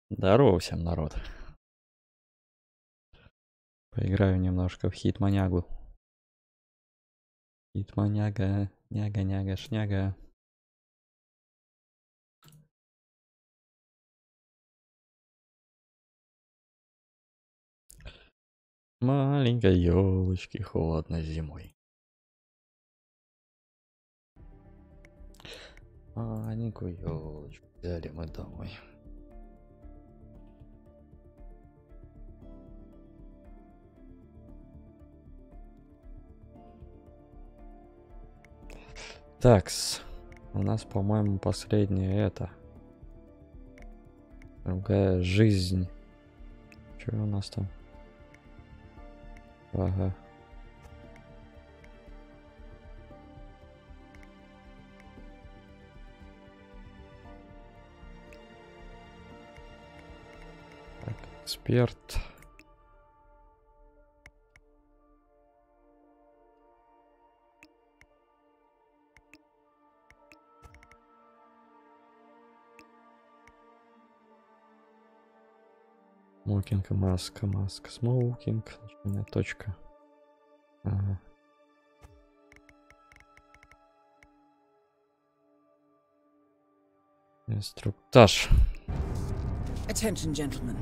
Здорово всем, народ. Поиграю немножко в хитманягу. Хитманяга, няга-няга, шняга. Маленькой елочки холодно зимой. Маленькую елочку взяли мы домой. Такс. У нас, по-моему, последнее это. Другая жизнь. Что у нас там? Ага. Так, эксперт. Смокинг, маска, смокинг, начальная точка. Ага. Инструктаж. Attention, gentlemen.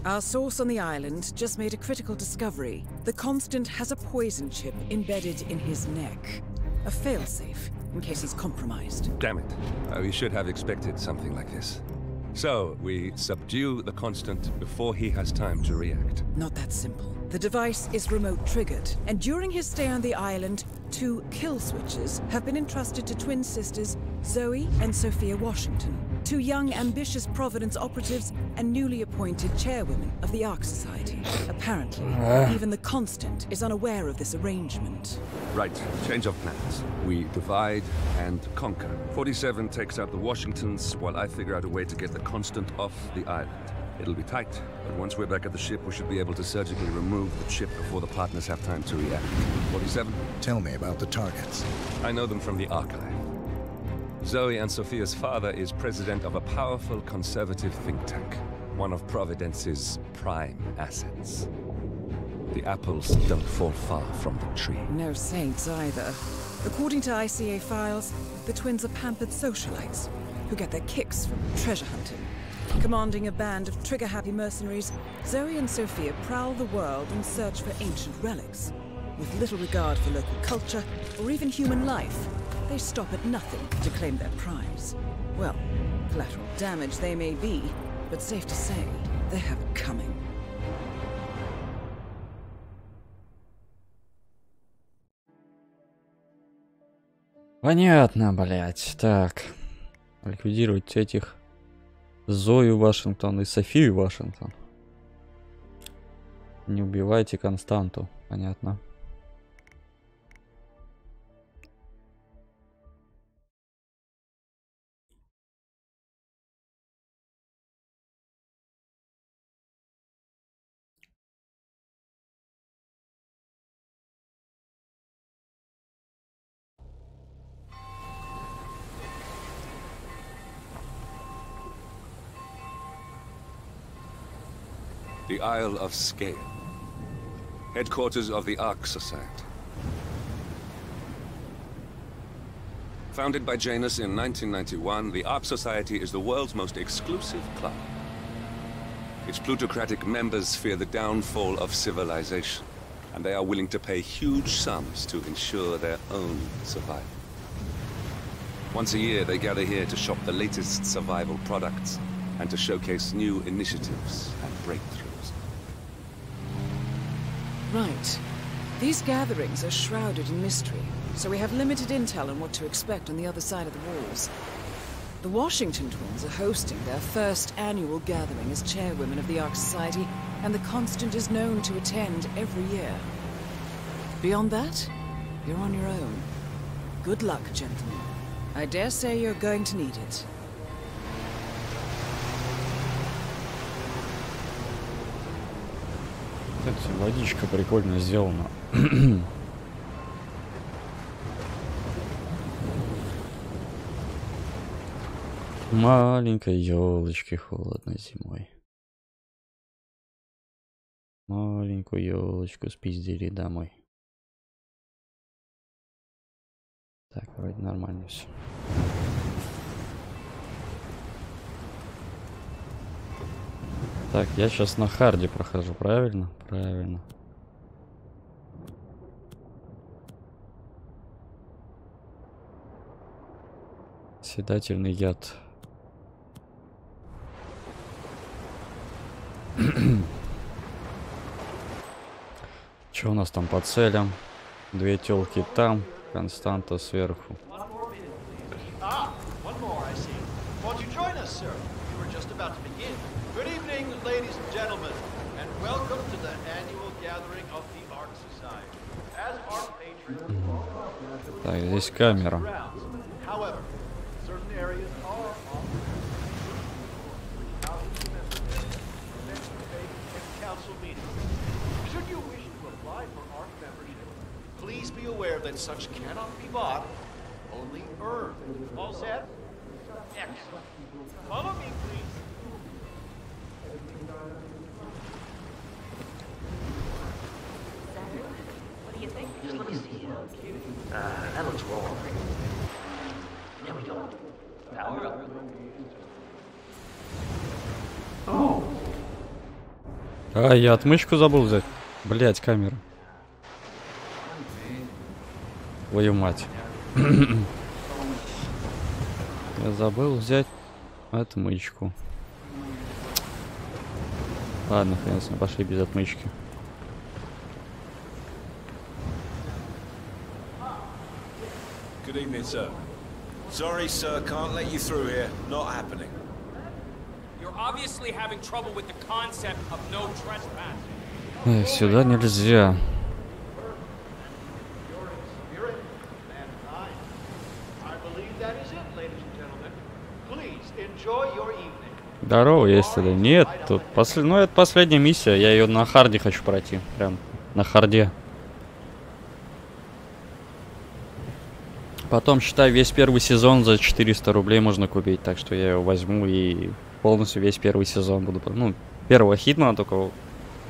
Our source on the island just made a critical discovery. The Constant has a poison chip embedded in his neck. A failsafe, in case he's compromised. Damn it. We should have expected something like this. So, we subdue the Constant before he has time to react. Not that simple. The device is remote triggered, and during his stay on the island, 2 kill switches have been entrusted to twin sisters Zoe and Sophia Washington, 2 young, ambitious Providence operatives and newly appointed chairwomen of the Ark Society. Apparently, even the Constant is unaware of this arrangement. Right, change of plans. We divide and conquer. 47 takes out the Washingtons, while I figure out a way to get the Constant off the island. It'll be tight, but once we're back at the ship, we should be able to surgically remove the chip before the partners have time to react. 47? Tell me about the targets. I know them from the archive. Zoe and Sophia's father is president of a powerful conservative think tank, one of Providence's prime assets. The apples don't fall far from the tree. No saints either. According to ICA files, the twins are pampered socialites who get their kicks from treasure hunting. Commanding a band of trigger-happy mercenaries, Zoe and Sophia prowl the world in search for ancient relics. With little regard for local culture or even human life, they stop at nothing to claim their prize. Well, collateral damage they may be, but safe to say, they have it coming. Понятно, блять. Так. Ликвидировать этих Зою Вашингтон и Софию Вашингтон. Не убивайте Константу. Понятно. The Isle of Scale, headquarters of the Ark Society. Founded by Janus in 1991, the Ark Society is the world's most exclusive club. Its plutocratic members fear the downfall of civilization, and they are willing to pay huge sums to ensure their own survival. Once a year, they gather here to shop the latest survival products and to showcase new initiatives and breakthroughs. Right. These gatherings are shrouded in mystery, so we have limited intel on what to expect on the other side of the walls. The Washington twins are hosting their first annual gathering as chairwomen of the Ark Society, and the Constant is known to attend every year. Beyond that, you're on your own. Good luck, gentlemen. I dare say you're going to need it. Кстати, водичка прикольно сделана. Маленькой елочки холодно зимой. Маленькую елочку спиздили домой. Так, вроде нормально все. Так, я сейчас на харде прохожу, правильно? Правильно. Седательный яд. Что у нас там по целям? Две тёлки там, константа сверху. Так, здесь камера. Please be aware that such cannot be bought, only earned. All set? Excellent. Follow me, please. What do you think? Just let me see. That looks wrong. There we go. Power up. Oh. А, я отмычку забыл взять. Блять, камера. Твою мать. Я забыл взять отмычку. Ладно, конечно, пошли без отмычки. Good evening, sir. Sorry, sir, can't let you through here. Not happening. You're obviously having trouble with the concept of no trespass. Сюда нельзя. Здорово, есть тогда. Нет, тут ну, это последняя миссия. Я ее на харде хочу пройти. Прям на харде. Потом, считай, весь первый сезон за 400 рублей можно купить. Так что я его возьму и полностью весь первый сезон буду... Ну, первого Хитмана, только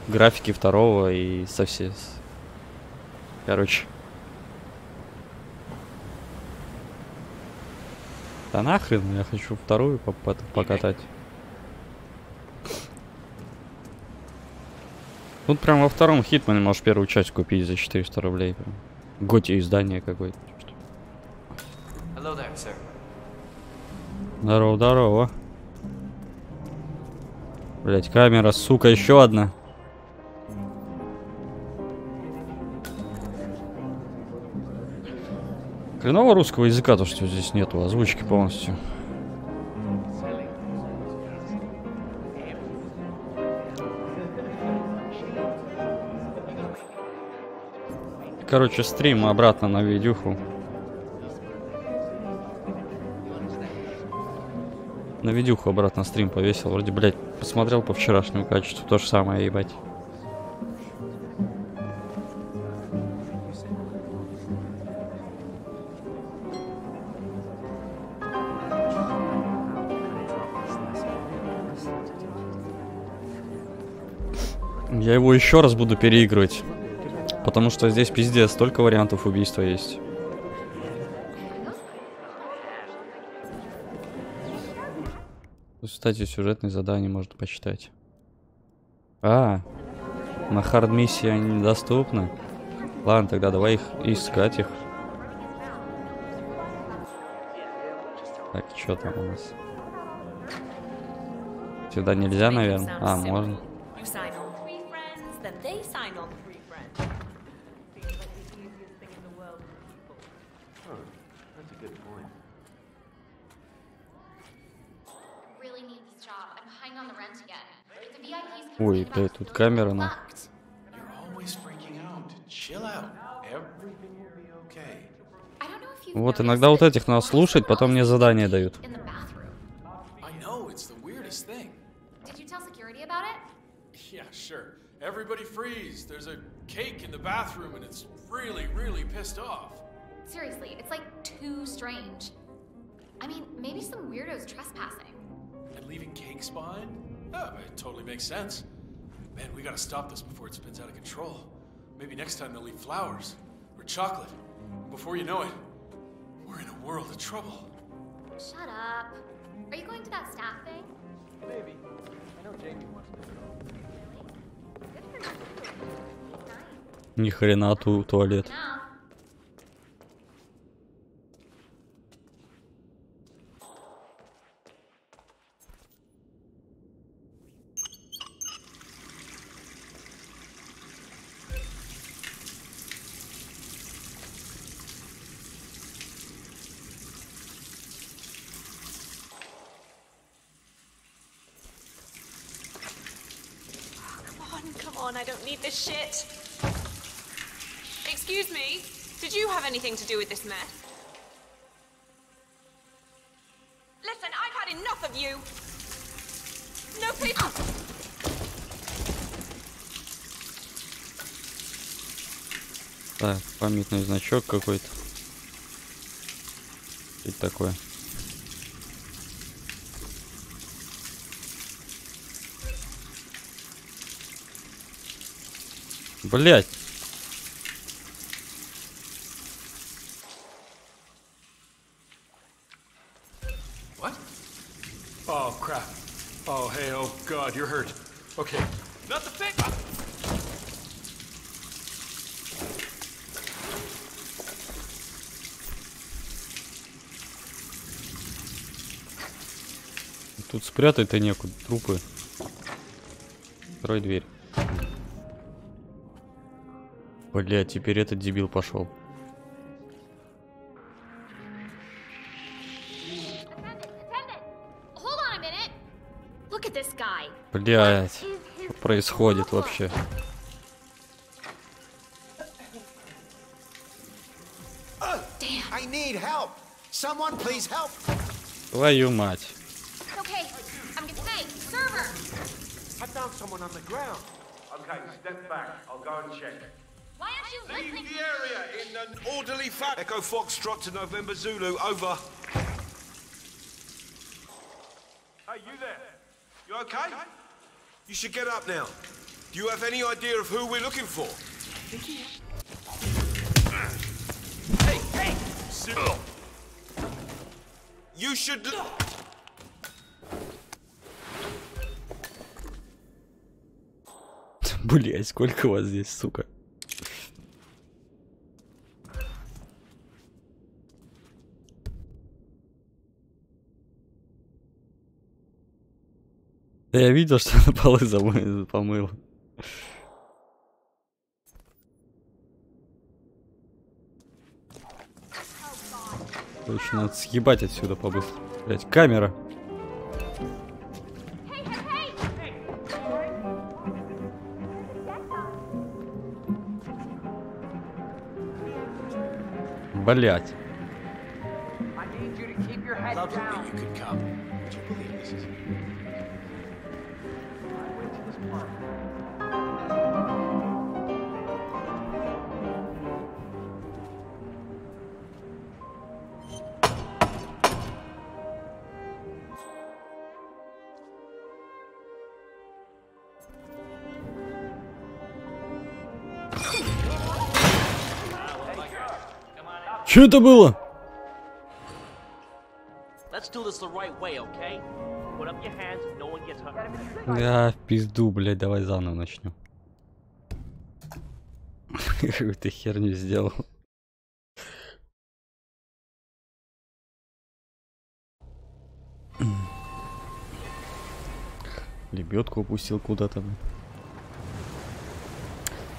графики второго и совсем... Короче. Да нахрен, я хочу вторую покатать. Тут прям во втором Хитмане можешь первую часть купить за 400 рублей. Готи издание какое-то. Здорово, здорово. Блять, камера, сука, еще одна. Хреново русского языка, то что здесь нету озвучки полностью. Короче, стрим обратно на видюху. На видюху обратно стрим повесил. Вроде, блядь, посмотрел по вчерашнему качеству. То же самое, ебать. Я его еще раз буду переигрывать. Потому что здесь пиздец, столько вариантов убийства есть. Кстати, сюжетные задания можно почитать. А, на хард миссии они недоступны. Ладно, тогда давай их искать их. Так, что там у нас? Сюда нельзя, наверное? А, можно. Ой, блядь, тут камера на. Вот иногда вот этих надо слушать, потом мне задания дают. Everybody freeze. There's a cake in the bathroom and it's really, really pissed off. Seriously, it's like too strange. I mean, maybe some weirdos trespassing. And leaving cakes behind? Oh, it totally makes sense. Man, we gotta stop this before it spins out of control. Maybe next time they'll leave flowers or chocolate. Before you know it, we're in a world of trouble. Shut up. Are you going to that staff thing? Maybe. I know Jamie wants to go. Good for you. Nice. Ни хрена туалет. Now. Come on, I don't need this shit. Excuse me, did you have anything to do with this mess? Listen, I've had enough of you. No people. Так, памятный значок какой-то. Что это такое? Блять. What? Oh, crap. Oh, hey, oh, God, you're hurt. Okay. Not the big. Тут спрятать-то некуда, трупы. Открой дверь. Бля, теперь этот дебил пошел. Блять, что происходит вообще? I need help. Someone please help. Твою мать. Okay, I'm gonna say, server. I found someone on the ground. Okay, step back. I'll go and check. Why aren't you listening? Leave the area in an orderly fashion. Echo Foxtrot to November Zulu, over. Hey, you there? You okay? You should get up now. Do you have any idea of who we're looking for? Hey, hey! You should... Блять, сколько вас здесь, сука? Да я видел, что на полы помыл. Точно, надо съебать отсюда побыстрее. Блять, камера. Блять. Что это было? Да, в пизду, блядь, давай заново начнем. Какую ты херню сделал. Лебедку упустил куда-то.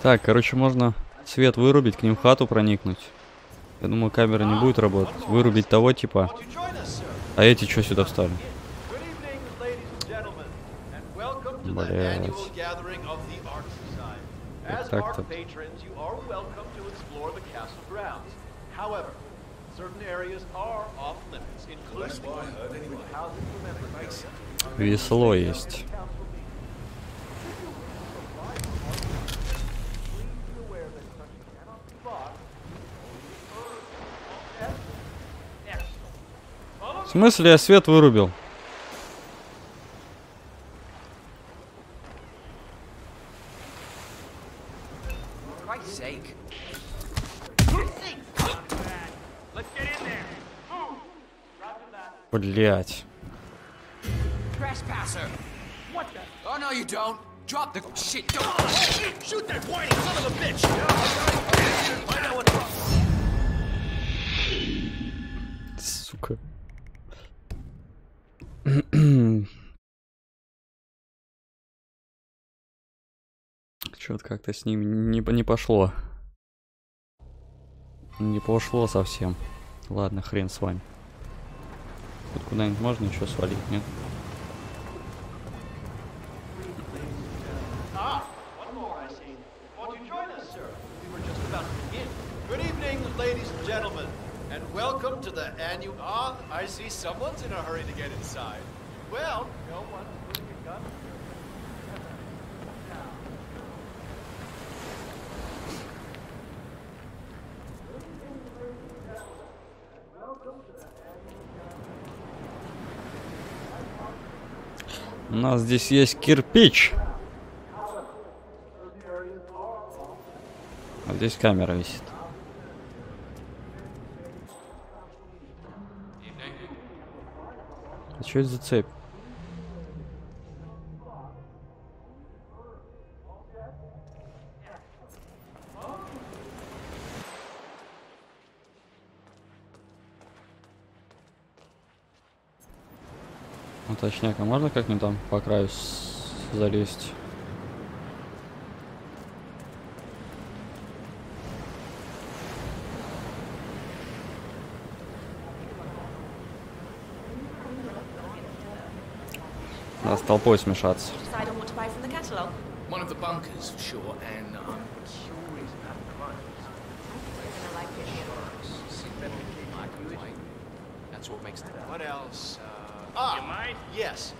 Так, короче, можно свет вырубить, к ним в хату проникнуть. Я думаю, камера не будет работать. Вырубить того типа. А эти что сюда встали? Блять. Так-то. Весло есть. В смысле, я свет вырубил? Блять. Trespasser! What the? Oh, no, you don't. Drop the shit. Don't Shoot that whiny son of a bitch! Find out what... Сука. Что-то как-то с ним не пошло. Не пошло совсем. Ладно, хрен с вами. Тут куда-нибудь можно еще свалить, нет? One more, I see. Won't you join us, sir? We were just about to begin. Good evening, ladies and gentlemen, and welcome to the annual... Ah, I see someone's in a hurry to get inside. Well, no one putting a gun... У нас здесь есть кирпич. А здесь камера висит. А что это за цепь? Ну, точняк, а можно как-нибудь там по краю залезть? Надо с толпой смешаться. One of the bunkers, for sure, and curious about the That's what makes the... What else? Yes.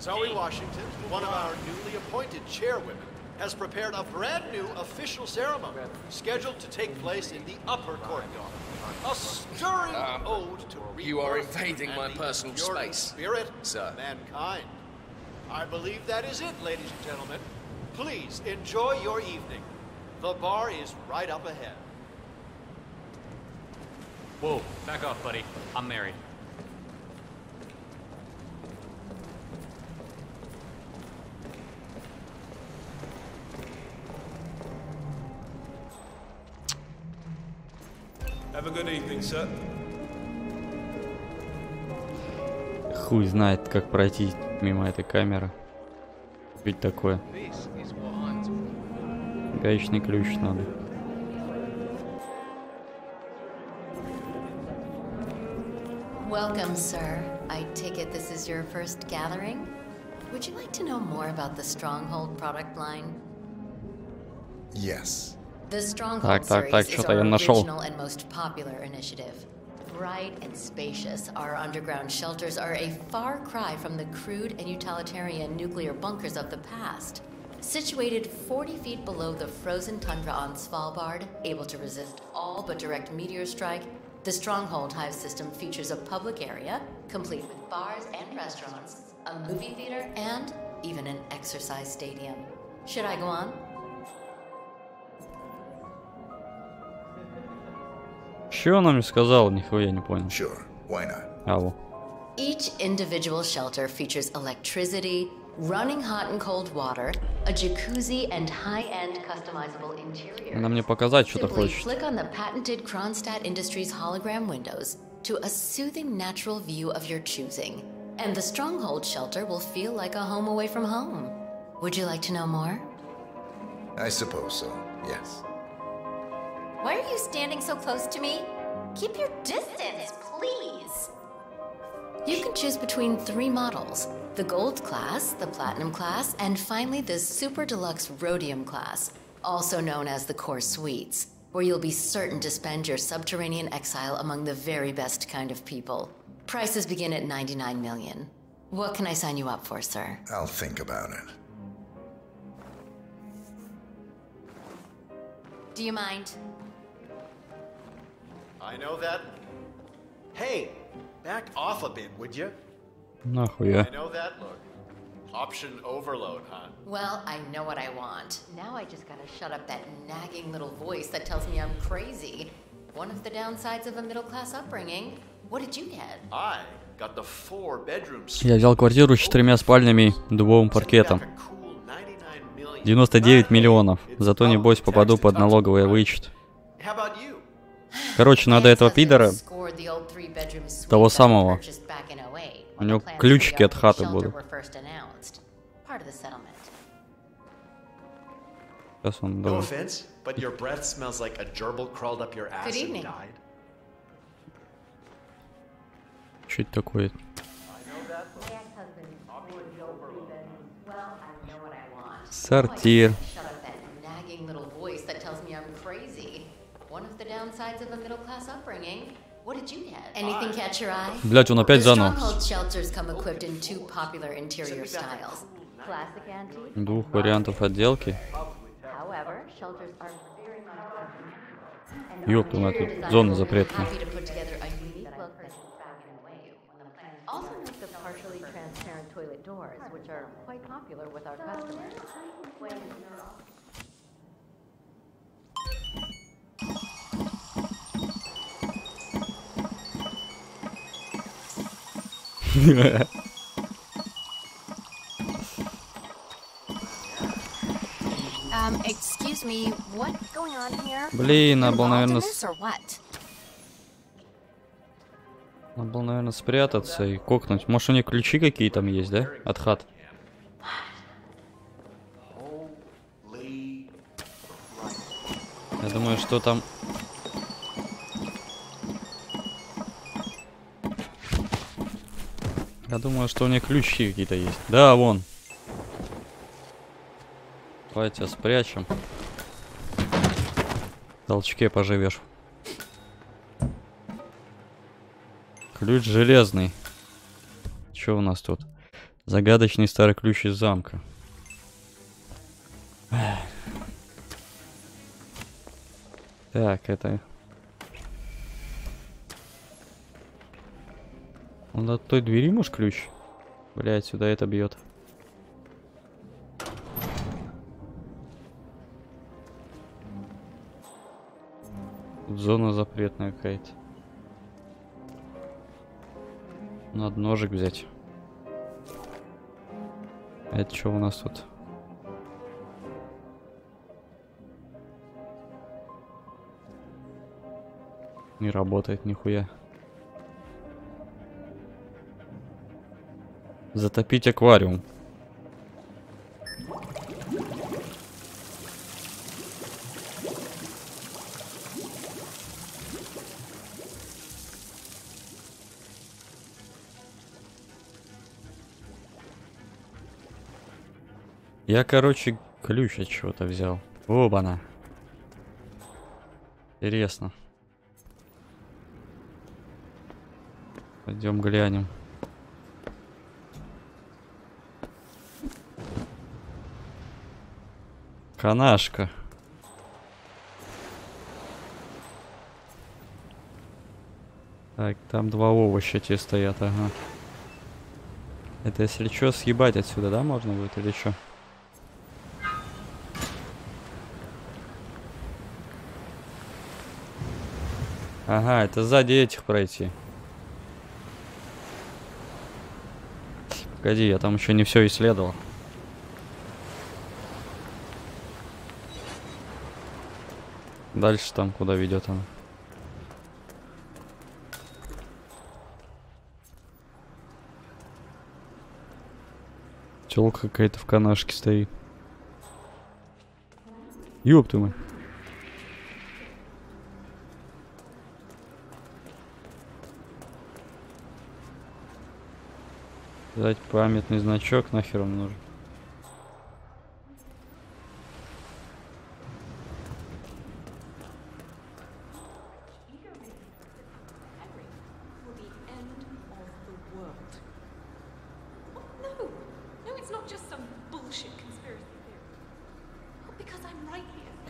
Zoe Washington, one of our newly appointed chairwomen, has prepared a brand new official ceremony scheduled to take place in the upper courtyard. A stirring ode to You are invading my personal space, spirit, sir. mankind. I believe that is it, ladies and gentlemen. Please enjoy your evening. The bar is right up ahead. Whoa, back off, buddy. I'm married. Have a good evening, sir. Хуй знает, как пройти мимо этой камеры. Ведь такое. Гаечный ключ надо. Welcome, sir. I take it this is your first gathering? Would you like to know more about the Stronghold product line? Yes. The Stronghold series is our original and most popular initiative. Bright and spacious, our underground shelters are a far cry from the crude and utilitarian nuclear bunkers of the past. Situated 40 feet below the frozen tundra on Svalbard, able to resist all but direct meteor strike, the Stronghold Hive system features a public area, complete with bars and restaurants, a movie theater, and even an exercise stadium. Should I go on? Что она мне сказала? Нихуя не понял. Sure, why not? Ау. Each individual shelter features electricity, running hot and cold water, a jacuzzi, and high-end customizable interior. Она мне показать что-то Simply хочет. click on the patented Kronstadt Industries hologram windows to a soothing natural view of your choosing. And the Stronghold shelter will feel like a home away from home. Would you like to know more? I suppose so, yes. Why are you standing so close to me? Keep your distance, please. You can choose between 3 models: the Gold class, the Platinum class, and finally the Super Deluxe Rhodium class, also known as the Core Suites, where you'll be certain to spend your subterranean exile among the very best kind of people. Prices begin at $99 million. What can I sign you up for, sir? I'll think about it. Do you mind? I know that. Hey, back off a bit, would you? Нахуя. I know that look. Option overload, huh? Well, I know what I want. Now I just gotta shut up that nagging little voice that tells me I'm crazy. One of the downsides of a middle-class upbringing. What did you get? I Я взял квартиру с 4 спальнями, дубовым паркетом. 99 миллионов. Зато, небось, попаду под налоговый вычет. Короче, надо этого пидора, того самого. У него ключики от хаты будут. Сейчас он должен. Что это такое? Сортир. Блять, он опять заново. Двух вариантов отделки. Ёпта, у меня тут зона запретная. Excuse me, what's going on here? Блин, надо было, наверное, спрятаться и кокнуть. Может, у них ключи какие там есть, да? От хат. Я думаю, что там... Я думаю, что у них ключи какие-то есть. Да, вон. Давайте спрячем. В толчке поживешь. Ключ железный. Что у нас тут? Загадочный старый ключ из замка. Так, это... Он от той двери, может, ключ? Блять, сюда это бьет. Тут зона запретная какая-то. Надо ножик взять. Это что у нас тут? Не работает нихуя. Затопить аквариум. Я, короче, ключ от чего-то взял. Оба-на. Интересно. Пойдем глянем. Канашка. Так, там два овоща те стоят, ага. Это если что, съебать отсюда, да, можно будет или что? Ага, это сзади этих пройти. Погоди, я там еще не все исследовал. Дальше там куда ведет она. Телка какая-то в канашке стоит. Ёб ты мой. Дать памятный значок, нахер он нужен.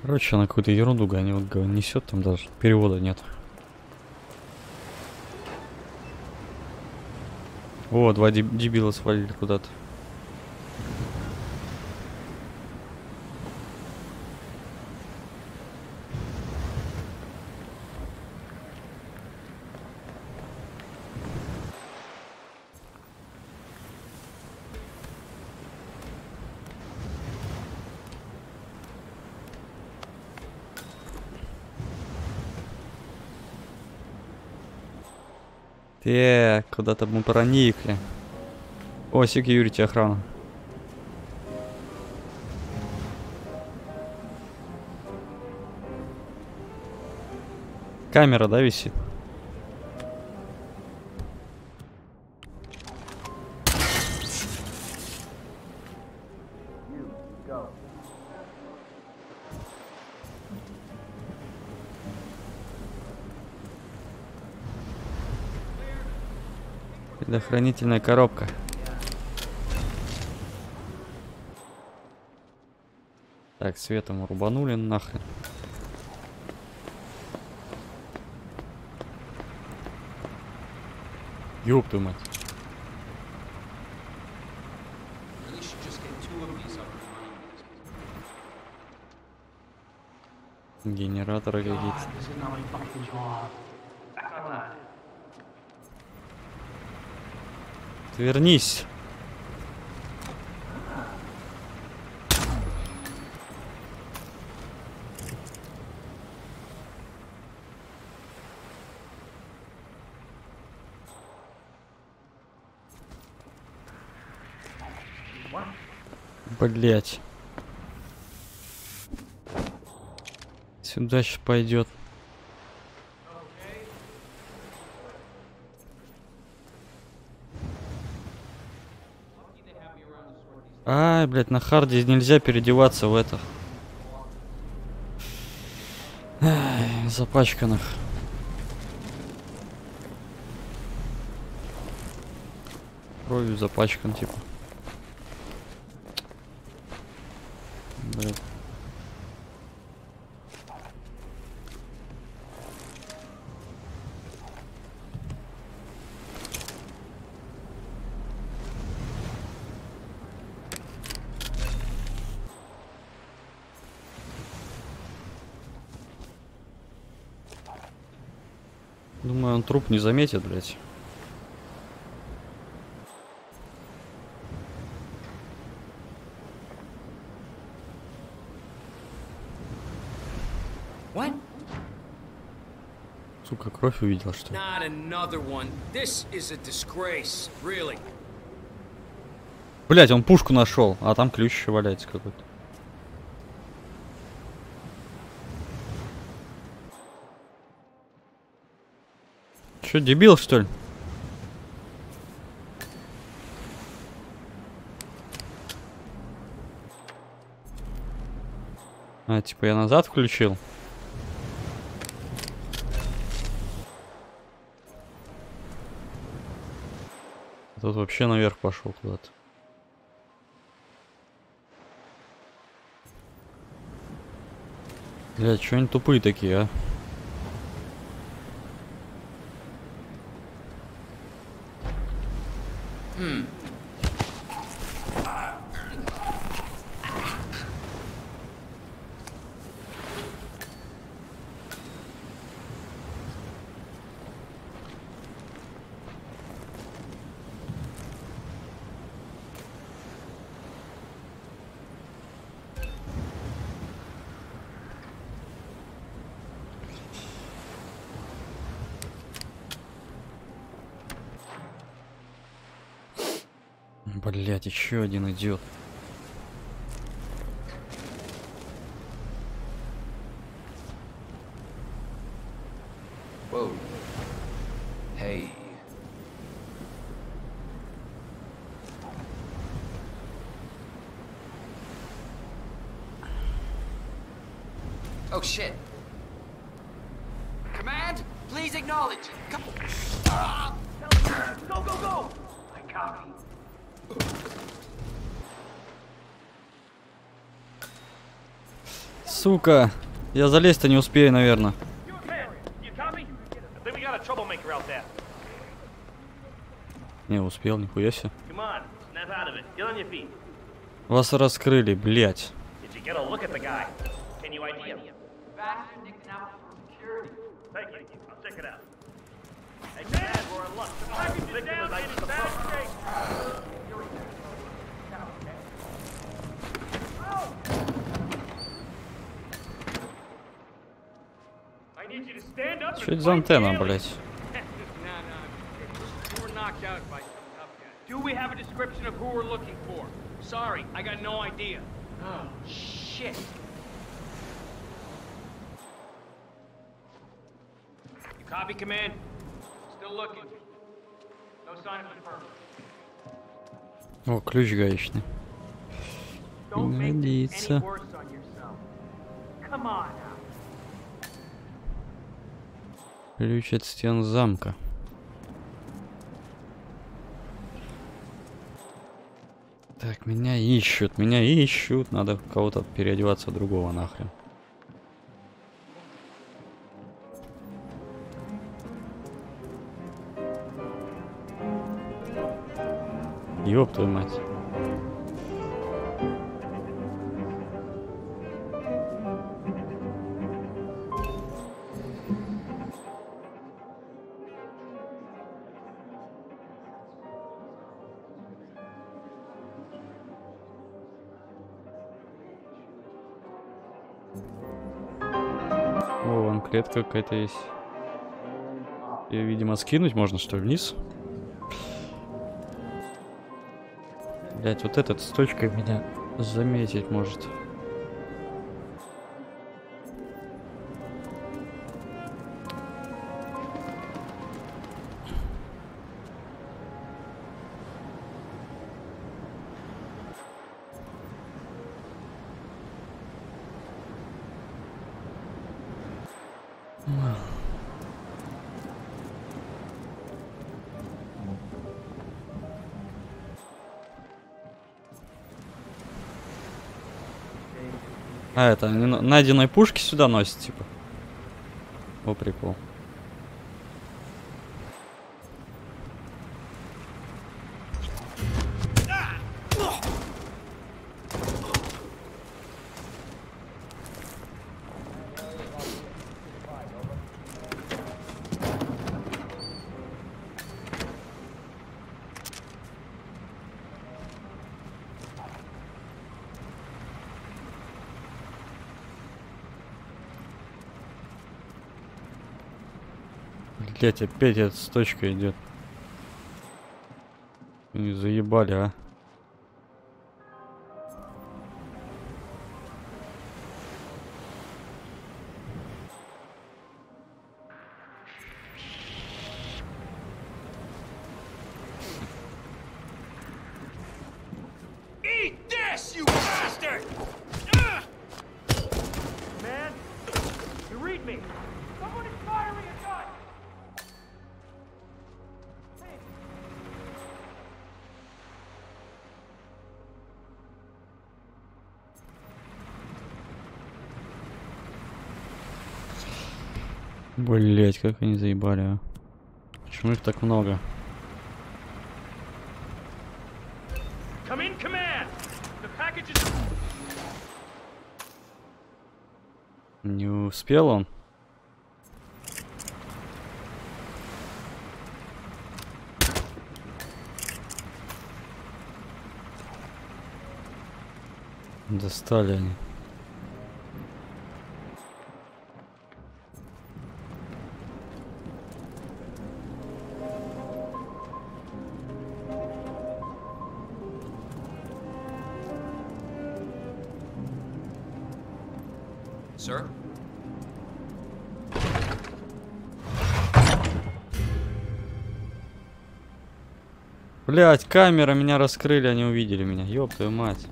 Короче, она какую-то ерунду несет, там даже перевода нет. О, два дебила свалили куда-то. Так, куда-то мы проникли. О, секьюрити, охрана. Камера, да, висит? Предохранительная коробка. Так, светом рубанули нахрен. Ёб твою мать. Генераторы какие-то. Вернись. Блять. Сюда сейчас пойдет. Ай, блядь, на харде нельзя переодеваться в это. Ай, запачканных. Кровью запачкан, типа. Блядь. Думаю, он труп не заметит, блядь. What? Сука, кровь увидел, что ли? Not another one. This is a disgrace, really. Блядь, он пушку нашел, а там ключ еще валяется какой-то. Че, дебил, что ли? А, типа я назад включил. Тут вообще наверх пошел куда-то. Блядь, чё они тупые такие, а? Блять, еще один идет. Whoa. Hey. Oh shit. Command, please acknowledge. Come. Go, go, go! I copy. Сука, я залезть-то не успею, наверное. Не успел, нихуя себе. Вас раскрыли, блять. Что это за антенна, блять? Do we have a description of who we're looking for? Sorry, I got no idea. Oh, shit. You copy, Command? Still looking. No sign of confirmed. О, ключ гаечный. Годится. Ключ от стен замка. Так, меня ищут, надо кого-то переодеваться другого нахрен. Ёб твою мать. О, вон клетка какая-то есть. Ее, видимо, скинуть можно, что ли, вниз? Блять, вот этот с точкой меня заметить может. А, это они найденные пушки сюда носят, типа. О, прикол. Блять, опять эта точка идет. Не заебали, а? Блять, как они заебали, а? Почему их так много? Не успел он? Достали они. Sir? Блять, камера, меня раскрыли, они увидели меня. Ёб твою мать.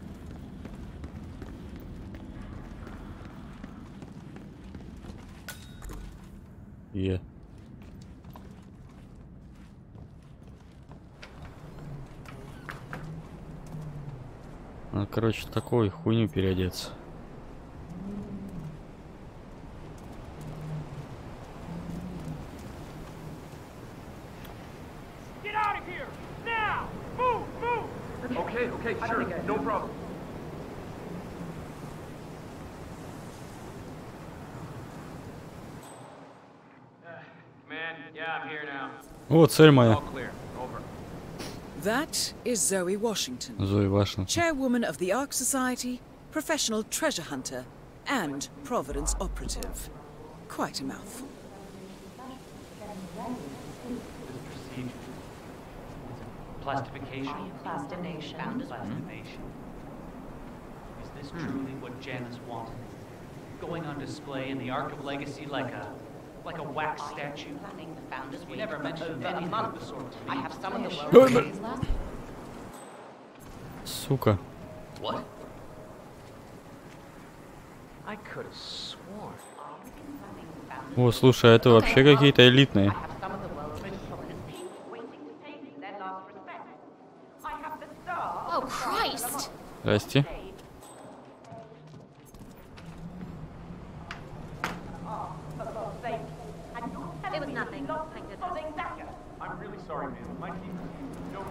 Надо, короче, такой хуйню переодеться. Okay, sure, no problem. Man, yeah, I'm here now. О, цель моя. That is Zoe Washington, Zoe Washington, chairwoman of the Ark Society, professional treasure hunter, and Providence operative. Quite a mouthful. Plastification? Plastination. Plastination. Is this truly what Janus wanted? Going on display in the Ark of Legacy like a wax statue? We never mentioned anything of the sort to me. I have some of the world's Сука. What? I could have sworn. О, слушай, это вообще какие-то элитные. Oh, Christ! Здрасте. It was nothing. Thank goodness. I'm really sorry, man. My team no.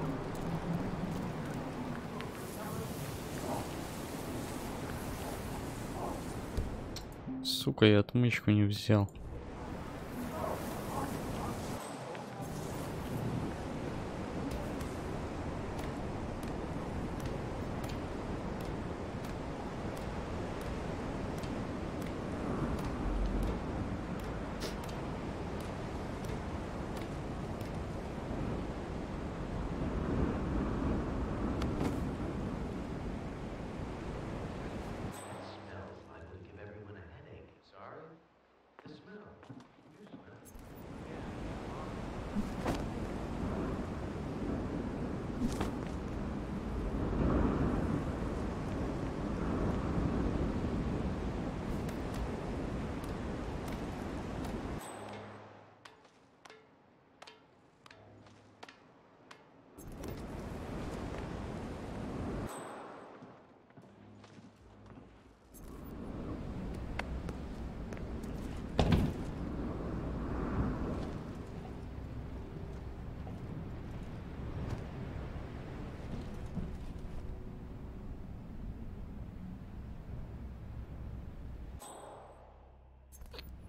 Сука, я отмычку не взял.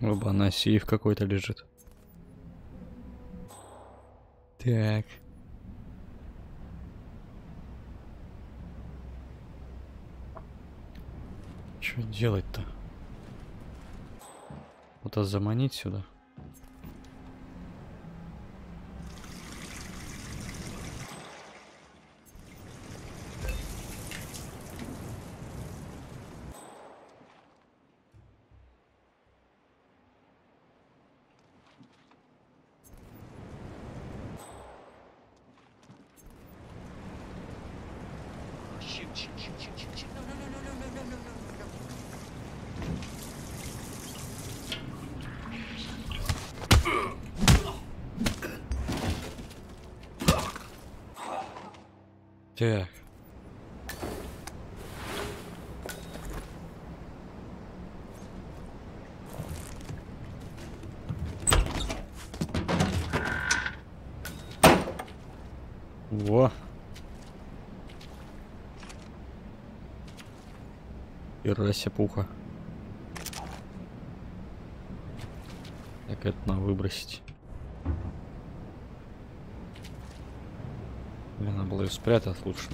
Оба, на сейф какой-то лежит. Так. Что делать-то? Вот заманить сюда. Так. Во. И рассепуха. Так, это надо выбросить. Блин, надо было ее спрятать лучше.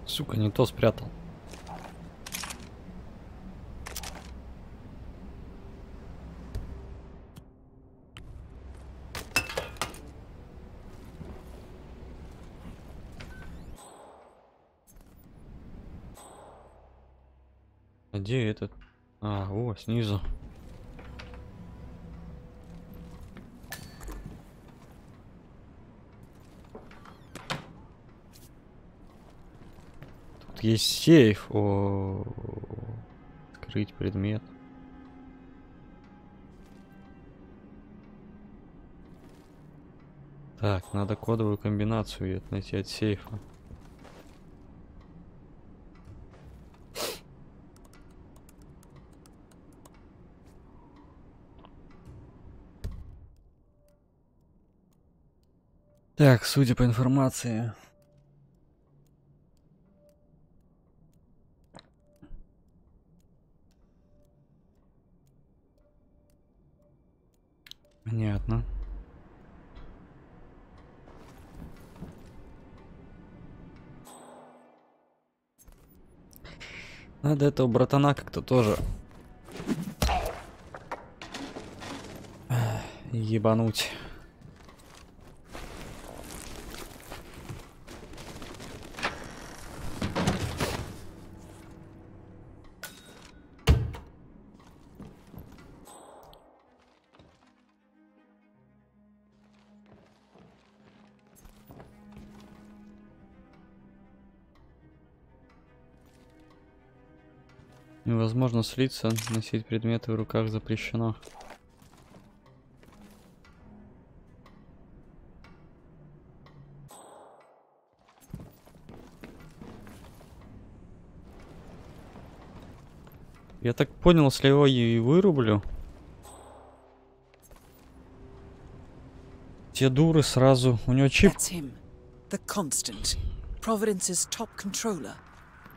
Сука, не то спрятал. А где этот? А, о, снизу. Тут есть сейф. О, открыть предмет. Так, надо кодовую комбинацию найти от сейфа. Так, судя по информации... Понятно. Надо этого братана как-то тоже Ебануть. Невозможно слиться, носить предметы в руках запрещено. Я так понял, если его и вырублю, те дуры сразу, у него чип. That's him. The constant. Providence's top controller.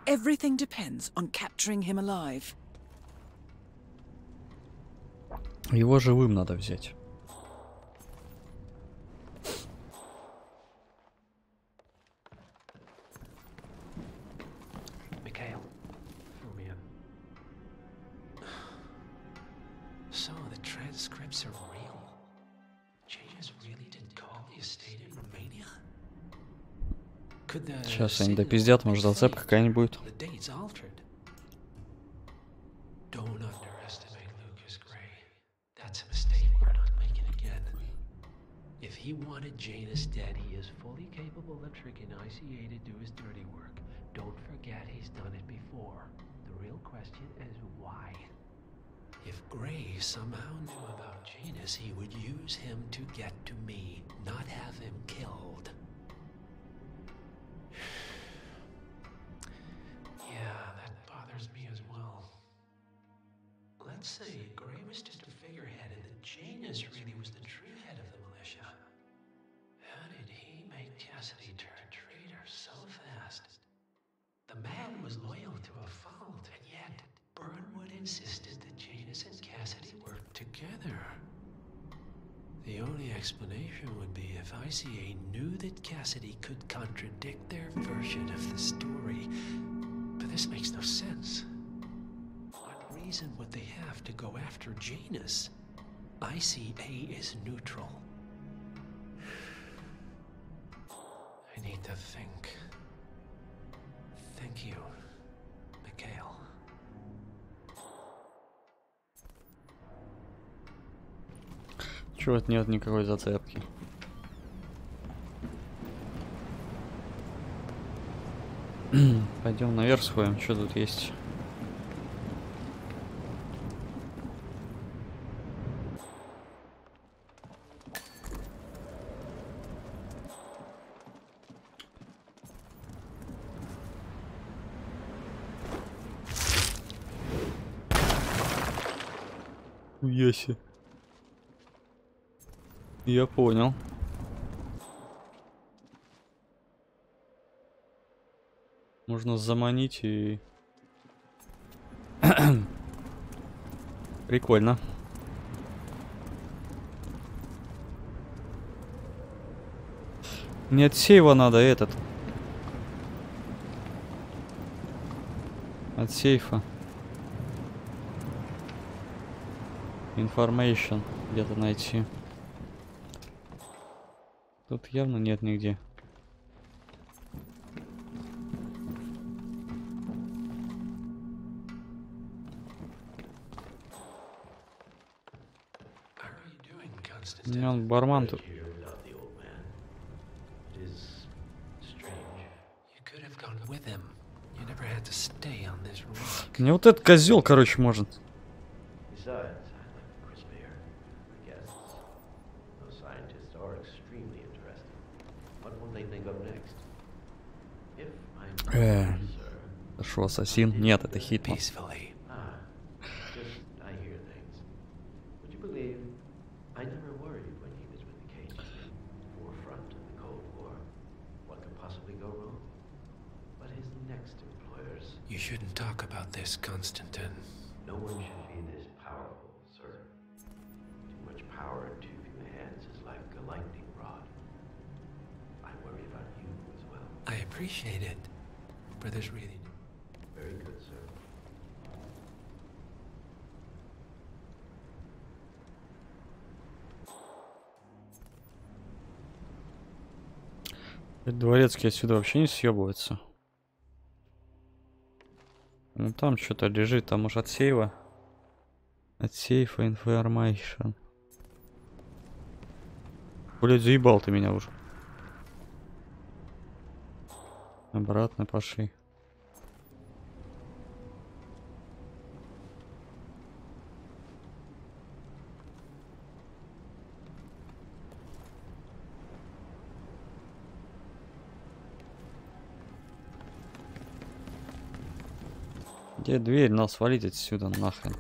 Everything depends on capturing him alive. Его живым надо взять. Mikhail, fill me in. So the transcripts are real. Janus really did call the estate in Romania? Сейчас они допиздят, может зацеп какая-нибудь будет. Don't underestimate Lucas Gray. That's a mistake we're not making again. If he wanted Janus dead, he is fully capable of tricking ICA to do his dirty work. Don't forget he's done it before. The real question is why. If Gray somehow knew about Janus, he would use him to get to me, not have him killed. Yeah, that bothers me as well. Let's say Gray was just a figurehead and that Janus really was the true head of the militia. How did he make Cassidy turn traitor so fast? The man was loyal to a fault, and yet Burnwood insisted that Janus and Cassidy worked together. The only explanation would be if ICA knew that Cassidy could contradict their version of the story. But this makes no sense. What reason would they have to go after Janus? ICA is neutral. I need to think. Thank you, Mikhail. Чего-то нет никакой зацепки. Пойдем наверх сходим, что тут есть. Яси. Я понял. Можно заманить и... Прикольно. Не от сейва надо этот. От сейфа. Information где-то найти. Тут явно нет нигде. У меня он бармен тут. Мне вот этот козел, короче, может. Шо, ассасин? Нет, это Hitman. You shouldn't talk about this, Constantine. No one should be this powerful, sir. Too much power in too few hands is like a lightning rod. I worry about you as well. I appreciate it, but there's really... Very good, sir. Дворецкий отсюда вообще не съебывается. Ну там что-то лежит, там уж от сейва. От сейфа information. Блять, заебал ты меня уже. Обратно пошли. Где дверь? Надо свалить отсюда нахрен.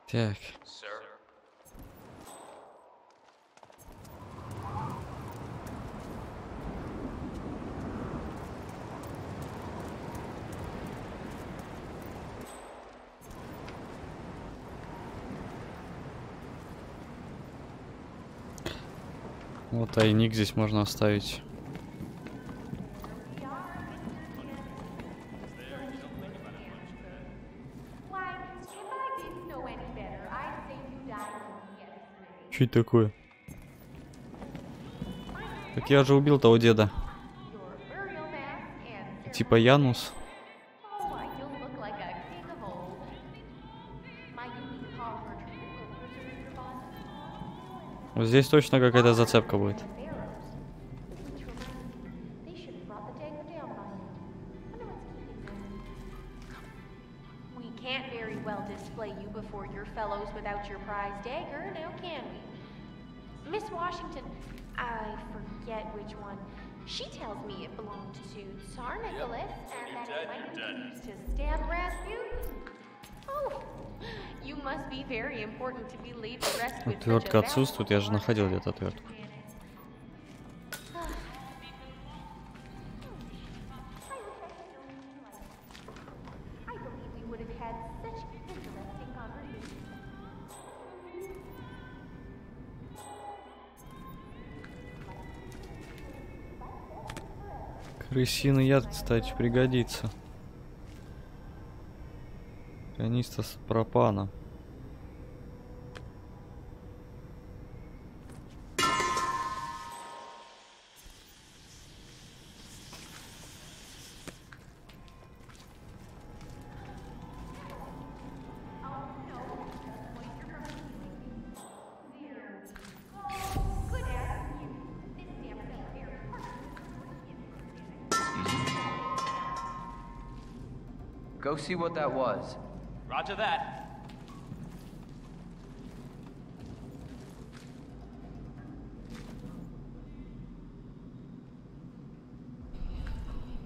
Так. Вот тайник здесь можно оставить. Что это такое? Так я же убил того деда. Типа Янус. Вот здесь точно какая-то зацепка будет. Miss Washington, I forget which one. She tells me it belonged to Tsar Nicholas and that it might be used to stab Rasputin. Oh, you must be very important to be laid to rest with. Отвертка отсутствует, я же находил где-то отвертку. Крысиный яд, кстати, пригодится. Канистра с пропаном. Go see what that was. Roger that.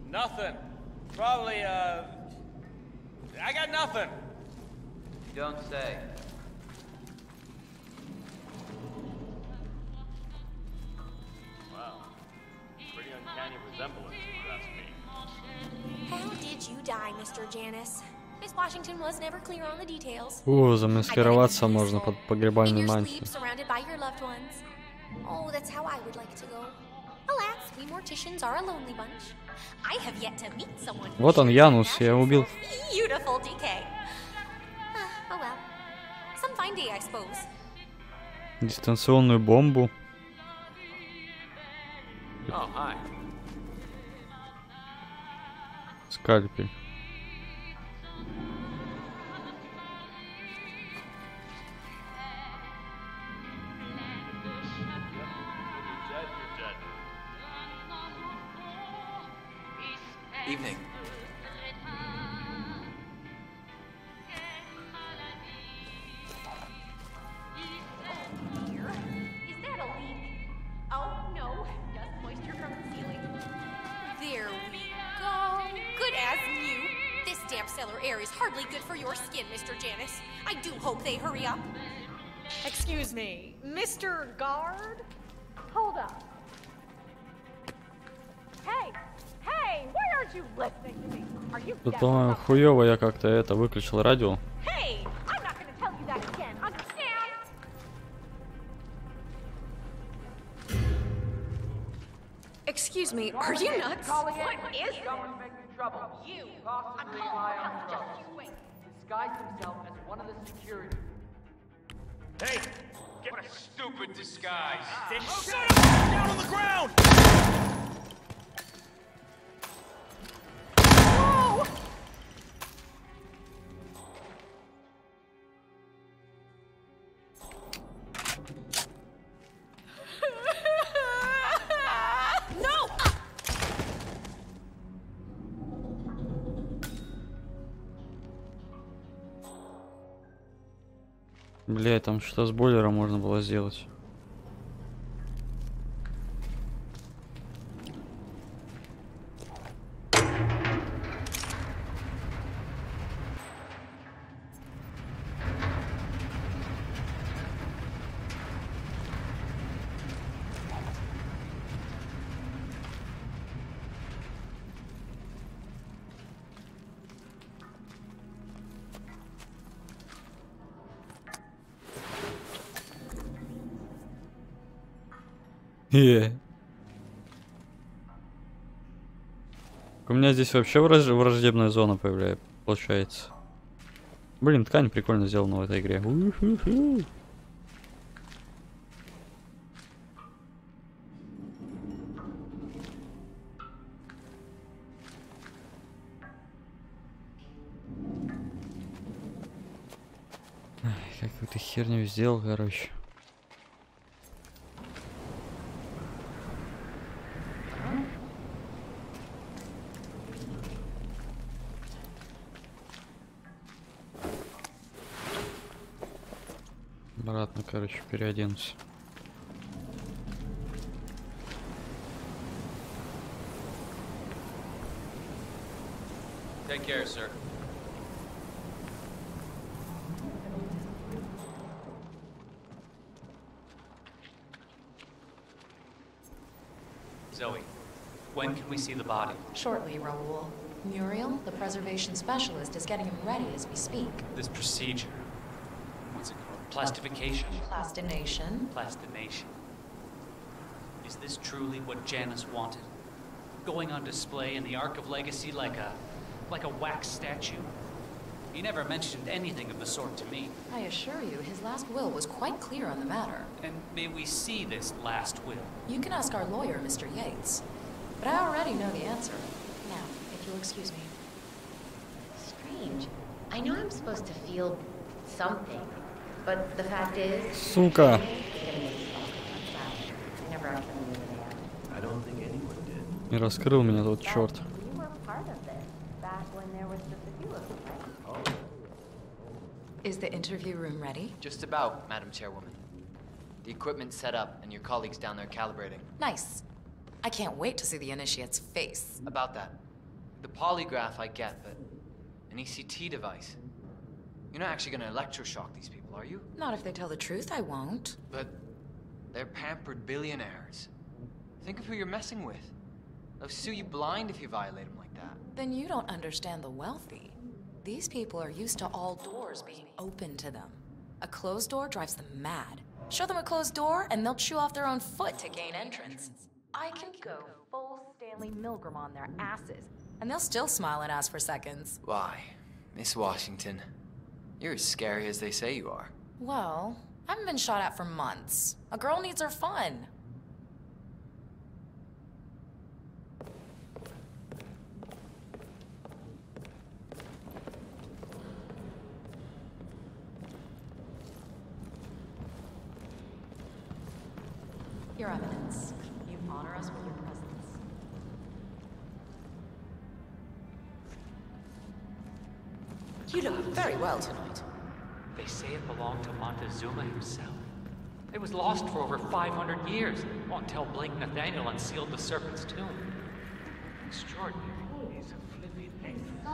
Nothing. Probably, I got nothing. Don't say. Wow. Pretty uncanny resemblance, if you ask me. How did you die, Mr. Janice? Miss Washington was never clear on the details. О, замаскироваться можно под погребальной In your мантией. sleep, surrounded by your loved ones. Oh, that's how I would like to go. Alas, we morticians are a lonely bunch. I have yet to meet someone. Вот он, Янус, я убил. Beautiful decay. Oh well. Some fine day, I suppose. Дистанционную бомбу. Oh, hi. Скальпель. Evening. Is that a leak? Oh no, dust moisture from the ceiling. There we go. Good as new. This damp cellar air is hardly good for your skin, Mr. Janice. I do hope they hurry up. Excuse me, Mr. Guard? Hold up. Hey! Hey! Why aren't you listening to me? Are you Тут, по-моему, хуёво я как-то это выключил радио. Hey! I'm not gonna tell you that again, understand? Excuse me, are you nuts? What is this? You! I'm calling for help, just you wait. disguised himself as one of the security. Hey! What a stupid disguise! Shut up! Down on the ground! Whoa! No! Бля, там что с бойлером можно было сделать? У меня здесь вообще враждебная зона появляется, получается. Блин, ткань прикольно сделана в этой игре. Какую-то херню сделал, короче. Обратно, короче, переоденусь. Take care, sir. Zoe, when can we see the body? Shortly, Raoul. Muriel, the preservation specialist, is getting him ready as we speak. This procedure. What's it called? Plastification. Plastination. Plastination. Is this truly what Janice wanted? Going on display in the Ark of Legacy like a wax statue? He never mentioned anything of the sort to me. I assure you, his last will was quite clear on the matter. And may we see this last will? You can ask our lawyer, Mr. Yates. But I already know the answer. Now, if you'll excuse me. Strange. I know I'm supposed to feel something, but the fact is... Сука! I don't think anyone did. Не раскрыл меня тот черт. You were part of this, back when there was just a few of us, right? Is the interview room ready? Just about, Madam Chairwoman. The equipment's set up, and your colleagues down there calibrating. Nice. I can't wait to see the initiate's face. About that. The polygraph I get, but an ECT device. You're not actually gonna electroshock these people, are you? Not if they tell the truth, I won't. But they're pampered billionaires. Think of who you're messing with. They'll sue you blind if you violate them like that. Then you don't understand the wealthy. These people are used to all doors being open to them. A closed door drives them mad. Show them a closed door, and they'll chew off their own foot to gain entrance. I can go full Stanley Milgram on their asses, and they'll still smile and ask for seconds. Why, Miss Washington, you're as scary as they say you are. Well, I haven't been shot at for months. A girl needs her fun. Your Eminence, you honor us with your presence. You look very well tonight. They say it belonged to Montezuma himself. It was lost for over 500 years, until Blake Nathaniel unsealed the Serpent's tomb. Extraordinary. He's a flippin' excellent.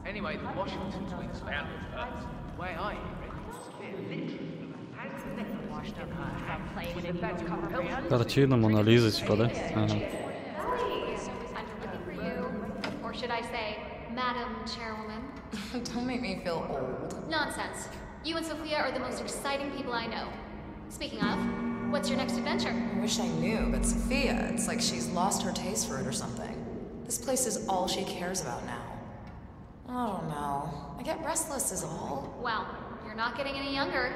Anyway, the Washington twins found us. Why are you? Картина Мона Лиза, типа, да? Ага. Or should I say, Madam Chairwoman? Don't make me feel old. Nonsense. You and Sophia are the most exciting people I know. Speaking of, what's your next adventure? I wish I knew, but Sophia, it's like she's lost her taste for it or something. This place is all she cares about now. I don't know. I get restless is all. Well, you're not getting any younger.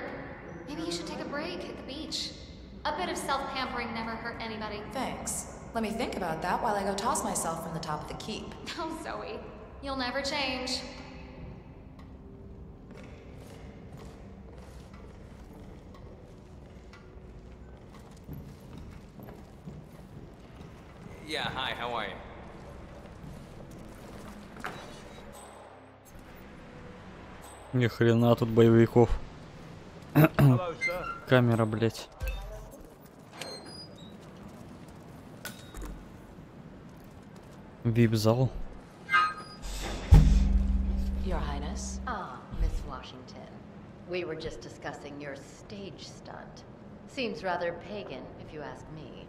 Maybe you should take a break at the beach. A bit of self-pampering never hurt anybody. Thanks. Let me think about that while I go toss myself from the top of the keep. Oh, Zoe. You'll never change. Yeah, hi, how are you? Ни хрена тут боевиков. Камера, блять. Вип-зал. Your Highness. Ah, Miss Washington. We were just discussing your stage stunt. Seems rather pagan, if you ask me.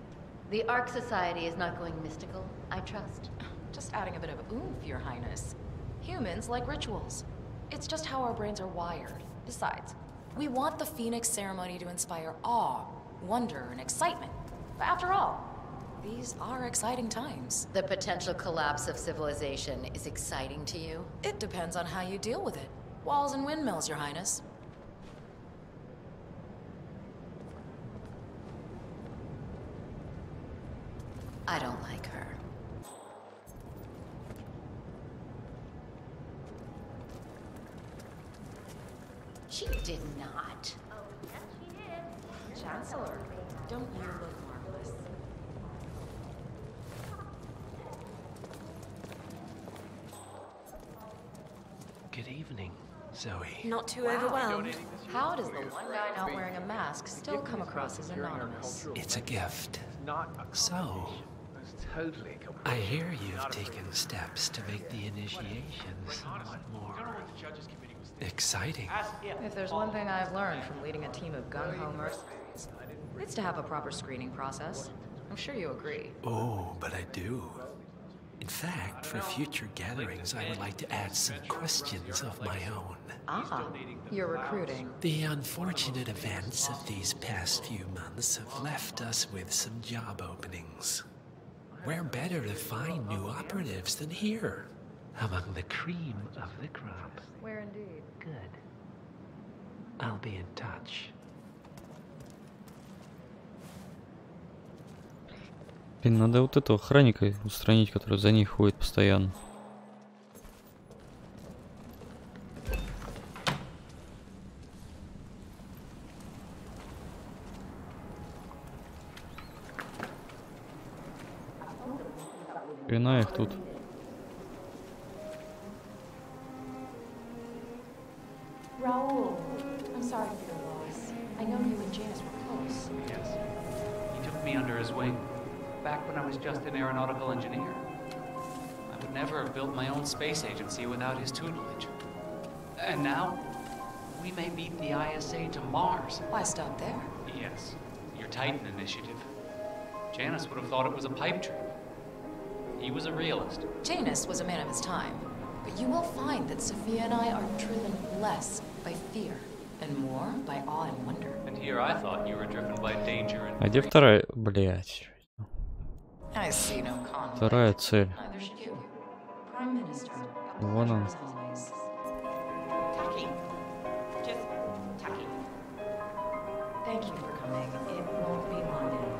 The Ark Society is not going mystical, I trust. Just adding a bit of oomph, Your Highness. Humans like rituals. It's just how our brains are wired. Besides, we want the Phoenix ceremony to inspire awe, wonder, and excitement. But after all, these are exciting times. The potential collapse of civilization is exciting to you? It depends on how you deal with it. Walls and windmills, Your Highness. I don't like her. She did not. Oh, yes, she did. Chancellor, don't you look marvelous? Good evening, Zoe. Not too overwhelmed. How does the one guy not wearing a mask still come across as anonymous? It's a gift. So, I hear you've taken steps to make the initiation somewhat more exciting. If there's one thing I've learned from leading a team of gung-ho mercenaries, it's to have a proper screening process. I'm sure you agree. Oh, but I do. In fact, for future gatherings, I would like to add some questions of my own. Ah, you're recruiting. The unfortunate events of these past few months have left us with some job openings. Where better to find new operatives than here, among the cream of the crop? Where indeed? Good. I'll be in touch. Блин, надо вот этого охранника устранить, который за ней ходит постоянно. Хрена их тут. Raoul, I'm sorry for your loss. I know you and Janice were close. Yes. He took me under his wing back when I was just an aeronautical engineer. I would never have built my own space agency without his tutelage. And now, we may beat the ISA to Mars. Why stop there? Yes, your Titan initiative. Janice would have thought it was a pipe dream. He was a realist. Janus was a man of his time, but you will find that Sophia and I are driven less by fear and more by awe and wonder. And here I thought you were driven by danger and... А где вторая? Блять. I see no conflict. Вторая цель. Neither should you. Prime Minister. Вон он. Tacky. Just tacky. Thank you for coming. It won't be long now.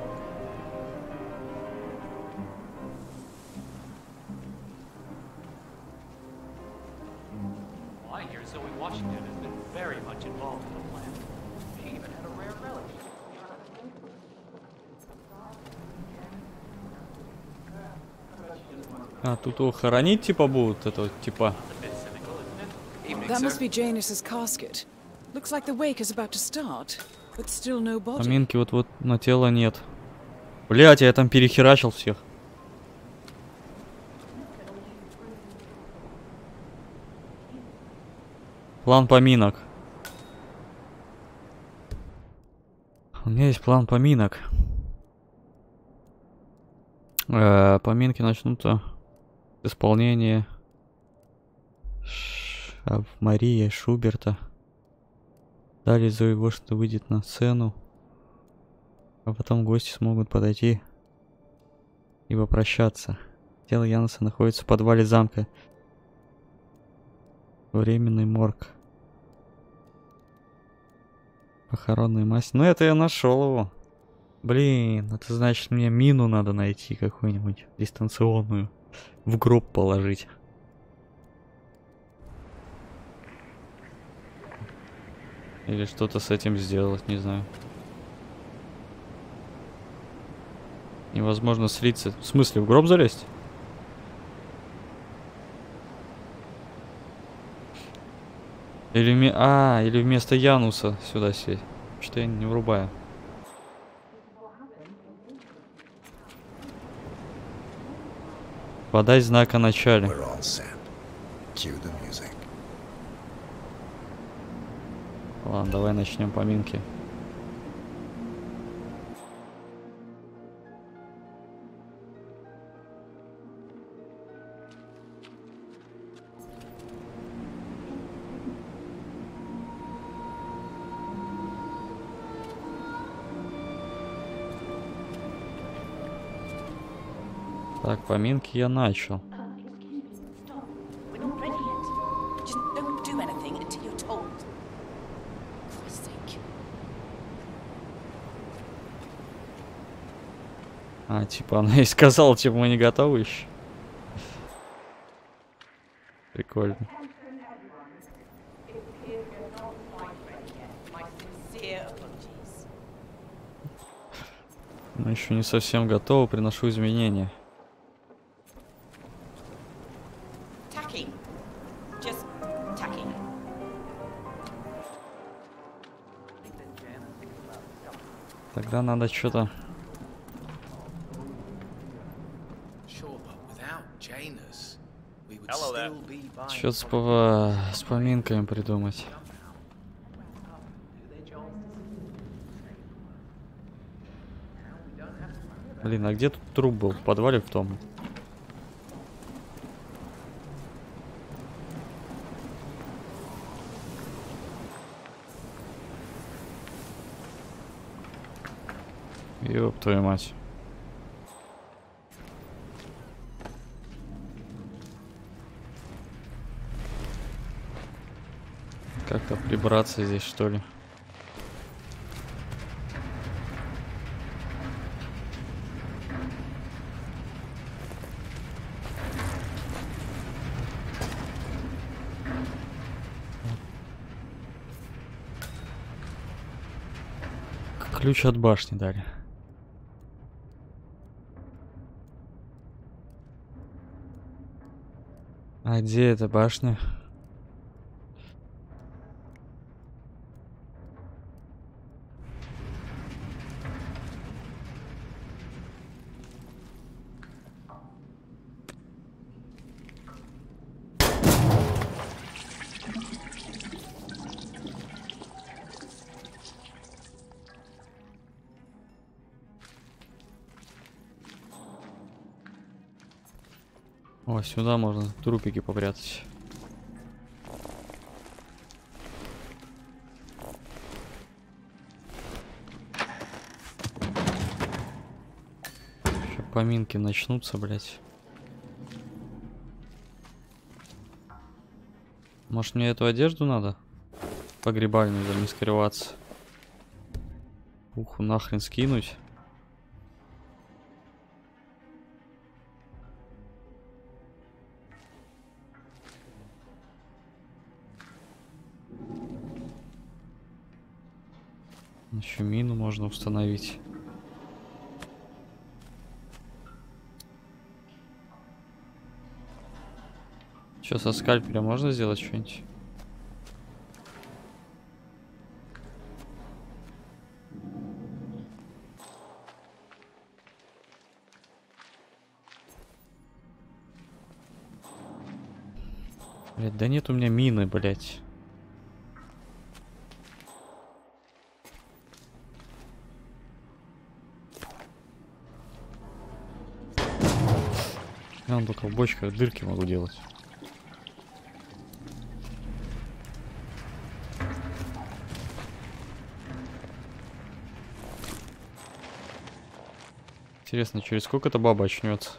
Well, I hear Zoe Washington has been very much involved in the plan. She even had a rare relative. А, тут его хоронить типа будут, этого типа. That must be Janus's casket. Looks like the wake is about to start, but still no body. Поминки вот на тело нет. Блять, я там перехерачил всех. План поминок. У меня есть план поминок. Поминки начнутся с исполнения Марии Шуберта. Далее Зои Вошта выйдет на сцену, а потом гости смогут подойти и попрощаться. Тело Януса находится в подвале замка. Временный морг. Похоронный мазь. Ну это я нашел его. Блин, это значит мне мину надо найти какую-нибудь дистанционную. В гроб положить. Или что-то с этим сделать, не знаю. Невозможно слиться. В смысле, в гроб залезть? Или вместо Януса сюда сесть. Что я не врубаю. Подай знак о начале. Ладно, давай начнем поминки. Так, поминки я начал. А, типа она и сказала, типа мы не готовы еще. Прикольно. Но еще не совсем готовы, приношу изменения. Тогда надо что-то... Что-то с поминками придумать. Блин, а где тут труп был? В подвале в том? Ёб твою мать. Как-то прибраться здесь, что ли? Ключ от башни дали. А где эта башня? О, сюда можно трупики попрятать. Еще поминки начнутся, блять. Может, мне эту одежду надо? Погребальную замаскироваться. Уху нахрен скинуть. Еще мину можно установить. Что, со скальпеля можно сделать что-нибудь? Блядь, да нет у меня мины, блядь. Я только в бочках дырки могу делать. Интересно, через сколько эта баба очнется?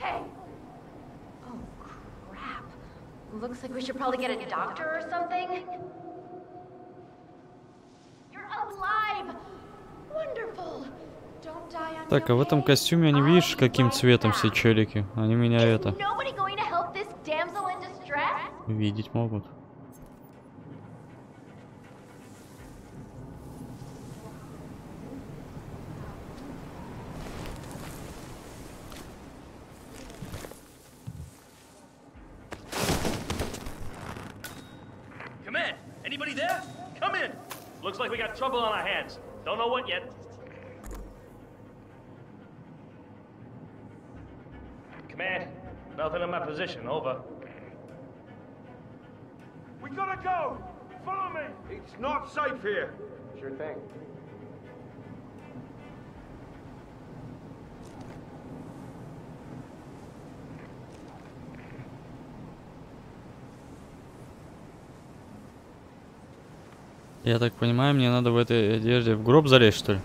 Hey! Oh, crap. Looks like we should probably get a doctor or something. You're alive! Wonderful! Don't die on Так, а в этом костюме они, видишь, каким цветом все челики? Они меня это... Nobody going to help this damsel in distress? Видеть могут. Come in. Anybody there? Come in. Looks like we got trouble on our hands. Don't know what yet. Command, nothing in my position. Over. We gotta go! Follow me! It's not safe here. Sure thing. Я так понимаю, мне надо в этой одежде в гроб залезть, что ли?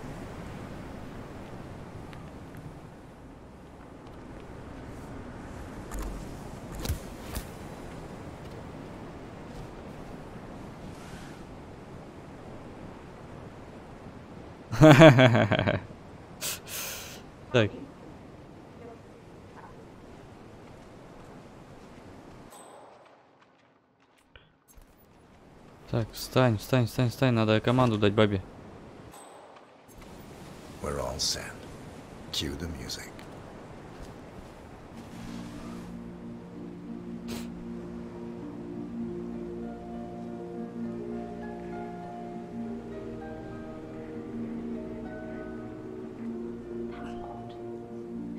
Так. Так, встань, встань, встань, встань, надо команду дать бабе. We're all set. Cue the music.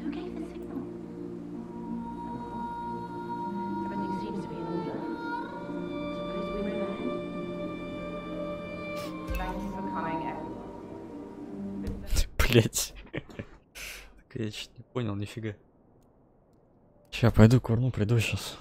Who gave the signal? Everything seems to be in order. Suppose we move ahead? Thank you for coming, everyone. Блять. Так я чуть не понял, нифига. Ща, пойду курну, приду сейчас.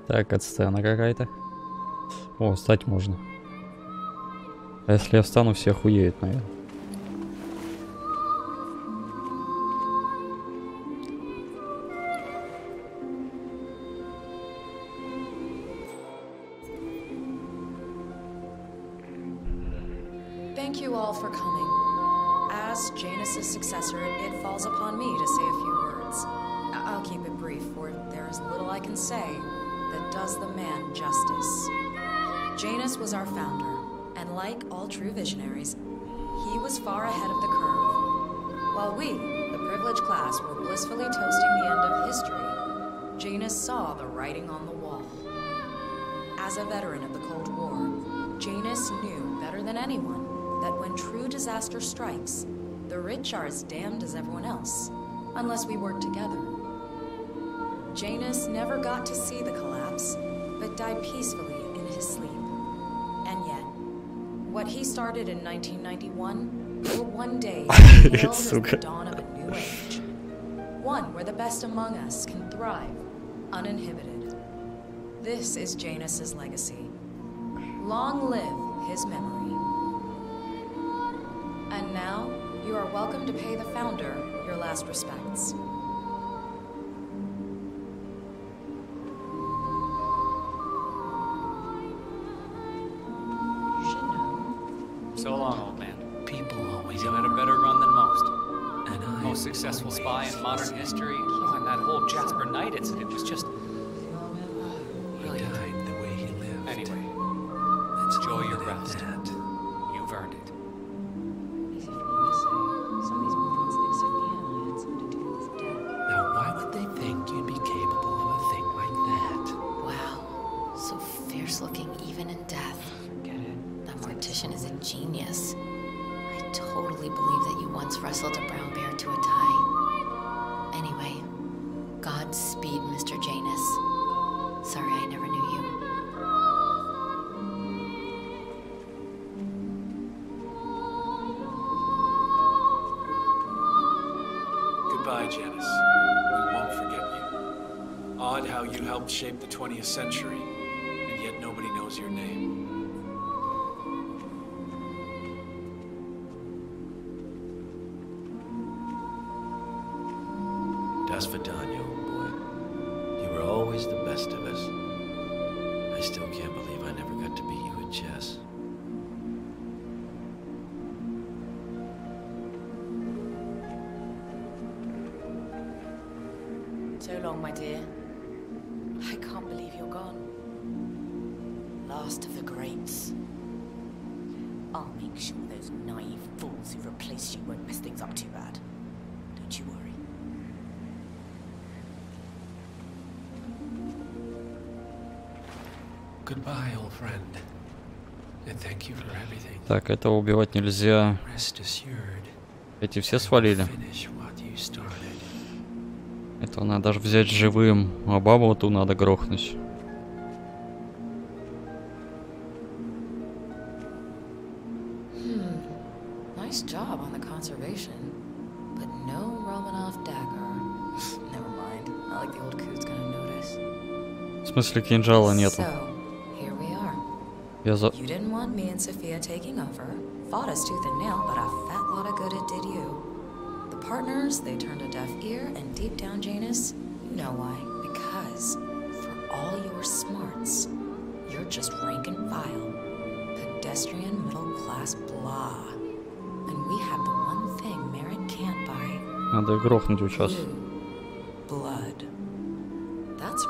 Так, отсцена какая-то. О, встать можно. А если я встану, все охуеют, наверное. Thank you all for coming. As Janus's successor, it falls upon me to say a few words. I'll keep it brief, for there is little I can say that does the man justice. Janus was our founder, and like all true visionaries, he was far ahead of the curve. While we, the privileged class, were blissfully toasting the end of history, Janus saw the writing on the wall. As a veteran of the Cold War, Janus knew better than anyone that when true disaster strikes, the rich are as damned as everyone else, unless we work together. Janus never got to see the collapse, but died peacefully in his sleep. And yet, what he started in 1991 will one day be hailed as the dawn of a new age. One where the best among us can thrive, uninhibited. This is Janus's legacy. Long live his memory. And now, you are welcome to pay the founder your last respects. So long, old man. People always had a better run than most. And most successful spy in modern history. Oh, and that whole Jasper Knight incident was just brilliant. He died the way he lived. Anyway, enjoy your rest. You've earned it. Easy for you to say. Some of these morons think Sophia and I had something to do with his death. Now, why would they think you'd be capable of a thing like that? Wow. So fierce looking even in death. That mortician is a genius. I totally believe that you once wrestled a brown bear to a tie. Anyway, Godspeed, Mr. Janus. Sorry I never knew you. Goodbye, Janus. We won't forget you. Odd how you helped shape the 20th century, and yet nobody knows your name. Das Vidania, old boy. You were always the best of us. I still can't believe I never got to beat you at chess. So long, my dear. I can't believe you're gone. Last of the greats. I'll make sure those naive fools who replaced you won't mess things up too bad. Don't you worry. Goodbye, old friend. And thank you for everything. Так, этого убивать нельзя. Эти все свалили. Этого надо даже взять живым, а бабу ту надо грохнуть. Nice job on the conservation, but no Romanov dagger. Never mind. Not like the old coot's gonna notice. В смысле, кинжала нету. Here we are. You didn't want me and Sophia taking over. Fought us tooth and nail, but a fat lot of good it did you. The partners, they turned a deaf ear, and deep down, Janus, you know why. Because, for all your smarts, you're just rank and file. Pedestrian, middle-class blah. And we have the one thing merit can't buy. Надо грохнуть его сейчас. Blood. That's...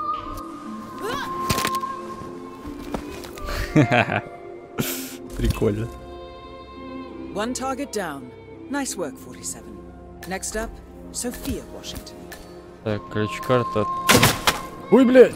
Прикольно. One target down. Nice work, 47. Next up, Sophia Washington. Так, ключ-карта. Ой, блядь!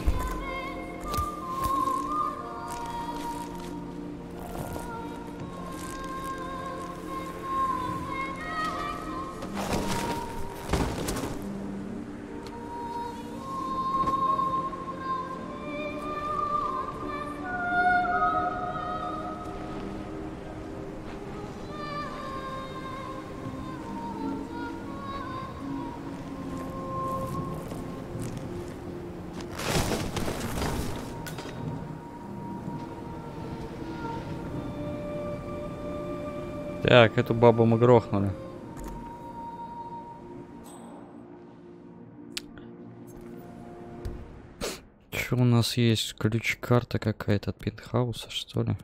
Так, эту бабу мы грохнули. Что у нас есть? Ключ-карта какая-то от пентхауса, что ли?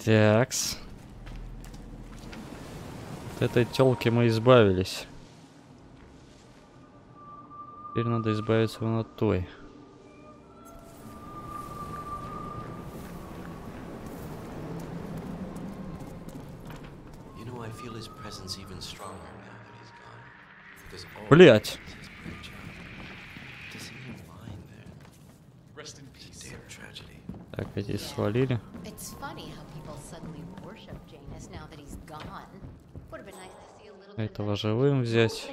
Такс. От этой тёлки мы избавились. Теперь надо избавиться вон от той. Блять. Так, эти свалили. Этого живым взять.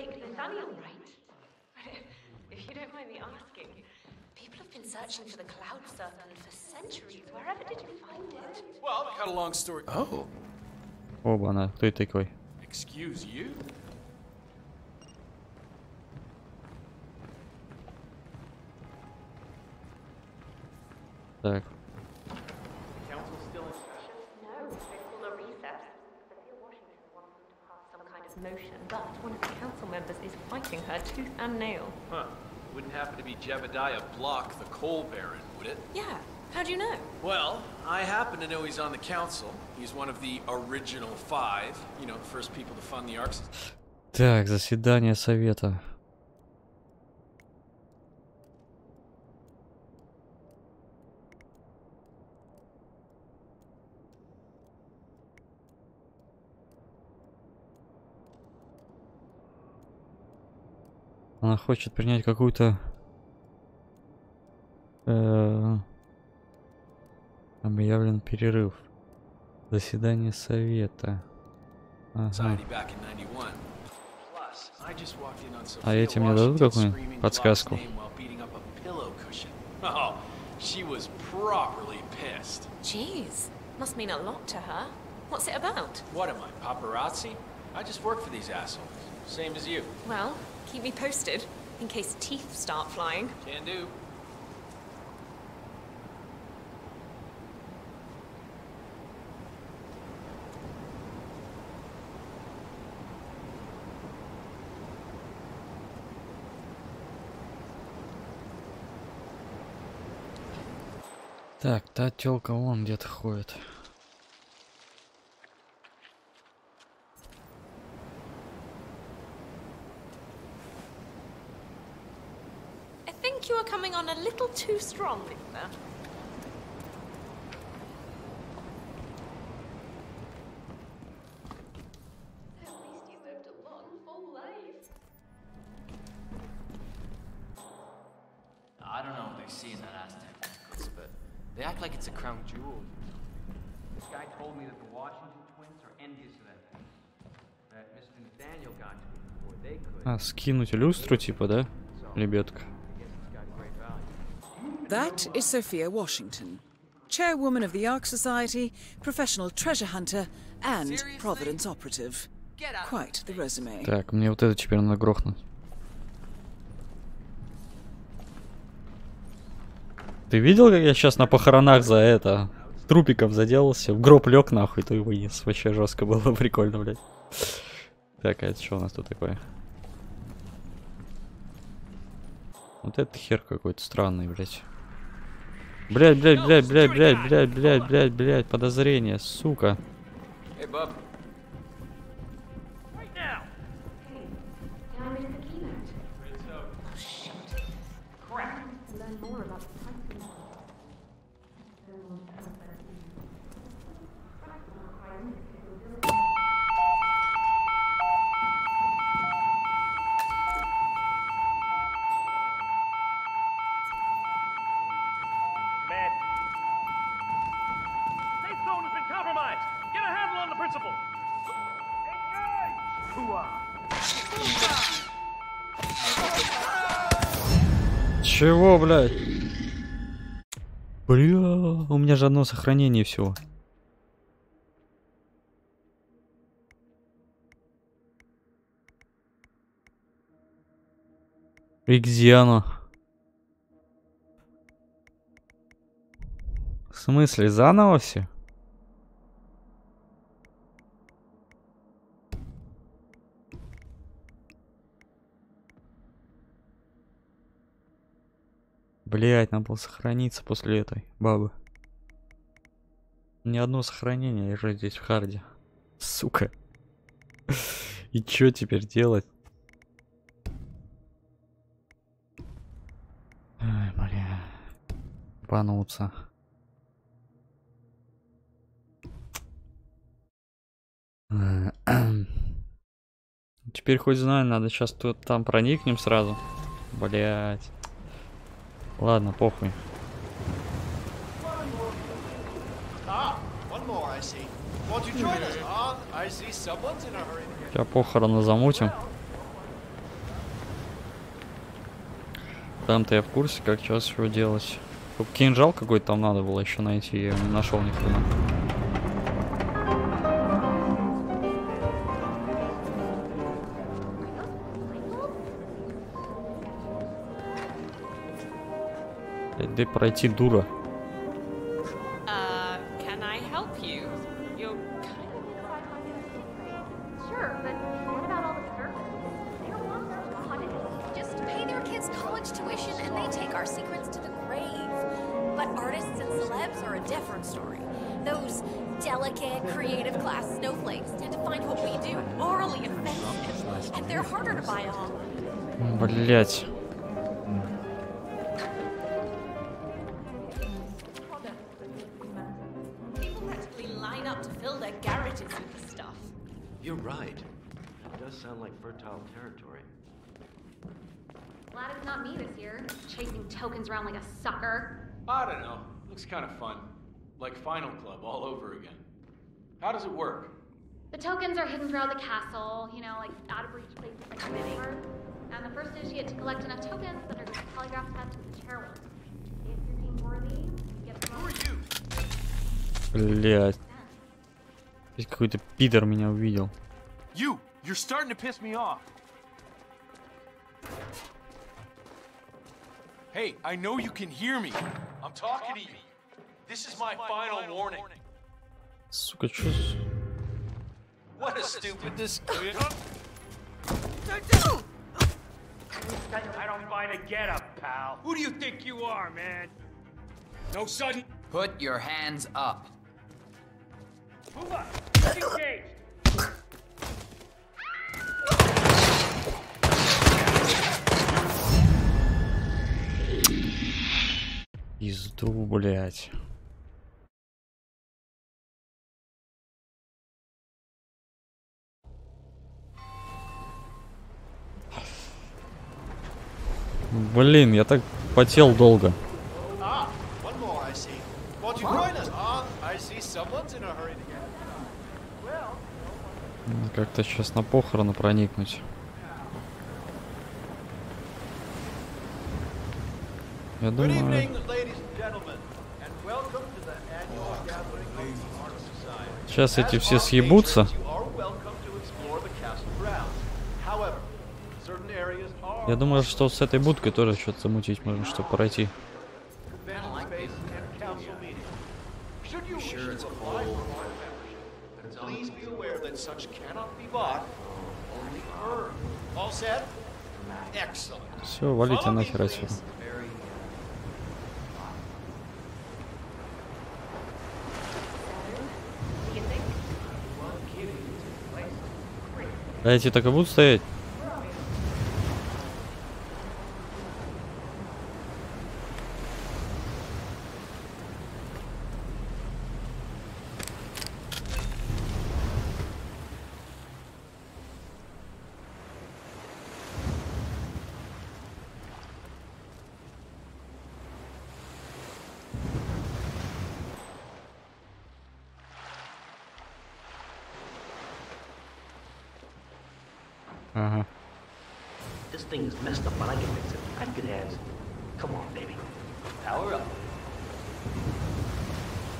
Оба-на, кто это такой? Так. Motion, but one of the council members is fighting her tooth and nail. Huh. Wouldn't happen to be Jebediah Block, the coal baron, would it? Yeah. How do you know? Well, I happen to know he's on the council. He's one of the original 5, you know, the first people to fund the arcs. Так, заседание совета. Она хочет принять какую-то объявлен перерыв. Заседание совета. Ага. А эти мне дадут какую-нибудь подсказку? Jeez, must mean a lot to her. What's it about? What am I, paparazzi? I just work for these assholes. Same as you. Well, keep me posted, in case teeth start flying. Can do. Так, та тёлка вон где-то ходит. You are coming on a little too strong, Victor. At least you lived a long, full life. I don't know what they see in that Aztec necklace, but they act like it's a crown jewel. This guy told me that the Washington twins are envious of that thing. That Mr. Nathaniel got to it before they could. А, скинуть люстру, типа, да? Лебедка. That is Sophia Washington, chairwoman of the Ark Society, professional treasure hunter, and Providence operative. Quite the resume. Так, мне вот это теперь надо грохнуть. Ты видел, как я сейчас на похоронах за это трупиков заделался? В гроб лег нахуй, то и вынес. Вообще жестко было, прикольно, блядь. Так, а это что у нас тут такое? Вот это хер какой-то странный, блядь. Блядь, подозрение, сука. Hey, bub. Right now. Hey, I missed the keynote. Oh shit. Crap. Learn more about the Python. Чего, блядь? Бля, у меня же одно сохранение всего. И где оно? В смысле, заново все? Блять, надо было сохраниться после этой бабы. Ни одно сохранение, я же здесь в харде. Сука. И чё теперь делать? Ай, бля. Бануться. Теперь хоть знаю, надо сейчас тут там проникнем сразу. Блять. Ладно, похуй. Сейчас похороны замутим. Там-то я в курсе, как сейчас что делать. Только кинжал какой-то там надо было еще найти, я его не нашел ни хрена. Дай пройти, дура. Can I help you? You're kind of... Sure, but what about all the servants? They're lost. Just pay their kids college tuition and they take our secrets to the grave. But artists and celebs are a different story. Those delicate, creative class snowflakes tend to find what we do morally offensive, and they're harder to buy off. Блять. You're right. It does sound like fertile territory. Glad it's not me this year, chasing tokens around like a sucker. I don't know. Looks kind of fun. Like Final Club all over again. How does it work? The tokens are hidden throughout the castle, you know, like out of reach places like the mini. And the first initiate to collect enough tokens that are just a polygraph test with the chair one. If you're deemed worthy, you get the most. Блять. Здесь какой-то пидор меня увидел. You're starting to piss me off. Hey, I know you can hear me. I'm talking to you. This is my final warning. Сука, чё? What a stupid discussion. I don't buy the get-up, pal. Who do you think you are, man? No sudden... Put your hands up. Move up. Engage. Пизду, блять. Блин, я так потел долго. Как-то сейчас на похороны проникнуть. Я думаю... Сейчас эти все съебутся. Я думаю, что с этой будкой тоже что-то замутить можно, чтобы пройти. Все, валите нахер отсюда. А эти так и будут стоять? Ага. This thing is messed up, but I can fix it. I got good hands. Come on, baby. Power up.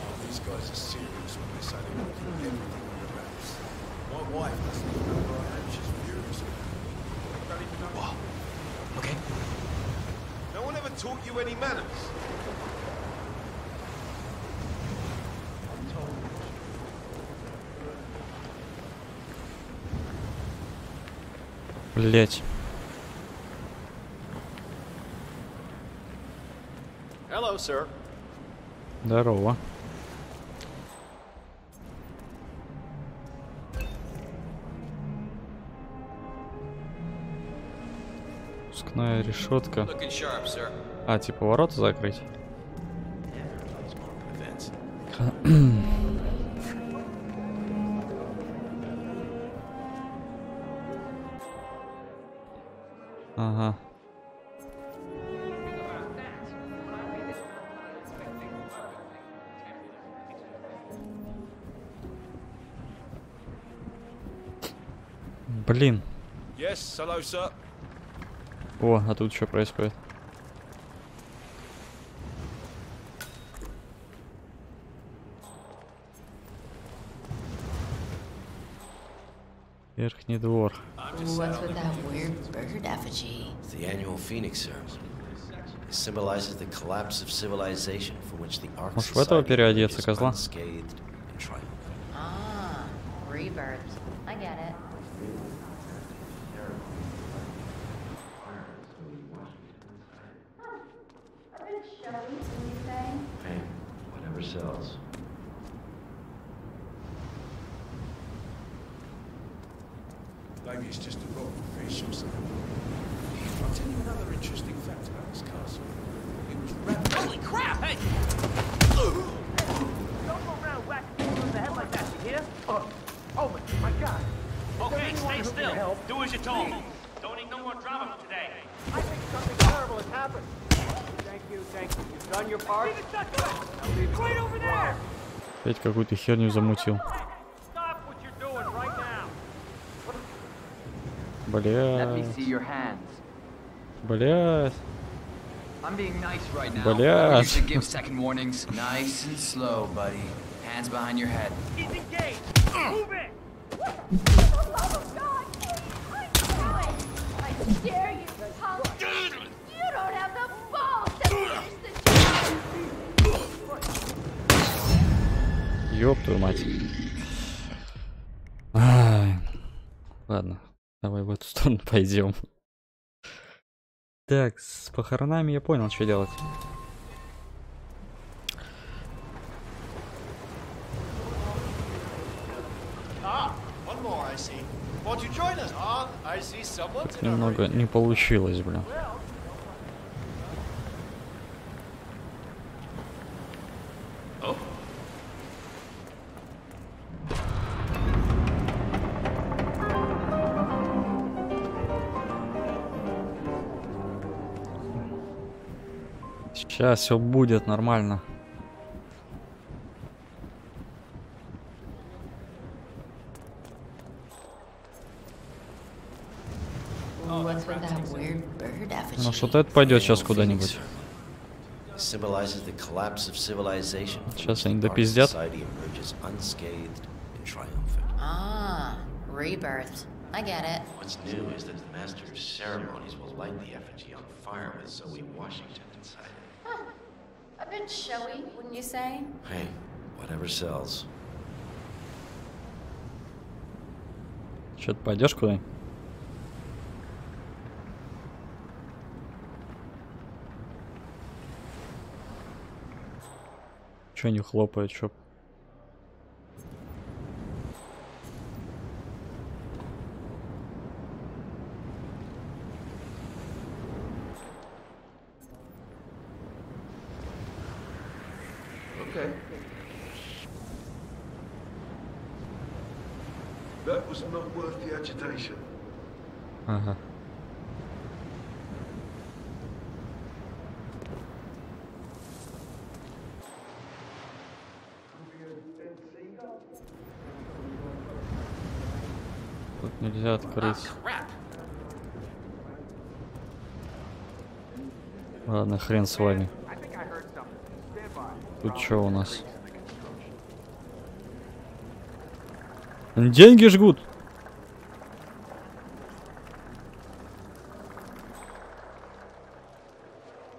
Oh, these guys are serious when they say they want to do everything on the maps. My wife doesn't even know where I am. She's furious. I don't even know. Wow. Okay. No one ever taught you any manners? Блять. Hello, sir. Здорово. Пускная решетка. А, типа ворота закрыть? Ага. Блин. Yes, hello, sir. О, а тут что происходит? Верхний двор. What's with that weird bird effigy? It's the annual Phoenix ceremony. It symbolizes the collapse of civilization for which the Ark Может в этого переодеться, козла? Ah, rebirth. I get it. Hey, whatever sells. Maybe it's just a rotten fish or something. I'll tell you another interesting fact about this castle. It was wrapped. Holy crap! Hey! Don't go around whacking people in the head like that, you hear? Oh my God! Okay, stay still. Do as you're told. Don't need no more drama today. I think something terrible has happened. Thank you, thank you. You've done your part. Right over there! Опять какую-то херню замутил. Stop what you're doing right now. Let me Блядь. see your hands. Блядь. I'm being nice right now. Блядь. You should give second warnings. Nice and slow, buddy. Hands behind your head. He's engaged. Move it! I dare you, punk! You don't have the balls to finish the job! Ёб твою мать. Ай. Ладно, давай в эту сторону пойдем. Так, с похоронами я понял, что делать. One more, I see. Won't you join us? I see someone's in a Немного не получилось, блин. Сейчас все будет нормально. What's with that weird bird effigy? Ну что-то это пойдет сейчас куда-нибудь. Symbolizes the collapse of civilization. Сейчас они допиздят. Society emerges unscathed and triumphant. Ah, rebirth. I get it. What's new is that the master of ceremonies will light the effigy on fire with Zoe Washington inside it. Huh. A bit showy, wouldn't you say? Hey, whatever sells. Что, ты пойдешь куда-нибудь? Чё не хлопает, чё? Okay. That was not worth the agitation. Ага. Тут нельзя открыть. Ладно, хрен с вами. Тут что у нас? Деньги жгут.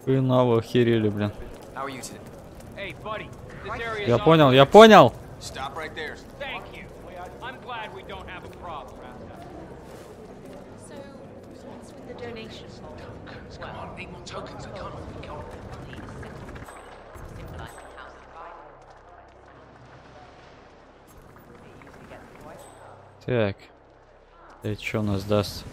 Хрена вы охерели, блин. Я понял, я понял. Stop right there. Thank you. I'm glad we don't have a problem. So, what's with the donation? Tokens, come on, need more tokens. I can't open count. Так. Это что нас даст?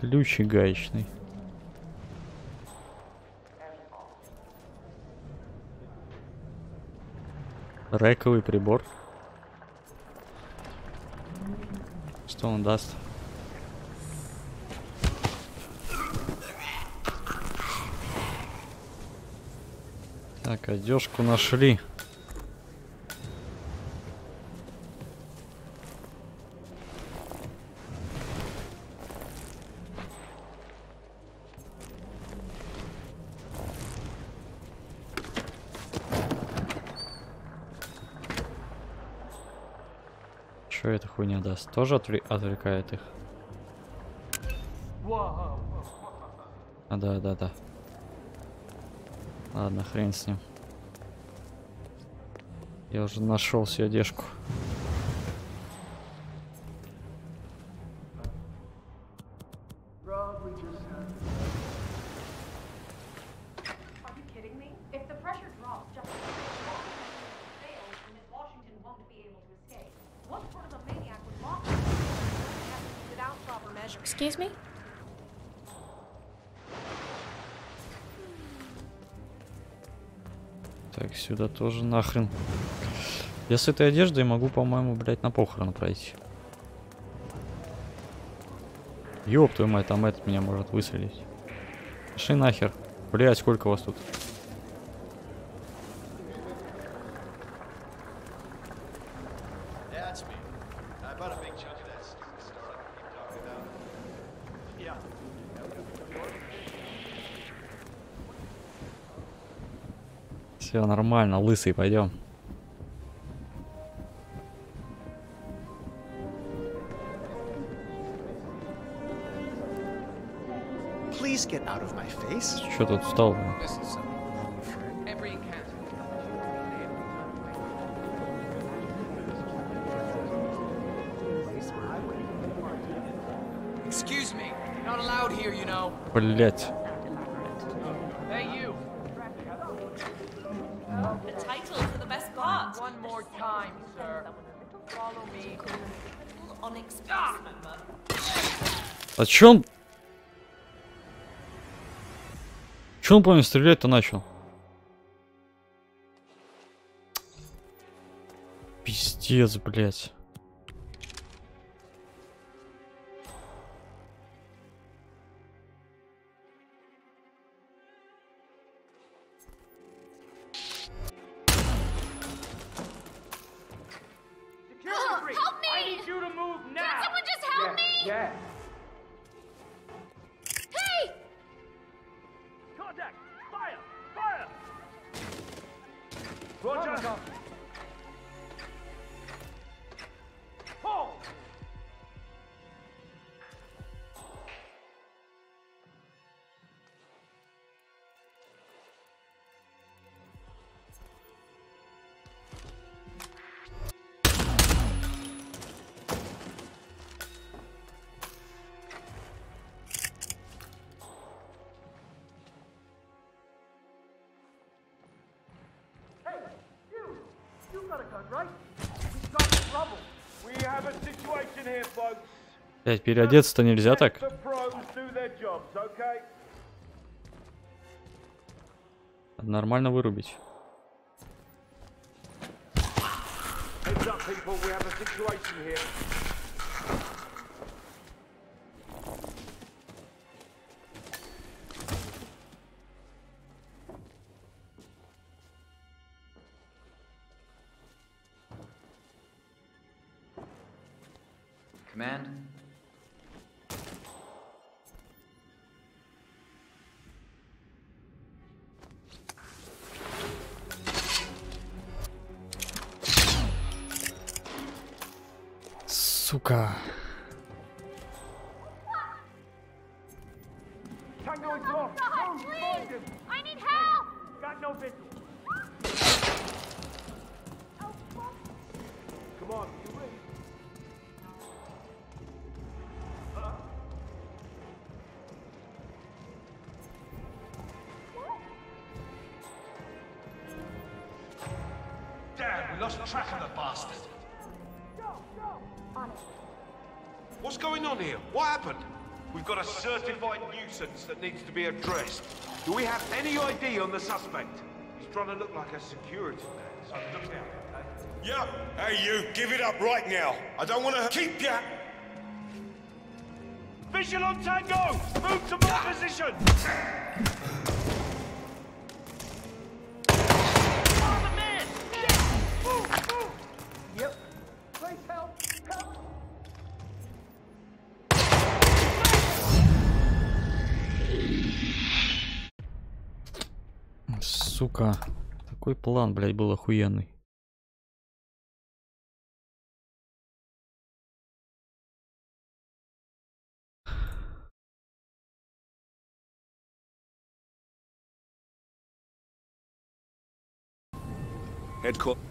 Ключик гаечный. Рековый прибор. Что он даст? Так, одежку нашли. Что эта хуйня даст? Тоже отвлекает их? А, да. Ладно, хрен с ним. Я уже нашел себе одежку. Excuse me? Так, сюда тоже нахрен. Я с этой одеждой могу, по-моему, блядь, на похороны пройти. Ёб твою мать, там этот меня может выстрелить. Пошли нахер. Блядь, сколько вас тут? Все нормально, лысый, пойдем. Что тут встал? Блять. А чё он? Чё он по мне стрелять-то начал? Пиздец, блядь. Блять, переодеться-то нельзя так. Надо нормально вырубить. Command? Сука. Tango is lost. Move, find him. I need help! Got no visual. Come on, you ready? Damn, we lost track of the bastard. What's going on here? What happened? We've got a certified nuisance that needs to be addressed. Do we have any ID on the suspect? He's trying to look like a security man, so look out, okay? Yeah. Hey, you, give it up right now. I don't want to keep you. Visual on Tango! Move to my position! Yep. Please help! Help! Сука. Такой план, блядь, был охуенный. Headquarters.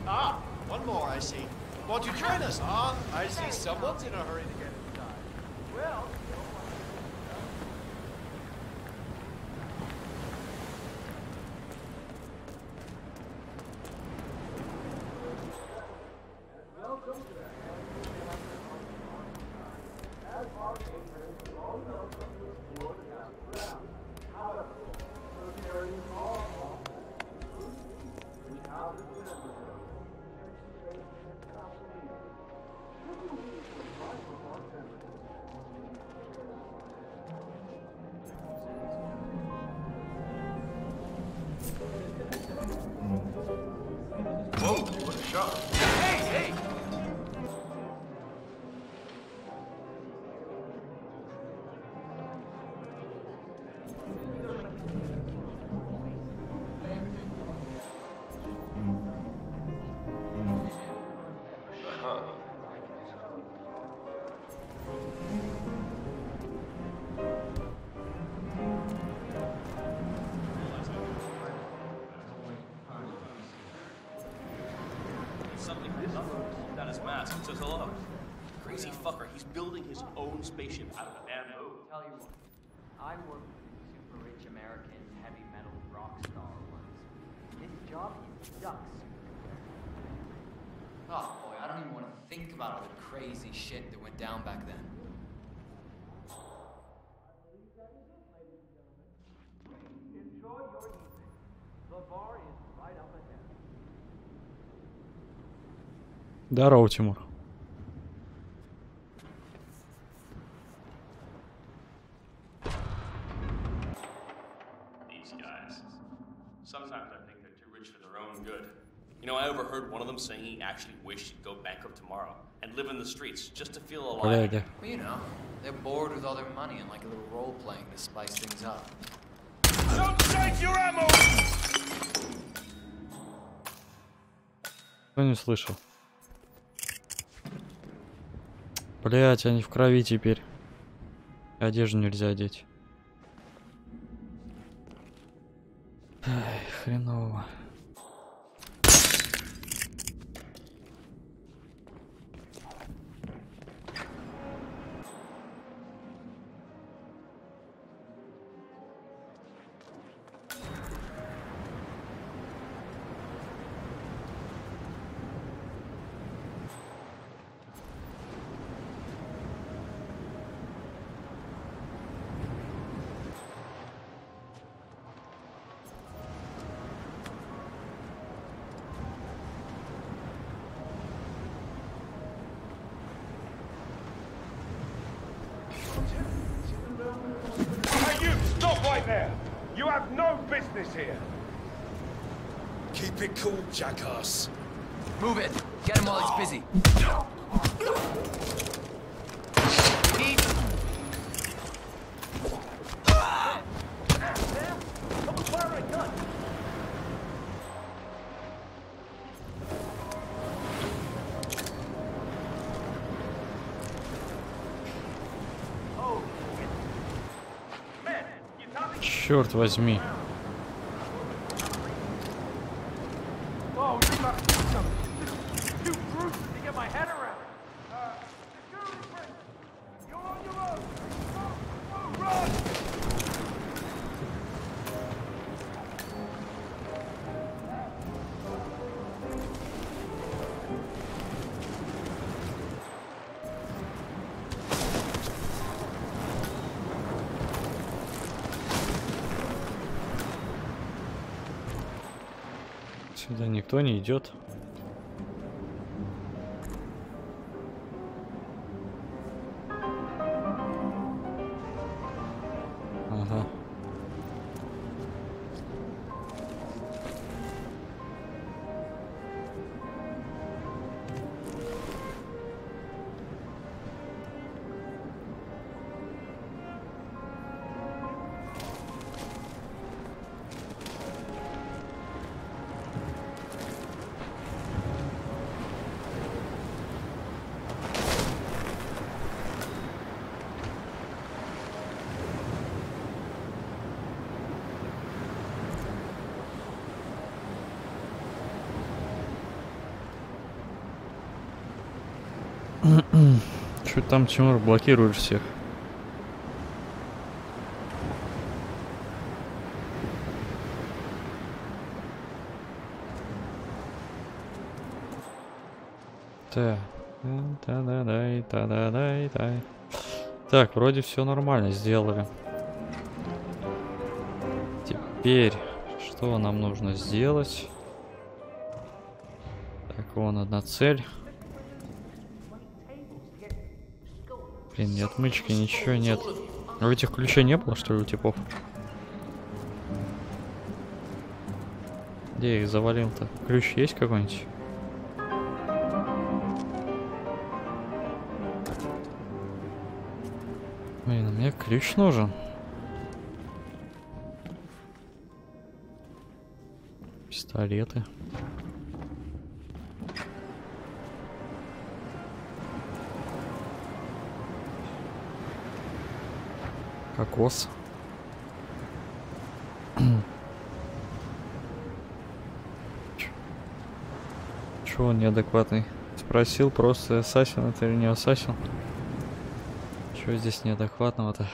Ah, one more, I see. Won't you join us? Ah, I see someone's in a hurry to get inside. Well, Whoa, what a shot. Hey, hey! Something down his mask. It says hello. Crazy fucker. He's building his own spaceship out of bamboo. Tell you what, I work with super rich American heavy metal rock star ones. This job sucks. Oh boy, I don't even want to think about all the crazy shit that went down back then. enjoy your evening. The bar is right up ahead. Здорово, Тимур. These guys. Sometimes I think they're too rich for their own good. You know, I overheard one of them saying he actually wished he'd go bankrupt tomorrow and live in the streets just to feel alive. Well, you know, they're bored with all their money and like a little role playing to spice things up. Don't save your ammo! Кто не слышал? Блять, они в крови теперь. Одежду нельзя одеть. Ай, хреново. Hey, you! Stop right there! You have no business here! Keep it cool, jackass. Move it. Get him while he's busy. Черт возьми. Сюда никто не идет. Ага. Что там, Тимур, блокируешь всех? Так, так, вроде все нормально сделали. Теперь, что нам нужно сделать? Так, вон одна цель. Блин, ни отмычки, ничего нет. А у этих ключей не было, что ли, у типов? Где я их завалил-то? Ключ есть какой-нибудь? Блин, мне ключ нужен. Пистолеты. Кокос. Чего он неадекватный? Спросил просто, ассасин это или не ассасин. Чего здесь неадекватного-то?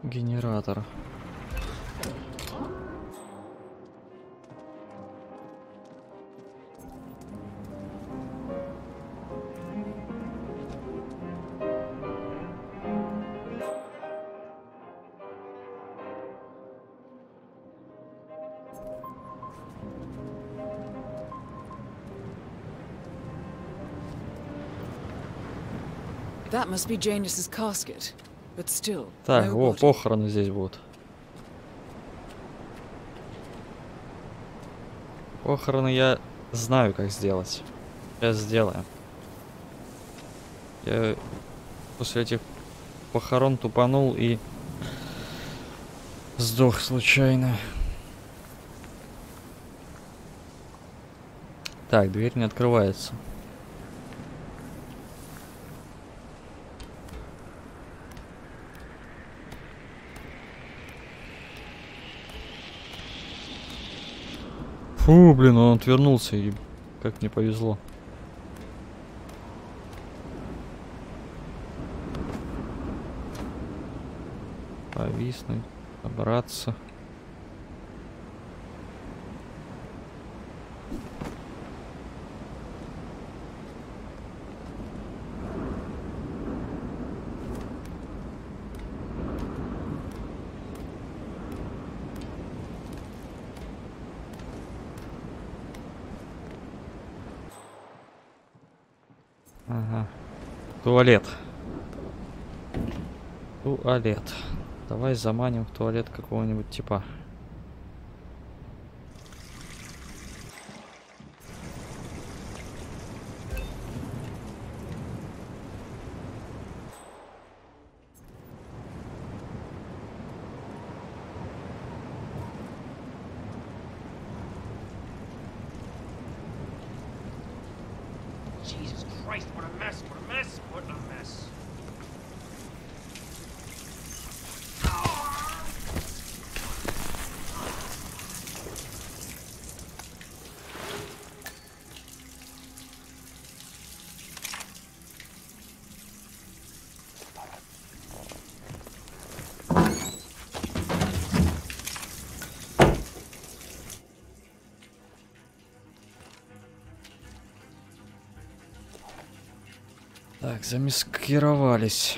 Генератор. That must be Janus's casket, but still. Так, о, похороны здесь будут. Похороны я знаю, как сделать. Сейчас сделаем. Я после этих похорон тупанул и сдох случайно. Так, дверь не открывается. Фу, блин, он отвернулся, и как мне повезло. Повиснуть, собраться. Туалет. Туалет. Давай заманим в туалет какого-нибудь типа. Jesus Christ, what a mess, what a mess, what a mess. Так, замаскировались.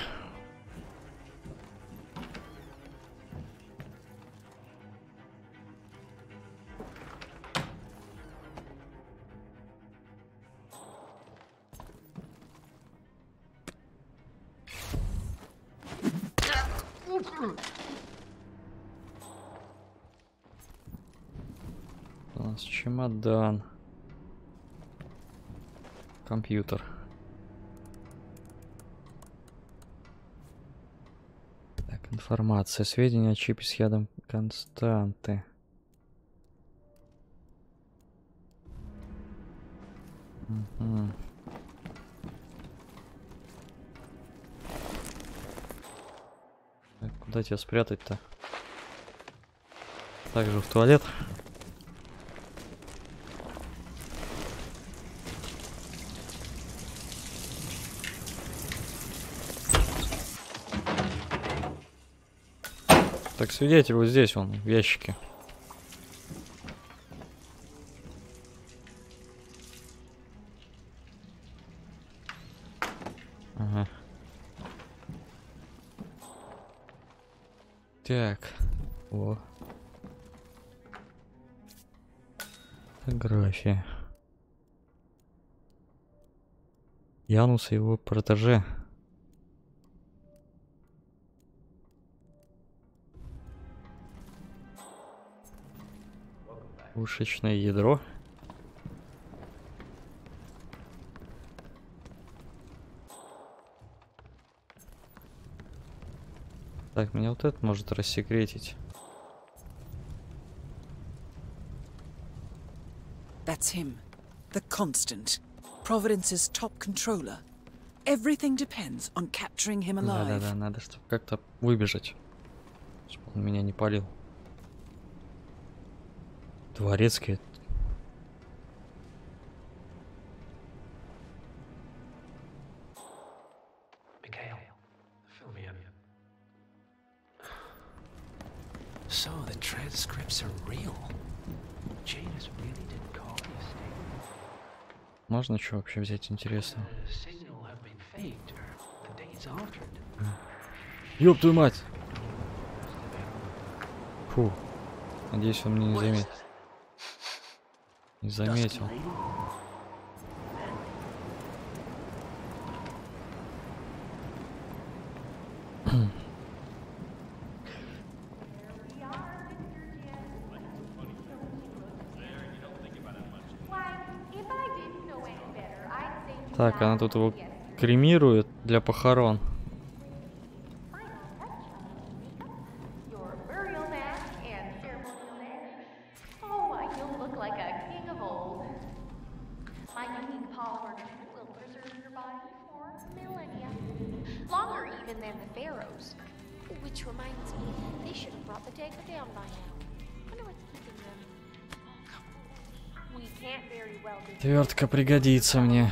У нас чемодан. Компьютер. Информация. Сведения о чипе с ядом константы. Угу. Так, куда тебя спрятать-то? Также в туалет. Так, свидетель вот здесь, он, в ящике. Ага. Так. О. Фотография. Янус и его протеже. Пушечное ядро. Так, меня вот это может рассекретить. That's him. The Constant. Providence's top controller. Everything depends on capturing him alive. Да-да-да, надо чтобы как-то выбежать. Чтобы он меня не палил. Дворецкий. So the transcripts are real. Janus really did call the estate. Можно что вообще взять интересно? Ёб твою мать! Фу. Надеюсь, он меня не заметит. Не заметил. Так, она тут его кремирует для похорон. Твертка пригодится мне.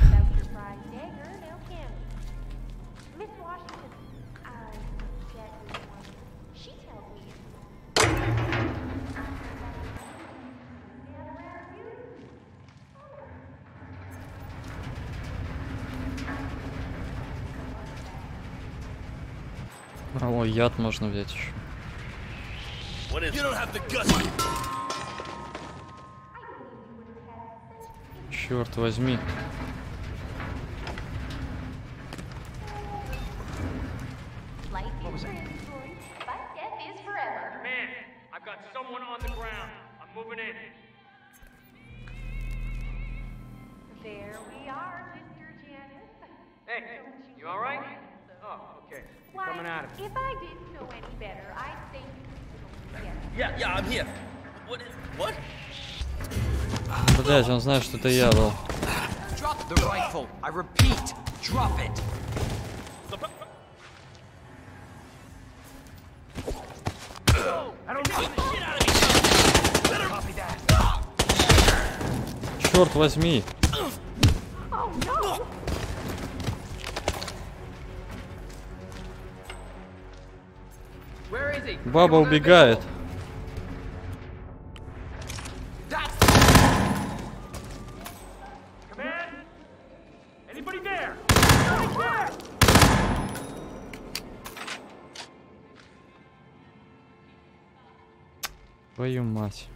О, яд можно взять еще. Черт возьми. transitory, but death is forever. Man, I've got someone on the ground. I'm moving in. There we are, Mr. Janice. Hey, you all right? Oh, okay. Why, Coming out of it. if I didn't know any better, I'd say you should yes. Yeah, I'm here. What? Блять, он знает, что это я был. Drop the rifle. I repeat, drop it. Черт возьми. Баба убегает. Твою мать.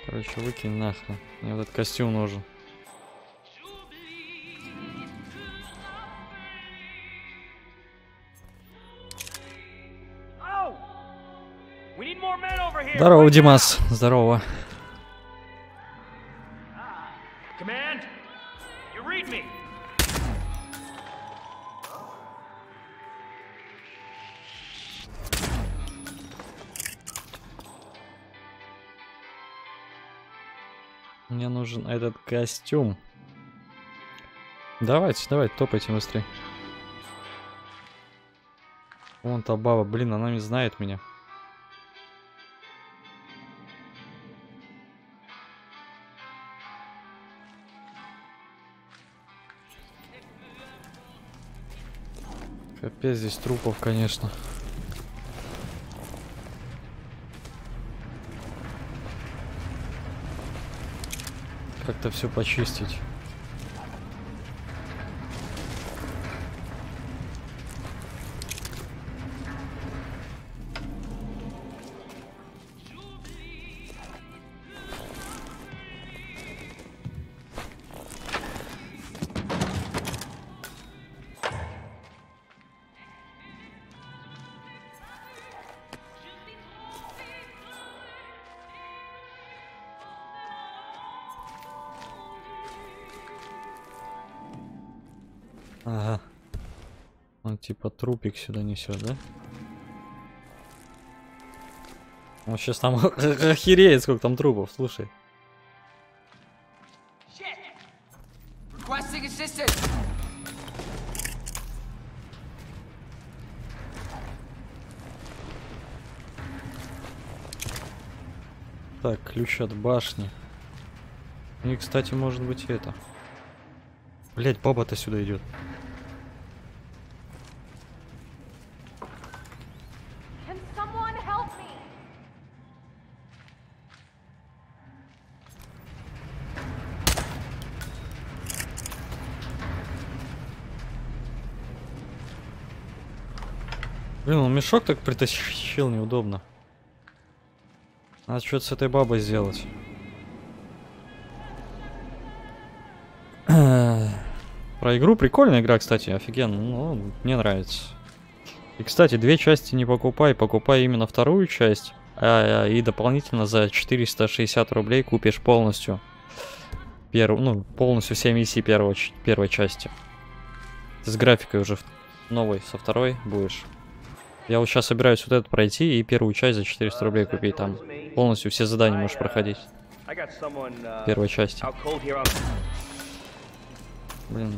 Короче, выкинь нахрен. Мне вот этот костюм нужен. Здорово, Димас. Здорово. Command, you read me. Мне нужен этот костюм. Давайте, топайте быстрее. Вон та баба, блин, она не знает меня. Капец, здесь трупов, конечно. Как-то все почистить. Ага. Он типа трупик сюда несет, да? Он сейчас там охереет, сколько там трупов, слушай. Так, ключ от башни. И, кстати, может быть это. Блять, баба-то сюда идет. Блин, он мешок так притащил, неудобно. Надо что-то с этой бабой сделать. Про игру прикольная игра, кстати, офигенно. Ну, мне нравится. И, кстати, 2 части не покупай, покупай именно вторую часть. И дополнительно за 460 рублей купишь полностью. Полностью все миссии первой части. Ты с графикой уже новой, со второй будешь. Я вот сейчас собираюсь вот это пройти и первую часть за 400 рублей купить. Там полностью все задания можешь проходить. Первой части. Блин.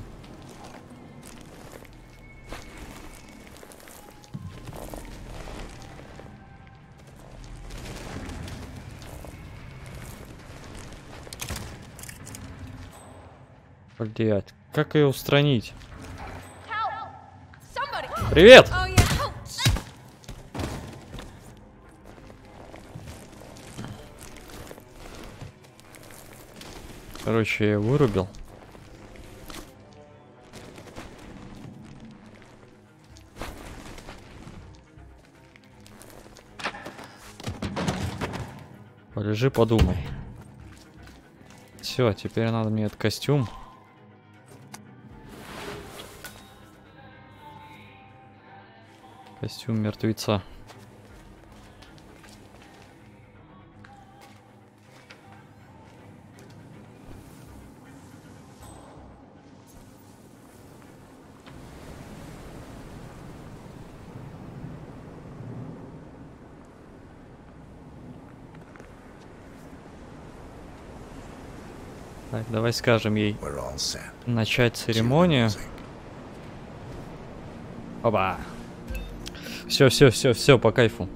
Блять, как ее устранить? Привет! Короче, я вырубил. Полежи, подумай. Все, теперь надо мне этот костюм. Костюм мертвеца. Так, давай скажем ей начать церемонию. Оба. Все, по кайфу.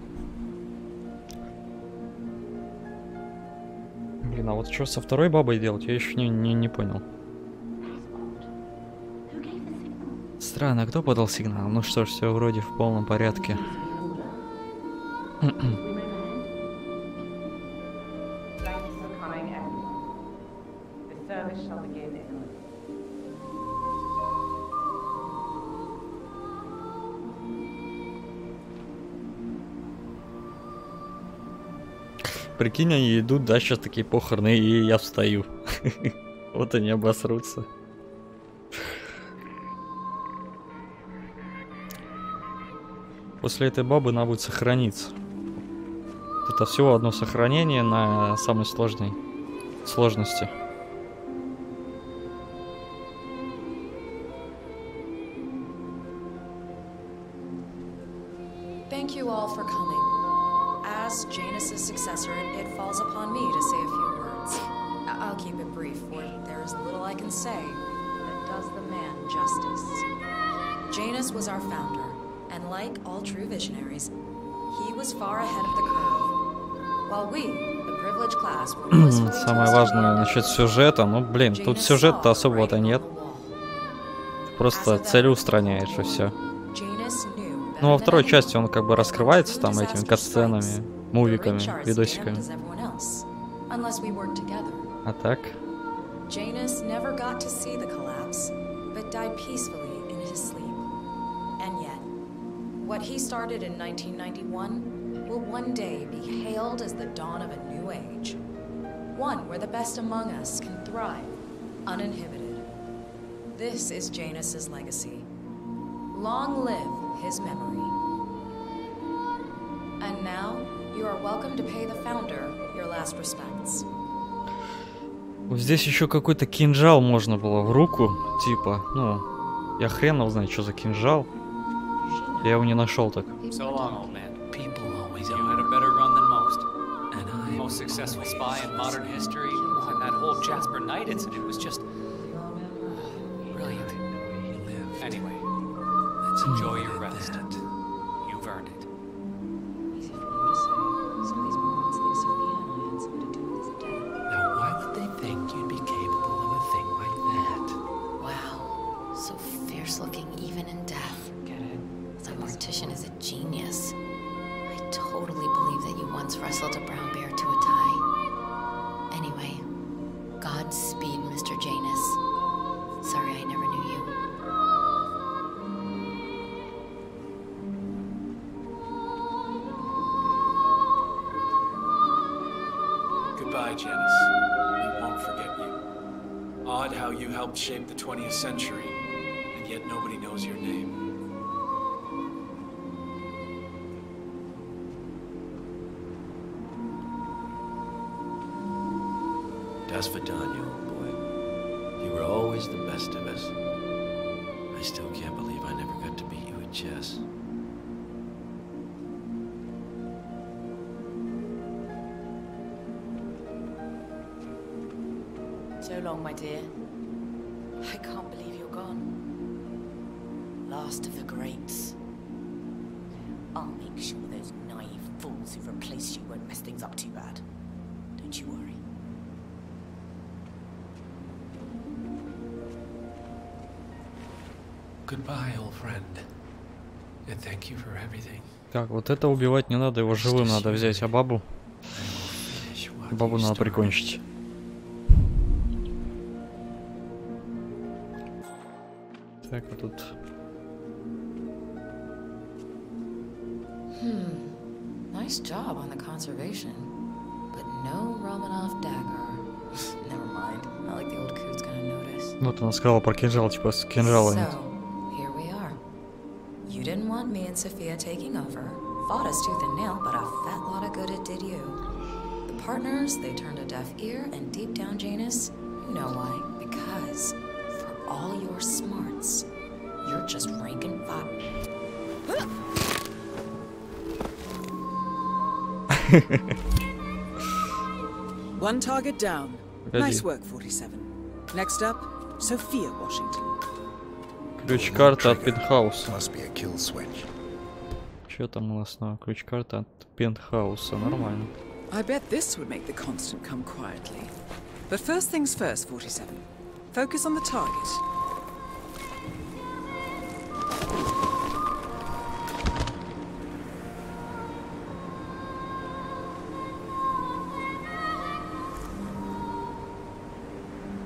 Блин, а вот что со второй бабой делать, я еще не понял. Странно, кто подал сигнал? Ну что ж, все вроде в полном порядке. Прикинь, они идут, да, сейчас такие похороны, и я встаю. Вот они обосрутся. После этой бабы надо будет сохраниться. Это всего одно сохранение на самой сложной сложности. Thank you all for coming. As Janus's successor, it falls upon me to say a few words. I'll keep it brief, for there is little I can say that does the man justice. Janus was our founder, and like all true visionaries, he was far ahead of the curve. While we, the privileged class, were blissfully Самое важное насчет сюжета, ну блин, тут сюжета особого-то нет. Просто цель устраняешь и все. Ну, во второй части он как бы раскрывается там этими катсценами, мувиками, видосиками. А так? Janus never got to see the collapse, but died peacefully in his sleep. And yet, what he started in 1991 will one day be hailed as the dawn of a new age. One where the best among us can thrive, uninhibited. This is Janus's legacy. Long live his memory. And now, you are welcome to pay the founder your last respects. Здесь еще какой-то кинжал можно было в руку, типа, ну, я хрен его знает, что за кинжал. Я его не нашел так. So long, old man. People always you had a better run than most. And I most successful spy in modern history. And that whole Jasper Knight incident was just brilliant. Anyway, let's enjoy your rest. You've earned it. Now, why would they think you'd be capable of a thing like that? Wow, so fierce-looking even in death. Get it? The mortician is a genius. I totally believe that you once wrestled a brown bear to a tie. Anyway, Godspeed, Mr. Janus. Sorry I never knew you. Goodbye, Janus. We won't forget you. Odd how you helped shape the 20th century, and yet nobody knows your name. Das Vidania, old boy. You were always the best of us. I still can't believe I never got to beat you at chess. So long, my dear. I can't believe you're gone. Last of the greats. I'll make sure those naive fools who've replaced you won't mess things up too bad. Don't you worry. Goodbye, old friend. And thank you for everything. Так, вот это убивать не надо, его живым надо взять, а бабу? Бабу надо прикончить. Так, вот тут. Nice job on the conservation, but No Romanov dagger. Never mind. Not like the old coot's gonna notice. Вот она сказала про кинжал, типа с кинжала нет. So, here we are. You didn't want me and Sophia taking over. Fought us tooth and nail, but a fat lot of good it did you. The partners, they turned a deaf ear, and deep down, Janus, you know why. Because, for all your smarts, you're just rank and file. One target down. Nice work, 47. Next up, Sophia Washington. Ключ-карта от пентхауса. Must be a kill switch. Что там у нас на ключ-карта от пентхауса? Нормально. I bet this would make the constant come quietly. But first things first, 47. Focus on the target.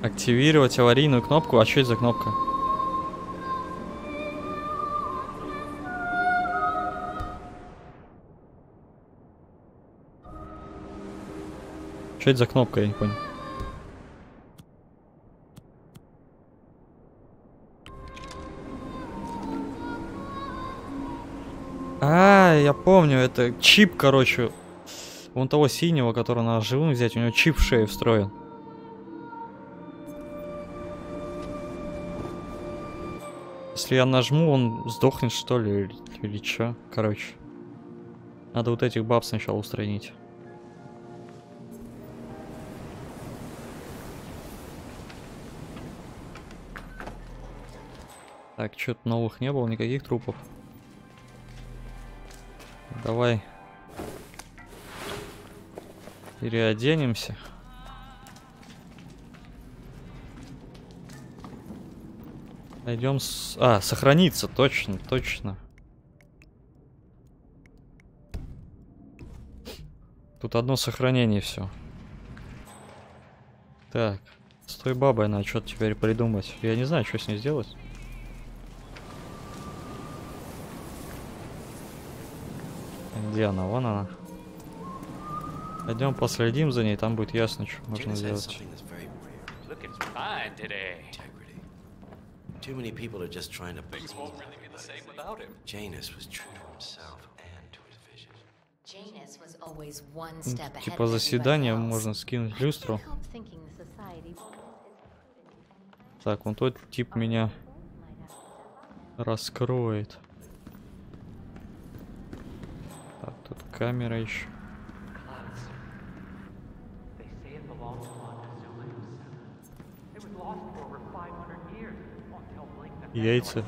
Активировать аварийную кнопку. А что это за кнопка? Что это за кнопка, я не понял. А, я помню, это чип, короче. Вон того синего, который надо живым взять, у него чип в шею встроен. Если я нажму, он сдохнет, что ли, или чё? Короче. Надо вот этих баб сначала устранить. Так, что-то новых не было, никаких трупов. Давай. Переоденемся. Найдем с... А, сохраниться, точно, точно. Тут одно сохранение, все. Так, с той бабой надо что-то теперь придумать. Я не знаю, что с ней сделать. Где она? Вон она. Пойдем последим за ней, там будет ясно, что можно сделать. Too many people are just trying to please him. Janus was true to himself and to his vision. Janus was always one step ahead. Типа заседание можно скинуть люстру. Так, вон тот тип меня раскроет. Так, тут камера еще. Яйца.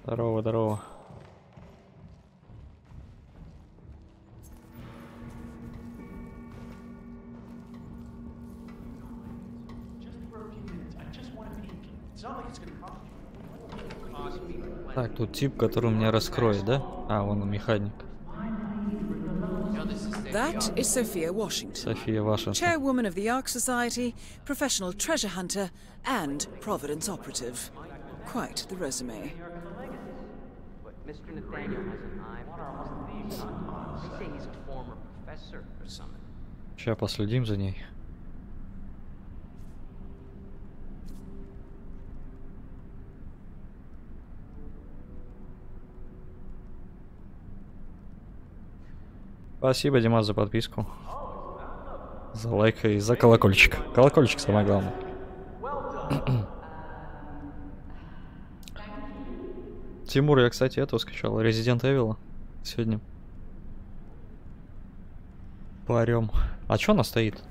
Здорово, здорово. Так, тут тип, который меня раскроет, да? А, вон механик. That is Sophia Washington, София Вашингтон. chairwoman of the Ark Society, professional treasure hunter, and Providence operative. Quite the resume. Mr. Nathaniel has an eye for almost these. They say he's a former professor or something. Сейчас последим за ней. Спасибо, Димас, за подписку. За лайк и за колокольчик. Колокольчик самое главное. Тимур, я, кстати, этого скачал. Resident Evil сегодня. Парем. А чё она стоит?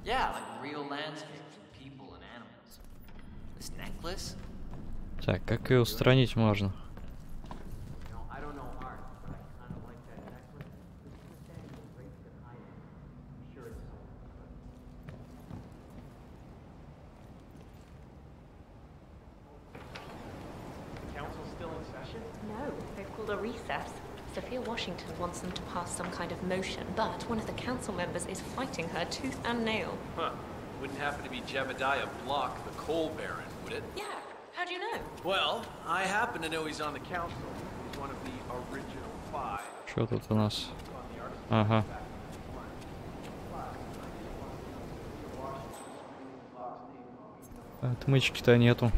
Yeah, like real landscapes with people and animals. This necklace? Так, как ее устранить можно? session? No, they've called a recess. Sophia Washington wants them to pass some kind of motion, but one of the council members is fighting her tooth and nail. Huh. Wouldn't happen to be Jebediah Block, the coal baron, would it? Yeah. How do you know? Well, I happen to know he's on the council. He's one of the original 5. Что тут у нас? Ага. Отмычки-то нету.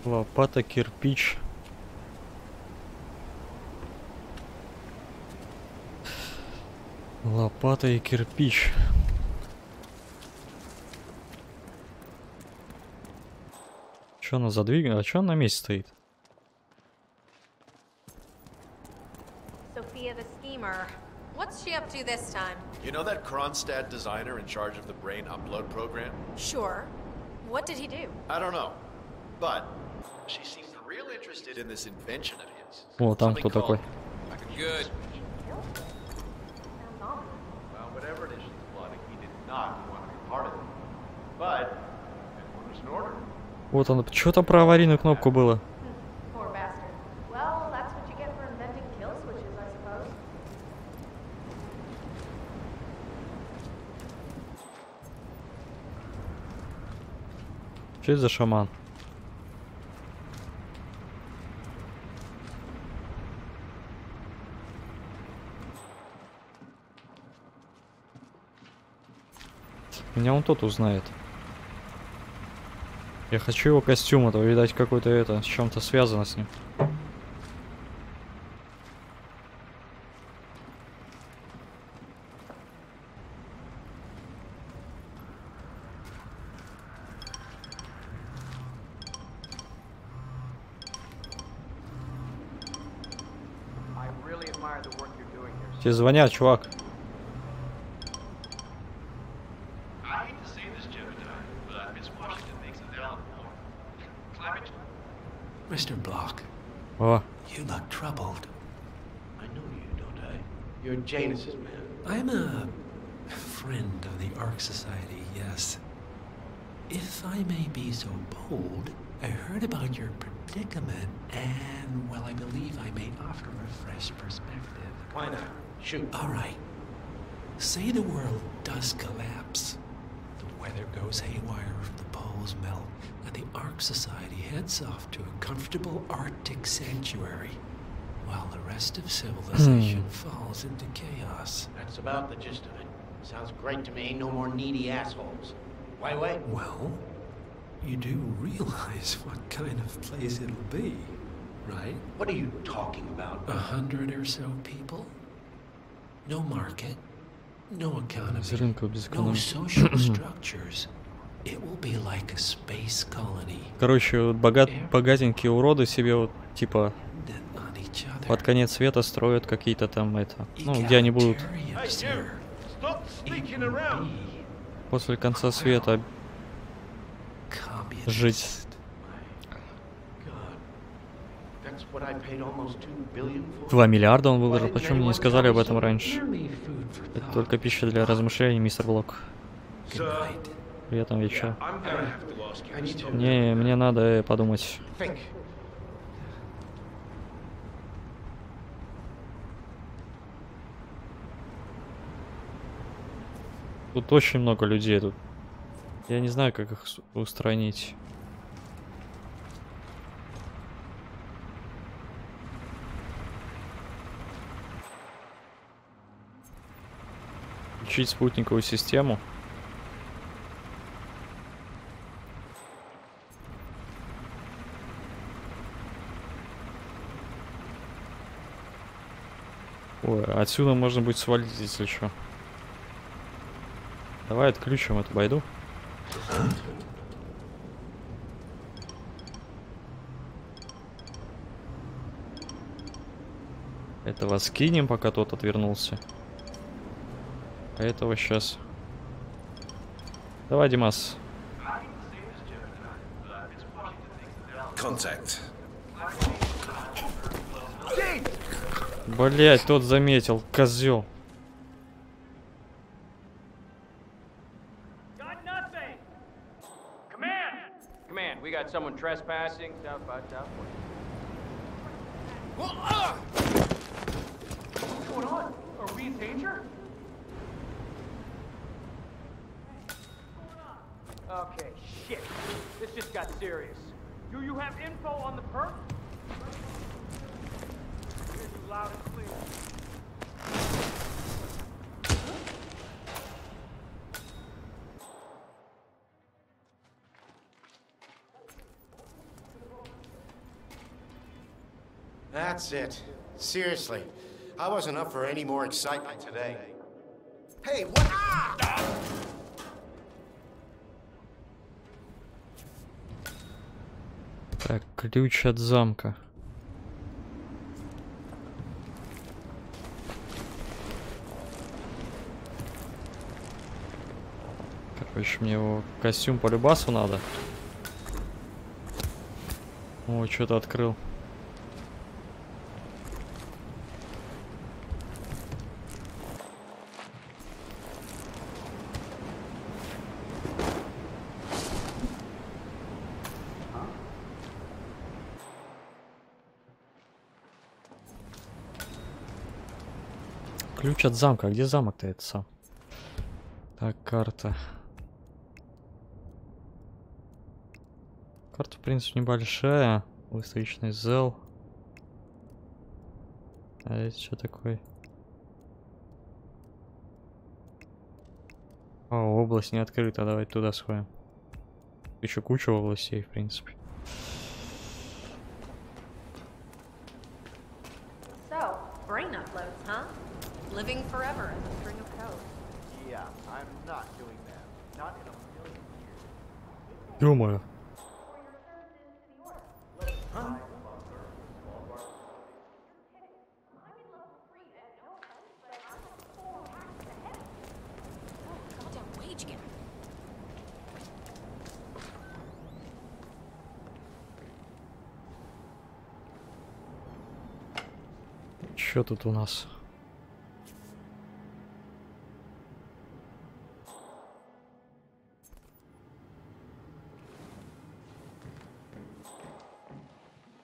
Лопата, кирпич. Лопата и кирпич. Чё она задвигана? А чё она на месте стоит? Sophia the schemer. What's she up to this time? You know that Kronstadt designer in charge of the brain upload program? Sure. What did he do? I don't know. But she seemed real interested in this invention of his. О, там кто такой? Good. Well, whatever it is she's plotting, he did not want to be part of it. But it was an order. Вот он. Что-то про аварийную кнопку было. Poor bastard. Well, that's what you get for inventing kill switches, I suppose. Что это за шаман? Меня он тот узнает. Я хочу его костюм, а то, видать, какой-то это, с чем-то связано с ним. Тебе звонят, чувак. Mr. Block. Oh. You look troubled. I know you, don't I? You're Janus's man. I'm a friend of the Ark Society, yes. If I may be so bold, I heard about your predicament, and, well, I believe I may offer a fresh perspective. Why not? Shoot. All right. Say the world does collapse. The weather goes haywire, the poles melt, and the Ark Society heads off to a comfortable Arctic sanctuary, while the rest of civilization falls into chaos. That's about the gist of it. Sounds great to me. No more needy assholes. Why wait? Well, you do realize what kind of place it'll be, right? What are you talking about? 100 or so people? No market, no economy, no social structures. It will be like a space colony. Короче, вот богатенькие уроды себе вот типа под конец света строят какие-то там это, ну где они будут после конца света жить. 2 миллиарда он выложил. Почему мне не сказали об этом раньше? Это только пища для размышлений, мистер Блок. Приятного вечера. Не, мне надо подумать. Тут очень много людей. Тут я не знаю, как их устранить. Включить спутниковую систему. Ой, отсюда можно будет свалить, если что. Давай отключим эту байду. Этого скинем, пока тот отвернулся. А этого сейчас. Давай, Димас. Contact. Блять, тот заметил, козел. Command, we got someone trespassing south by southwest. What's going on? Are we in danger? Okay, shit. This just got serious. Do you have info on the perp? Hear you loud and clear. That's it. Seriously, I wasn't up for any more excitement today. Hey, what? Так, ключ от замка. Короче, мне его костюм по любасу надо. О, что-то открыл. Ключ от замка. Где замок-то это сам? Так, карта. Карта, в принципе, небольшая. Выставочный зал. А это что такое? О, область не открыта. Давай туда сходим. Еще куча областей, в принципе. So, brain uploads, huh? Living forever in a string of code. Yeah, I'm not doing that. Not in a million years. Ё-моё. Что тут у нас?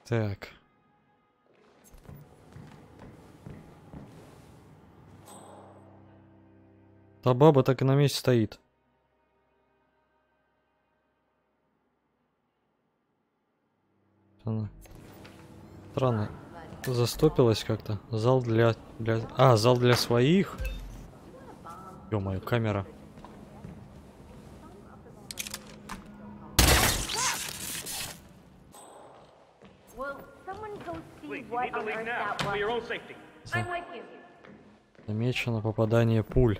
Так. Та баба так и на месте стоит. Она странно застопилась как-то. Зал для... А, зал для своих? Ё-моё, камера. Замечено попадание пуль.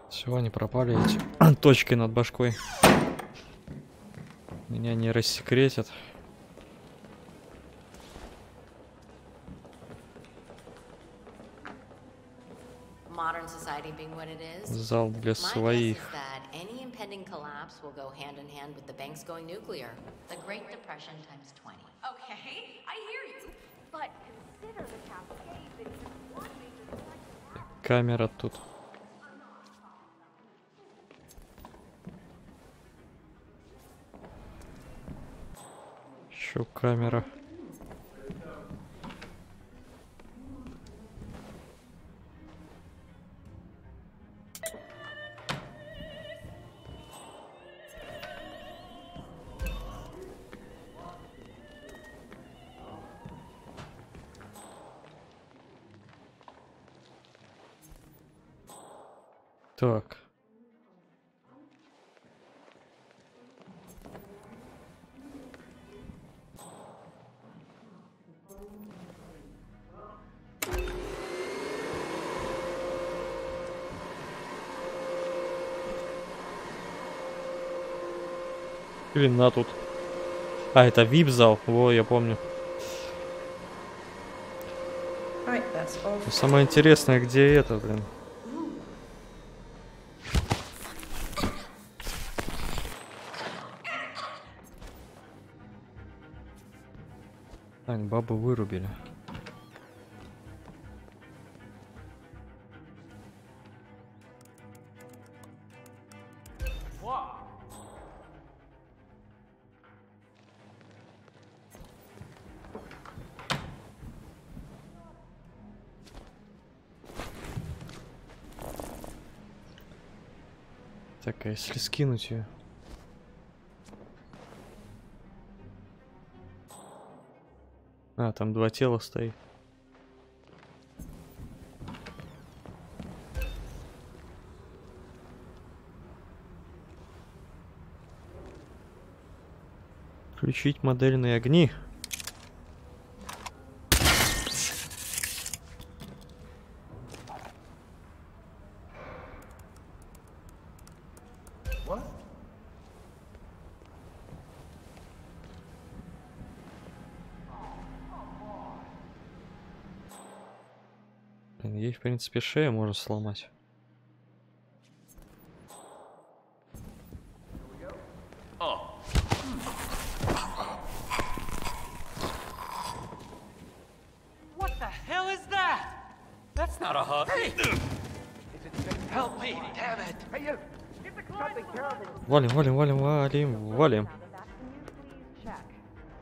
Все, они пропали эти точки над башкой. Меня не рассекретят. Зал для своих. Камера тут. Еще камера. Так. Вина тут. А, это VIP-зал. Во, я помню. Самое интересное, где это, блин? Так, бабу вырубили. Так, а если скинуть ее? А, там два тела стоит. Включить модельные огни. Ей, в принципе, шею можно сломать. What the hell is that? That's not a hug. Hey! Help me, damn it! Hey, you! Get the something terrible. Валим, валим, валим, валим, валим.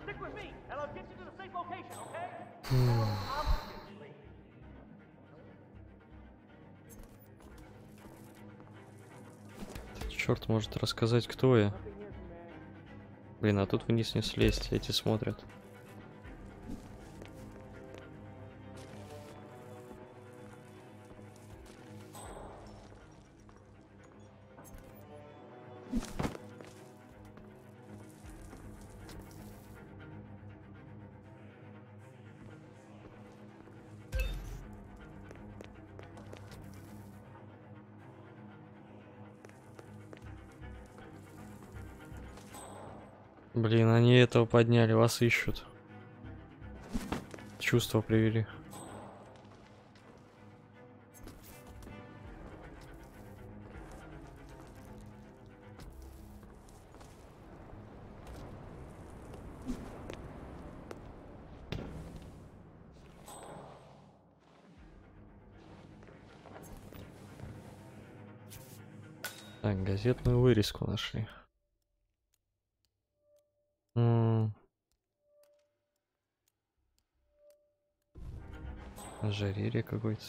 Stick with me, and I'll get you to the safe location, okay? Черт может рассказать, кто я. Блин, а тут вниз не слезть, эти смотрят. Блин, они этого подняли, вас ищут. Чувства привели. Так, газетную вырезку нашли. Ожерелье какое-то.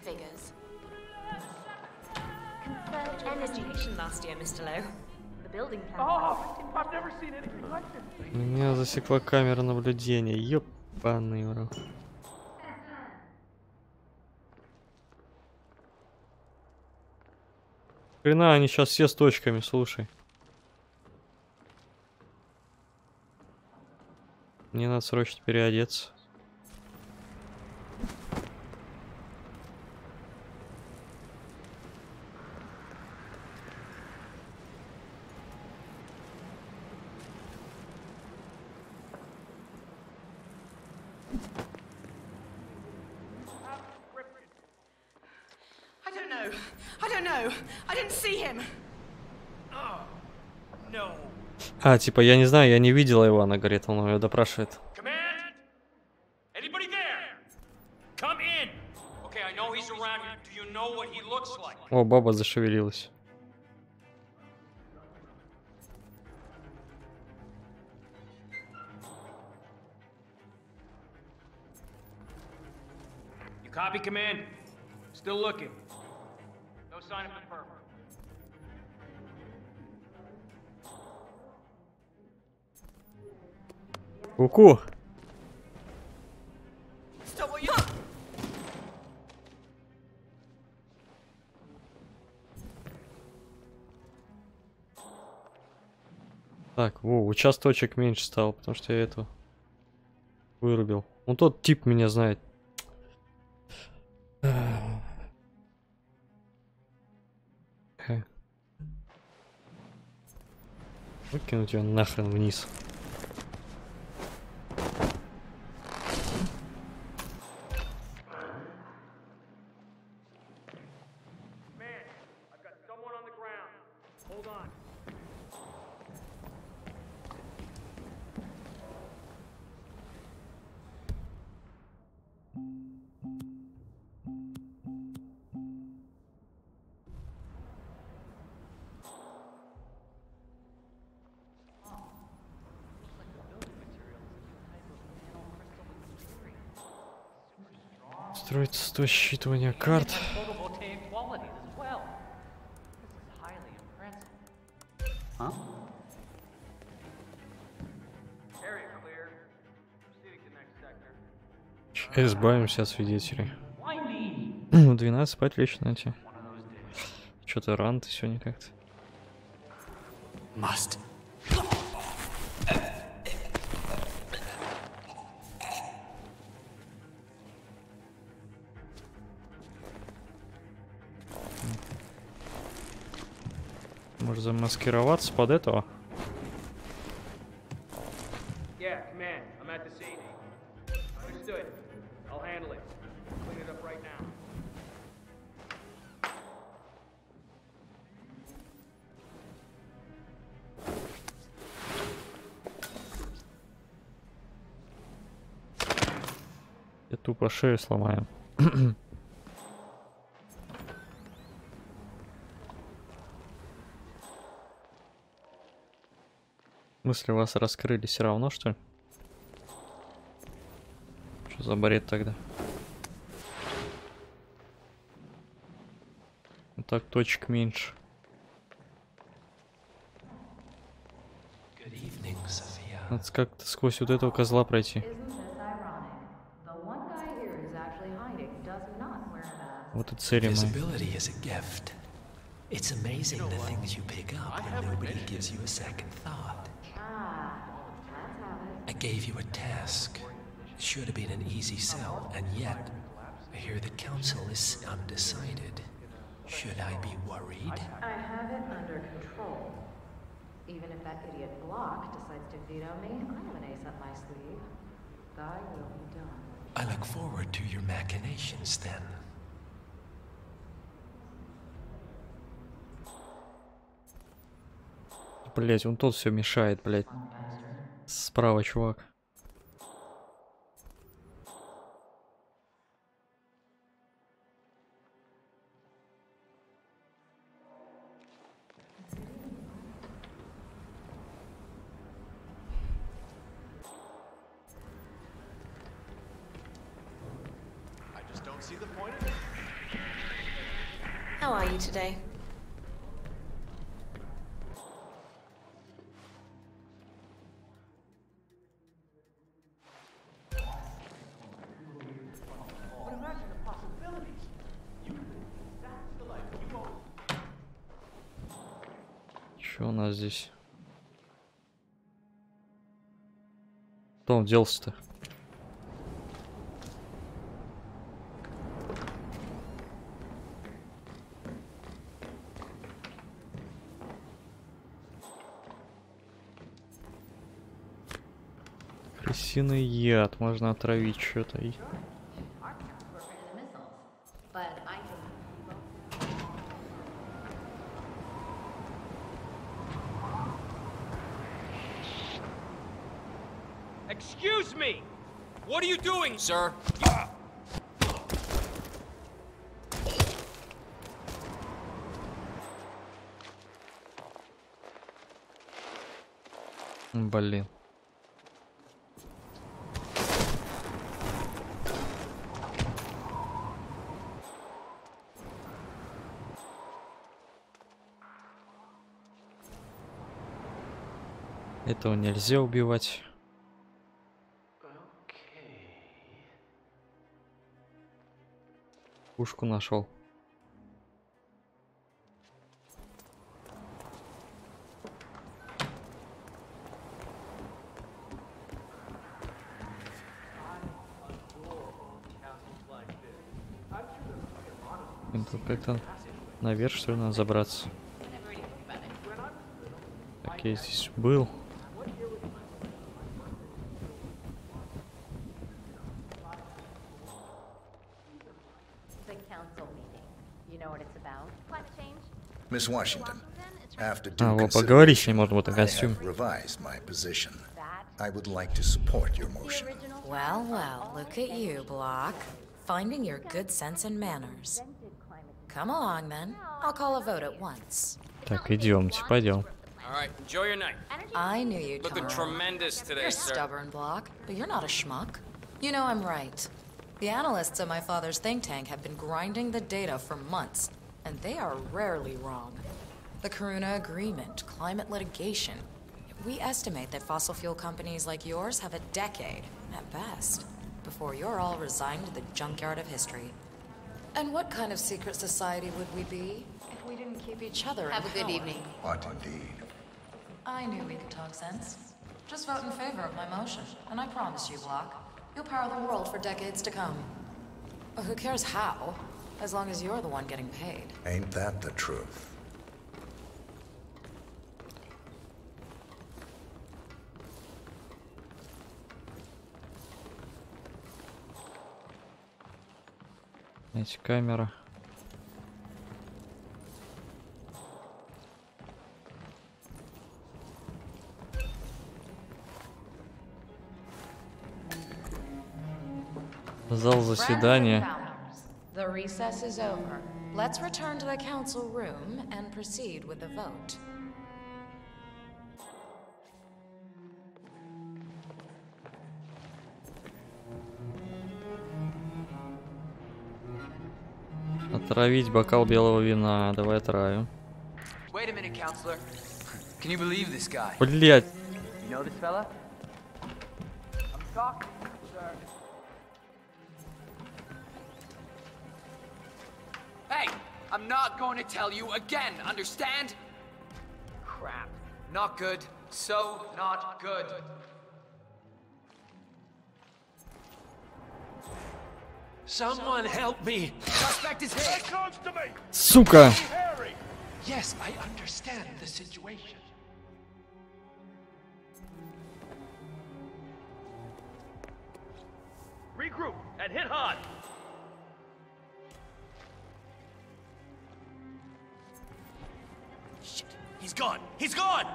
Figures. Conferred education last year, Mr. Lowe. The building plan. Oh, I've never seen anything like this. Меня засекла камера наблюдения. Ёбаный урод. Хрена, они сейчас все с точками, слушай. Мне надо срочно переодеться. А, типа, я не знаю, я не видела его, она говорит, он ее допрашивает. О, баба зашевелилась. You copy, command? Still looking. No sign of the perp. Ку-ку. Так, во, участочек меньше стал, потому что я эту вырубил. Ну тот тип меня знает. Выкинуть его нахрен вниз. Строится 100 считывания карт. Избавимся от свидетелей. 12 спать лечь, знаете. Что-то рано ты сегодня как-то. Must. Может замаскироваться под этого? Yeah, command. I'm at the scene. Understood. I'll handle it. Clean it up right now. Я тупо шею сломаю. Мысли вас раскрыли все равно, что ли? Что за бред тогда? Вот так точек меньше. Надо как-то сквозь вот этого козла пройти. Вот и цели мои. It's amazing the things you pick up when nobody gives you a second thought. I gave you a task. It should have been an easy sell, and yet I hear the council is undecided. Should I be worried? I have it under control. Even if that idiot Block decides to veto me, I have an ace up my sleeve. Thy will be done. I look forward to your machinations then. Блять, он тот все мешает, блять. Справа, чувак. How are you today? Что у нас здесь? Что он делся-то? Крысиный яд, можно отравить что-то. Excuse me! What are you doing, sir? Блин. Этого нельзя убивать. Пушку нашел. Тут как-то наверх, что ли, надо забраться. Так, я здесь был. Miss Washington, after А, due вот поговорить с ней consideration, можно в этом I костюме. have revised my position. I would like to support your motion. Well, well, look at you, Block. Finding your good sense and manners. Come along, then. I'll call a vote at once. Так, идемте, пойдем. All right, enjoy your night. I knew you'd Looking come around. tremendous today, You're sir. stubborn, Block, but you're not a schmuck. You know I'm right. The analysts at my father's think tank have been grinding the data for months, and they are rarely wrong. The Karuna Agreement, climate litigation. We estimate that fossil fuel companies like yours have a decade, at best, before you're all resigned to the junkyard of history. And what kind of secret society would we be if we didn't keep each other in Have a good power? evening. What indeed? I knew we could talk sense. Just vote in favor of my motion, and I promise you, Block, you'll power the world for decades to come. But who cares how, as long as you're the one getting paid. Ain't that the truth? Эти камера. Зал заседания. The recess is over. Let's return to the council room and proceed with the vote. Отравить бокал белого вина. Давай отравим. Wait a minute, counselor. Can you believe this guy? Блять. You know this fella? I'm talking, sir. Hey, I'm not going to tell you again, understand? Crap. Not good. So not good. Someone help me! Suspect is here! Close to me! Сука! Yes, I understand the situation. Regroup and hit hard. Shit, he's gone! He's gone!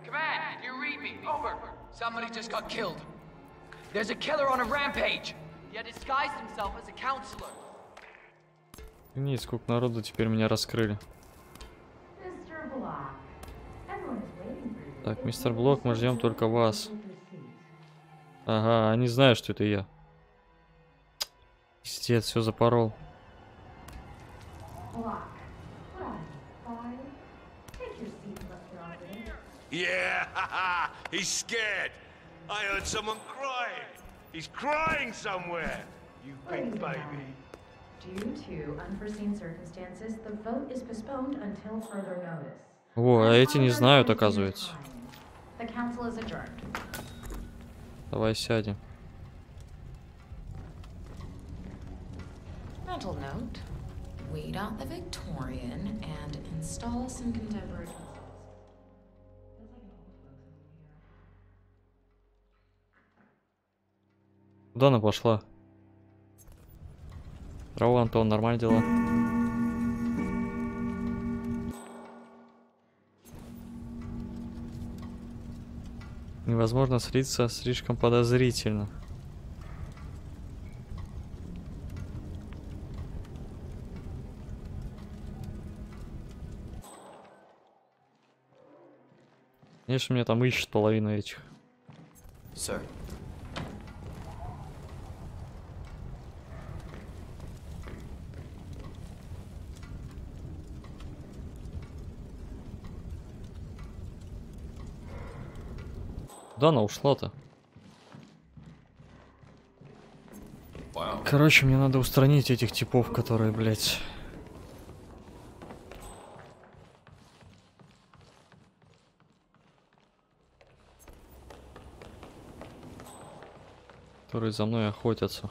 Command, you read me. Over. Somebody just got killed. There's a killer on a rampage. He had disguised himself as a counselor. Нет, сколько народу теперь меня раскрыли. Так, мистер Блок, мы ждем только вас. Ага, они знают, что это я. Пиздец, все запорол. Yeah, haha, he's scared. I heard someone crying. He's crying somewhere. You big baby. Due to unforeseen circumstances, the vote is postponed until further notice. О, а эти не знают, оказывается. The council is adjourned. Давай сядем. Mental note: weed out the Victorian and install some contemporary. Куда она пошла? Здорово, Антон, нормально дела? Невозможно слиться, слишком подозрительно. Конечно, меня там ищет половину этих. Sir. Куда она ушла-то? Короче, мне надо устранить этих типов, которые, блядь... которые за мной охотятся.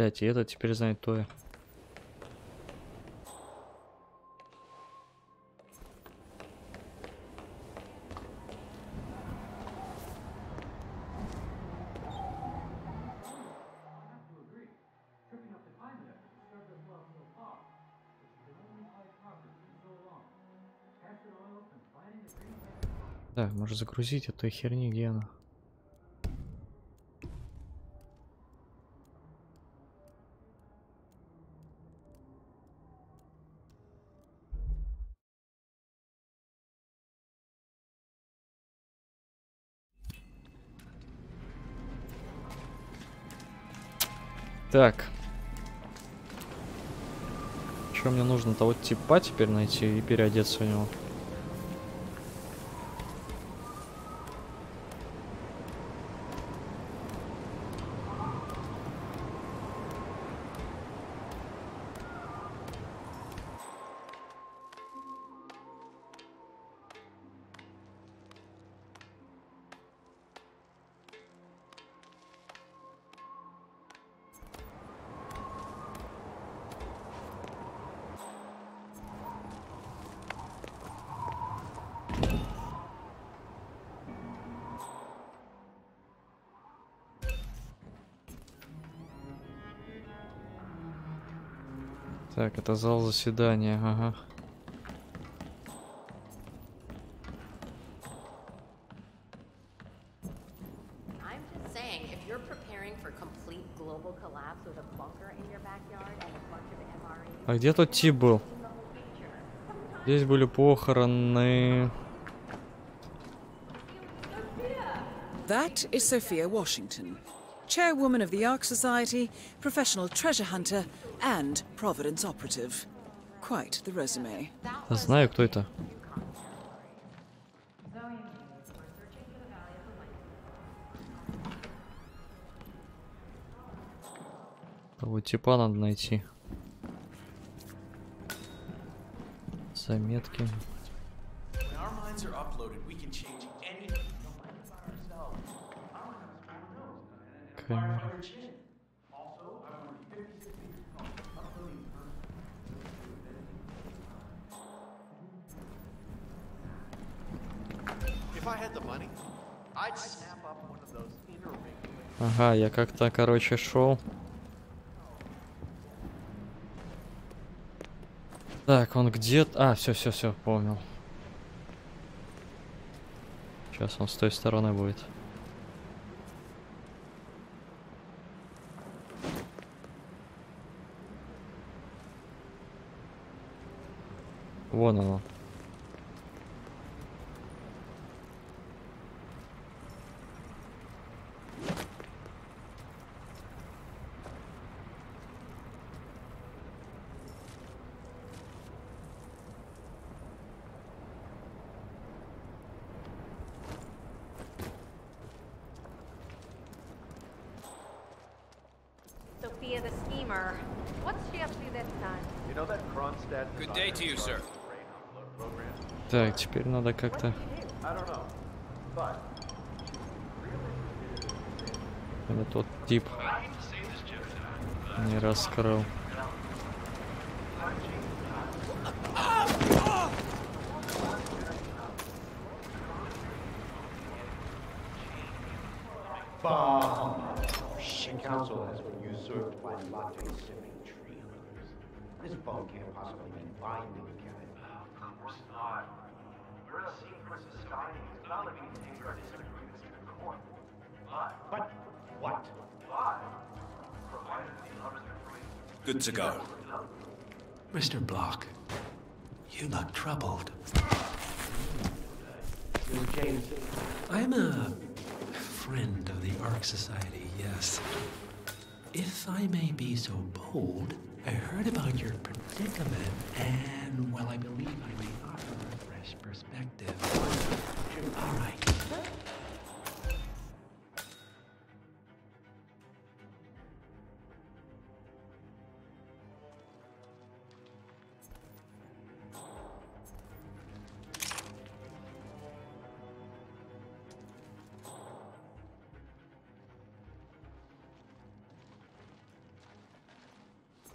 Блять, и это теперь знает то. Так, может загрузить эту херни, где она? Так. Что мне нужно? Того типа теперь найти и переодеться в него. Так, это зал заседания, ага. А где тот тип был? Здесь были похороны. That is Sophia Washington, chairwoman of the Ark Society, professional treasure hunter, and Providence operative. Quite the resume. Знаю, кто это. Того типа надо найти. Заметки. Камера. Ага, я как-то, короче, шел. Так, он где-то... А, все, понял. Сейчас он с той стороны будет. Вон оно. Sophia the schemer. What's she up to this time? You know that Kronstadt. Good day to you, sir. Так, теперь надо как-то... Это тот тип не раскрыл. The council has been usurped by Latte's sipping tree hunters. This vote can't possibly be binding, can it? Of course not. You're in a scene for society. It's not like we can take our disagreements to court. But what? Provided the others are free. Good to go. Mr. Block, you look troubled. I'm a friend of the Ark Society, yes. If I may be so bold, I heard about your predicament, and, well, I believe I may offer a fresh perspective. All right.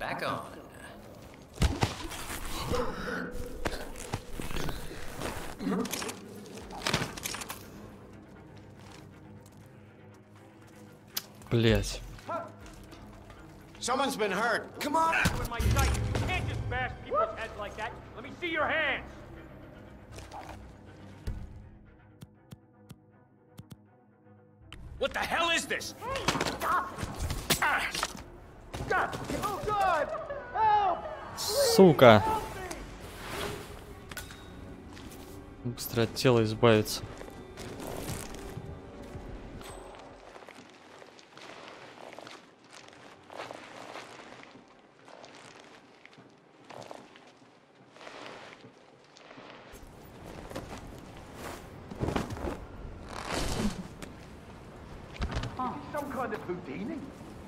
Back on. Блять. Someone's been hurt. Come on. With my sight, you can't just bash people's heads like that. Let me see your hands. What the hell is this? Hey, stop! God! Oh God! Help! Сука. Быстро от тела избавиться.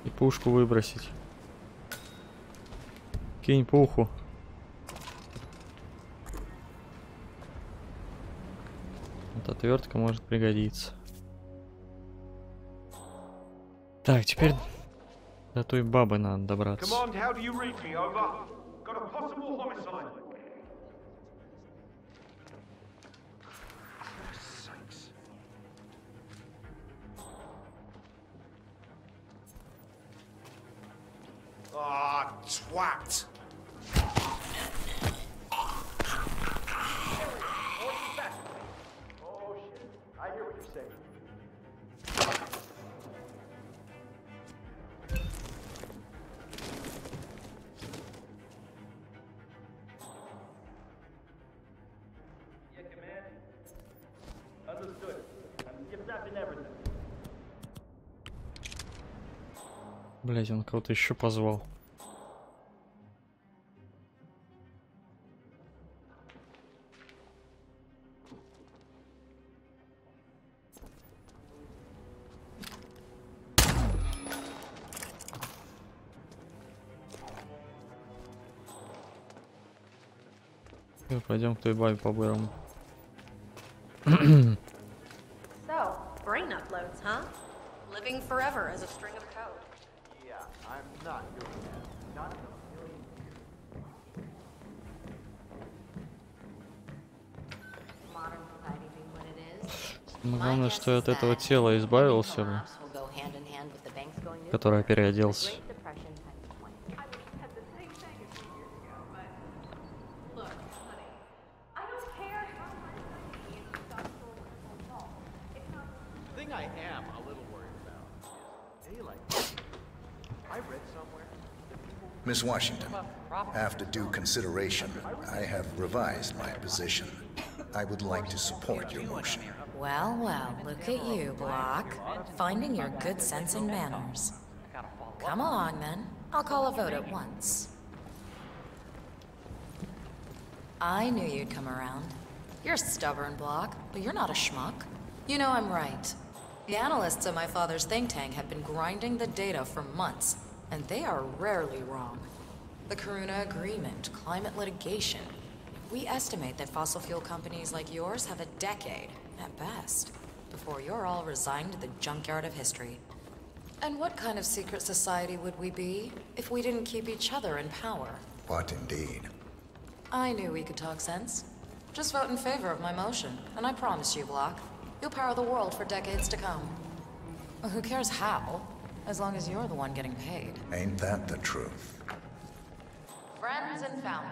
И пушку выбросить. Кинь пуху. Вот отвертка может пригодиться. Так, теперь до той бабы надо добраться. Ah, twat! Oh shit! I hear what you're saying. Yeah, command. Understood. I'm gift wrapping everything. Блять, он кого-то еще позвал. Пойдем к той бабе по-бырому. So, brain uploads, huh? Living forever as a string of code. Yeah, I'm not doing that. Not in a million years. Modern society being what it is. Но главное, что я от этого тела избавился, которое переоделся. Miss Washington, after due consideration, I have revised my position. I would like to support your motion. Well, well, look at you, Block. Finding your good sense and manners. Come along, then. I'll call a vote at once. I knew you'd come around. You're stubborn, Block, but you're not a schmuck. You know I'm right. The analysts at my father's think tank have been grinding the data for months, and they are rarely wrong. The Karuna Agreement, climate litigation. We estimate that fossil fuel companies like yours have a decade, at best, before you're all resigned to the junkyard of history. And what kind of secret society would we be if we didn't keep each other in power? What indeed? I knew we could talk sense. Just vote in favor of my motion, and I promise you, Block, you'll power the world for decades to come. Who cares how, as long as you're the one getting paid. Ain't that the truth? Friends and founders,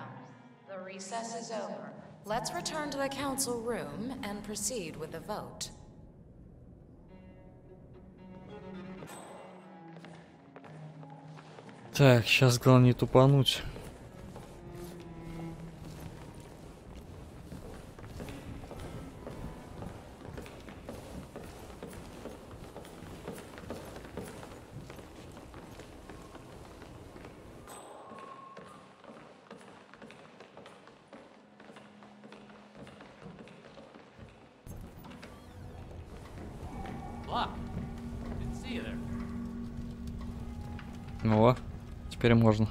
the recess is over. Let's return to the council room and proceed with the vote. Так, сейчас главное не тупануть. О, теперь можно.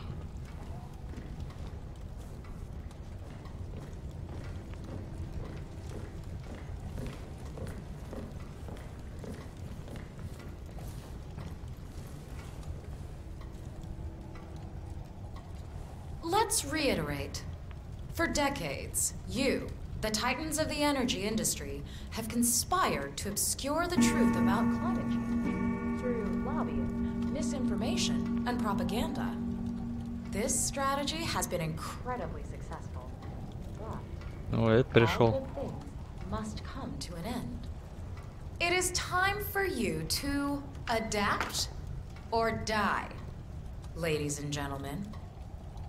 Let's reiterate. For decades, you, the titans of the energy industry, have conspired to obscure the truth about climate change through lobbying, misinformation, and propaganda. This strategy has been incredibly successful. But all good things must come to an end. It is time for you to adapt or die, ladies and gentlemen.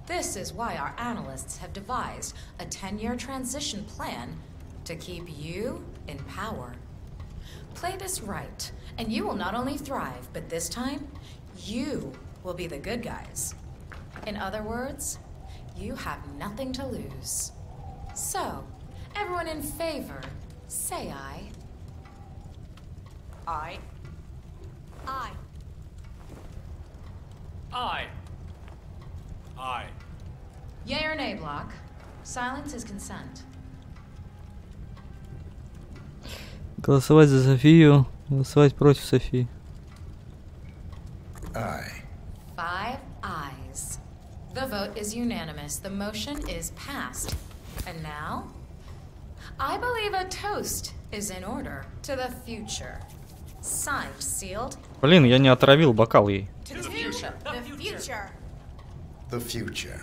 This is why our analysts have devised a 10-year transition plan to keep you in power. Play this right, and you will not only thrive, but this time, you will be the good guys. In other words, you have nothing to lose. So, everyone in favor, say aye. Aye. Aye. Aye. Aye. Yay or nay, Block? Silence is consent. Голосовать за Софию, голосовать против Софии. Aye. 5 ayes. The vote is unanimous. The motion is passed. And now, I believe a toast is in order to the future. Signed, sealed. Блин, я не отравил бокал ей. To the future. The future. The future.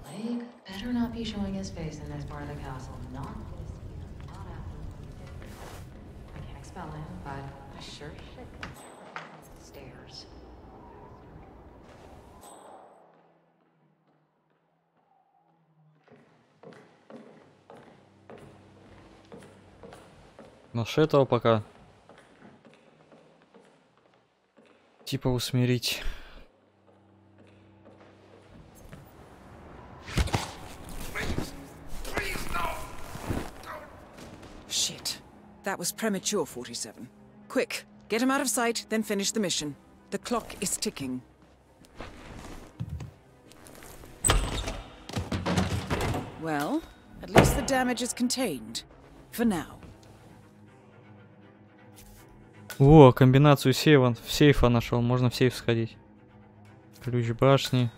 Blake better not be showing his face in this part of the castle. Not this year. Not after what he did. I can't expel him, but I sure should stairs. Наш этого пока типа усмирить. Shit. That was premature, 47. Quick, get him out of sight, then finish the mission. The clock is ticking. Well, at least the damage is contained. For now. О, комбинацию сейфа нашел. Можно в сейф сходить. Ключ башни.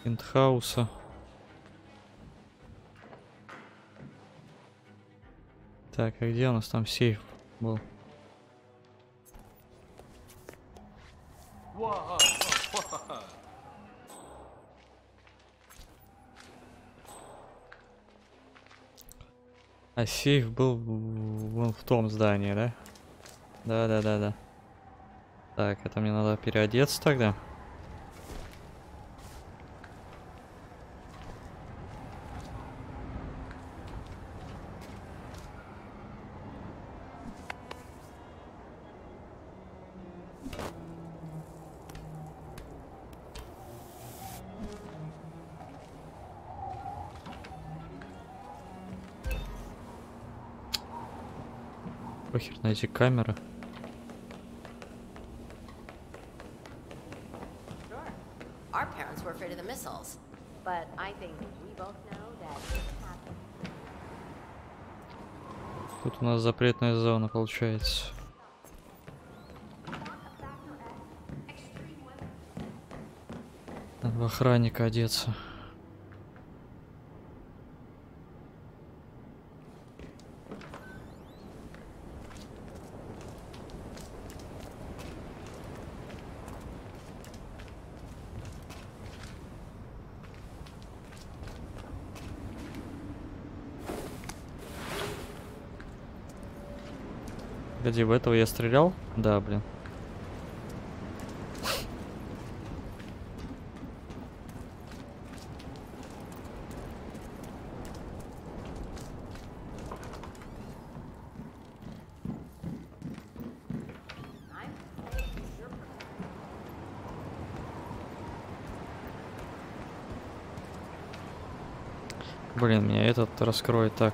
Пентхауса. Так, а где у нас там сейф был? А сейф был вон в том здании, да? Да. Так, это мне надо переодеться тогда. Похер на эти камеры. Our parents were afraid of the missiles, but I think we both know that it happened. Тут у нас запретная зона получается. Надо в охранника одеться. Погоди, в этого я стрелял? Да, блин. Блин, меня этот раскроет так.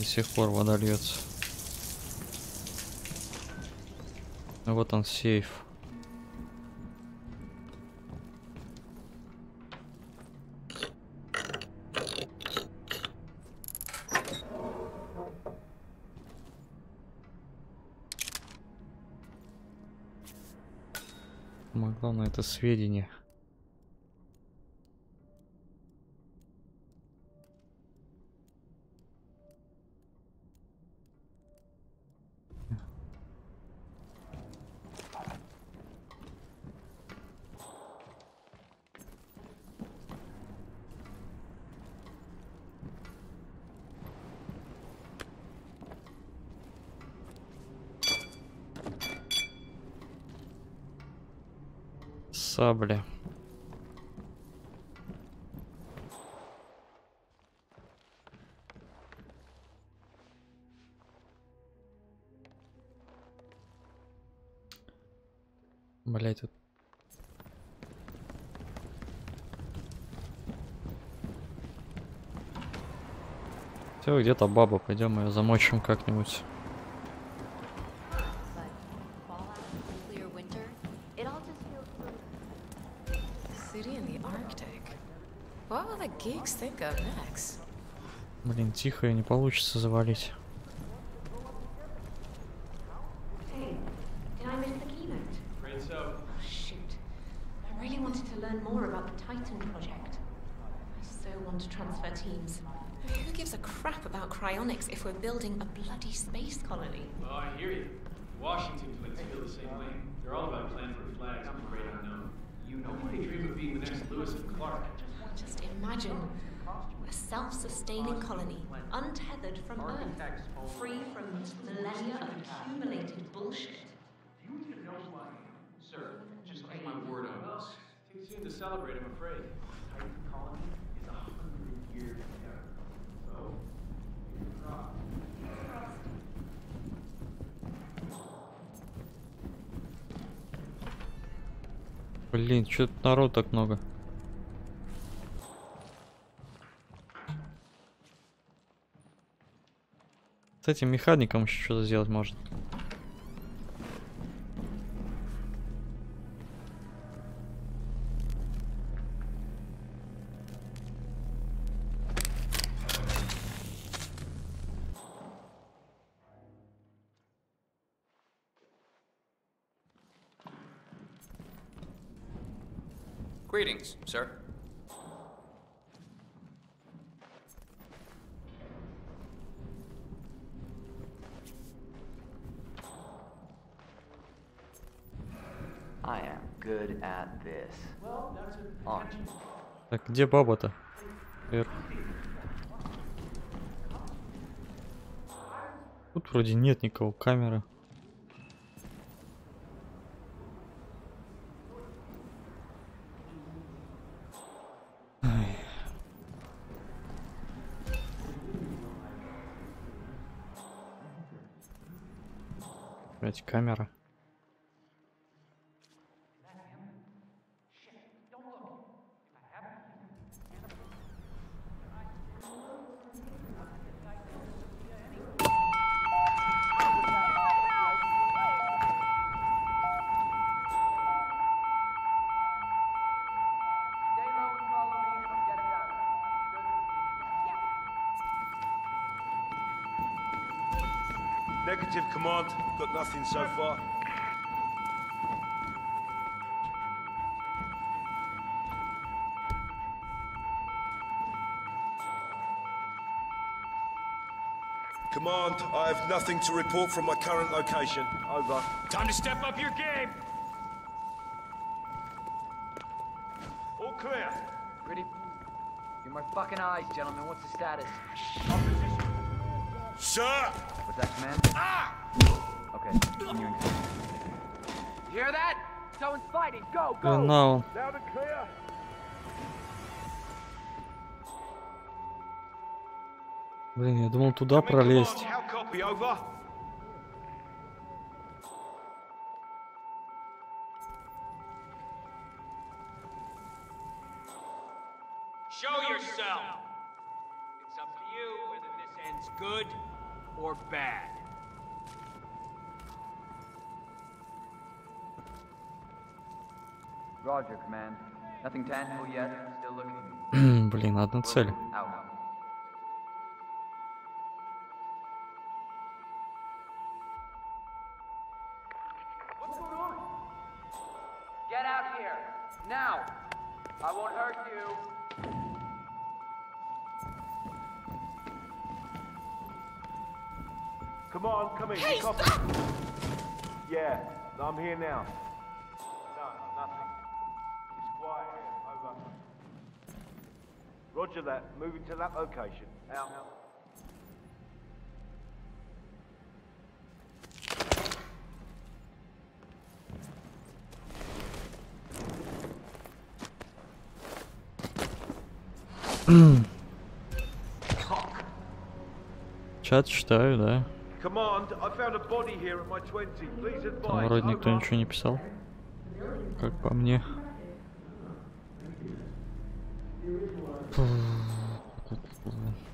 До сих пор вода льется. Вот он, сейф. Самое главное — это сведения. Сабля. Блять, тут. Все, где-то баба, пойдем ее замочим как-нибудь. Блин, тихо, и не получится завалить. Transfer teams. Who gives a crap about cryonics if we're building a bloody space colony? Oh, I hear you. Washington twins feel the same way. They're all about playing for flags and the great unknown. You know, they dream of being the next Lewis and Clark. Just imagine a self-sustaining colony, untethered from Earth, free from millennia of accumulated bullshit. Do you even know who I am? Sir, just take my word on this. Too soon to celebrate, I'm afraid. Titan colony is 100 years together. So, Блин, чё тут народ так много? С этим механиком еще что-то сделать можно. Greetings, sir. I am good at this. On. Так, где баба-то? Тут вроде нет никого, камера. Опять камера. Negative, Command. Got nothing so far. Command, I have nothing to report from my current location. Over. Time to step up your game! All clear. Pretty. You're my fucking eyes, gentlemen. What's the status? Sir! What's that, command? Ah! Okay, continuing. You hear that? Someone's fighting. Go, go! Now. Loud and clear. Блин, я думал туда пролезть. How copy, over? Show yourself! It's up to you whether this ends good or bad? Roger, command. Nothing tangible yet. Still looking. Блин, одна цель. Out. What's going on? Get out here now. I won't hurt you. Come on, come in. Hey, Copy. stop! Yeah, I'm here now. No, nothing. It's quiet here. Over. Roger that. Moving to that location. Out. Чат читаю, да. Command, I found a body here at my 20. Please advise. Там вроде никто ничего не писал. Как по мне.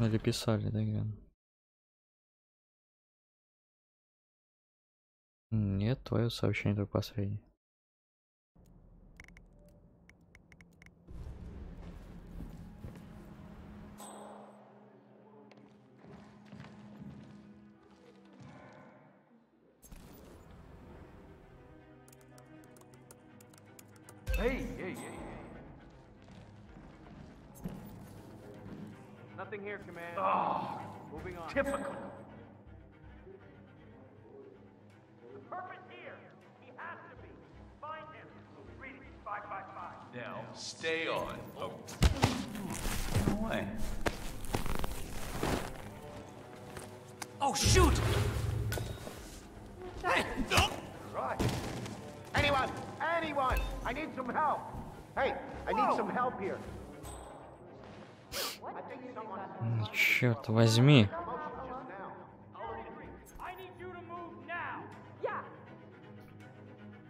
Или писали, да, Иван? Нет, твое сообщение только последнее. Hey. Nothing here, command. Oh, Moving on. typical. The purpose here. He has to be. Find him. Read 555. Now, stay on. Oh. No way. Oh, shoot! Hey! Right. Anyone! I need some help! Hey, I need some help here. I think someone... Черт возьми.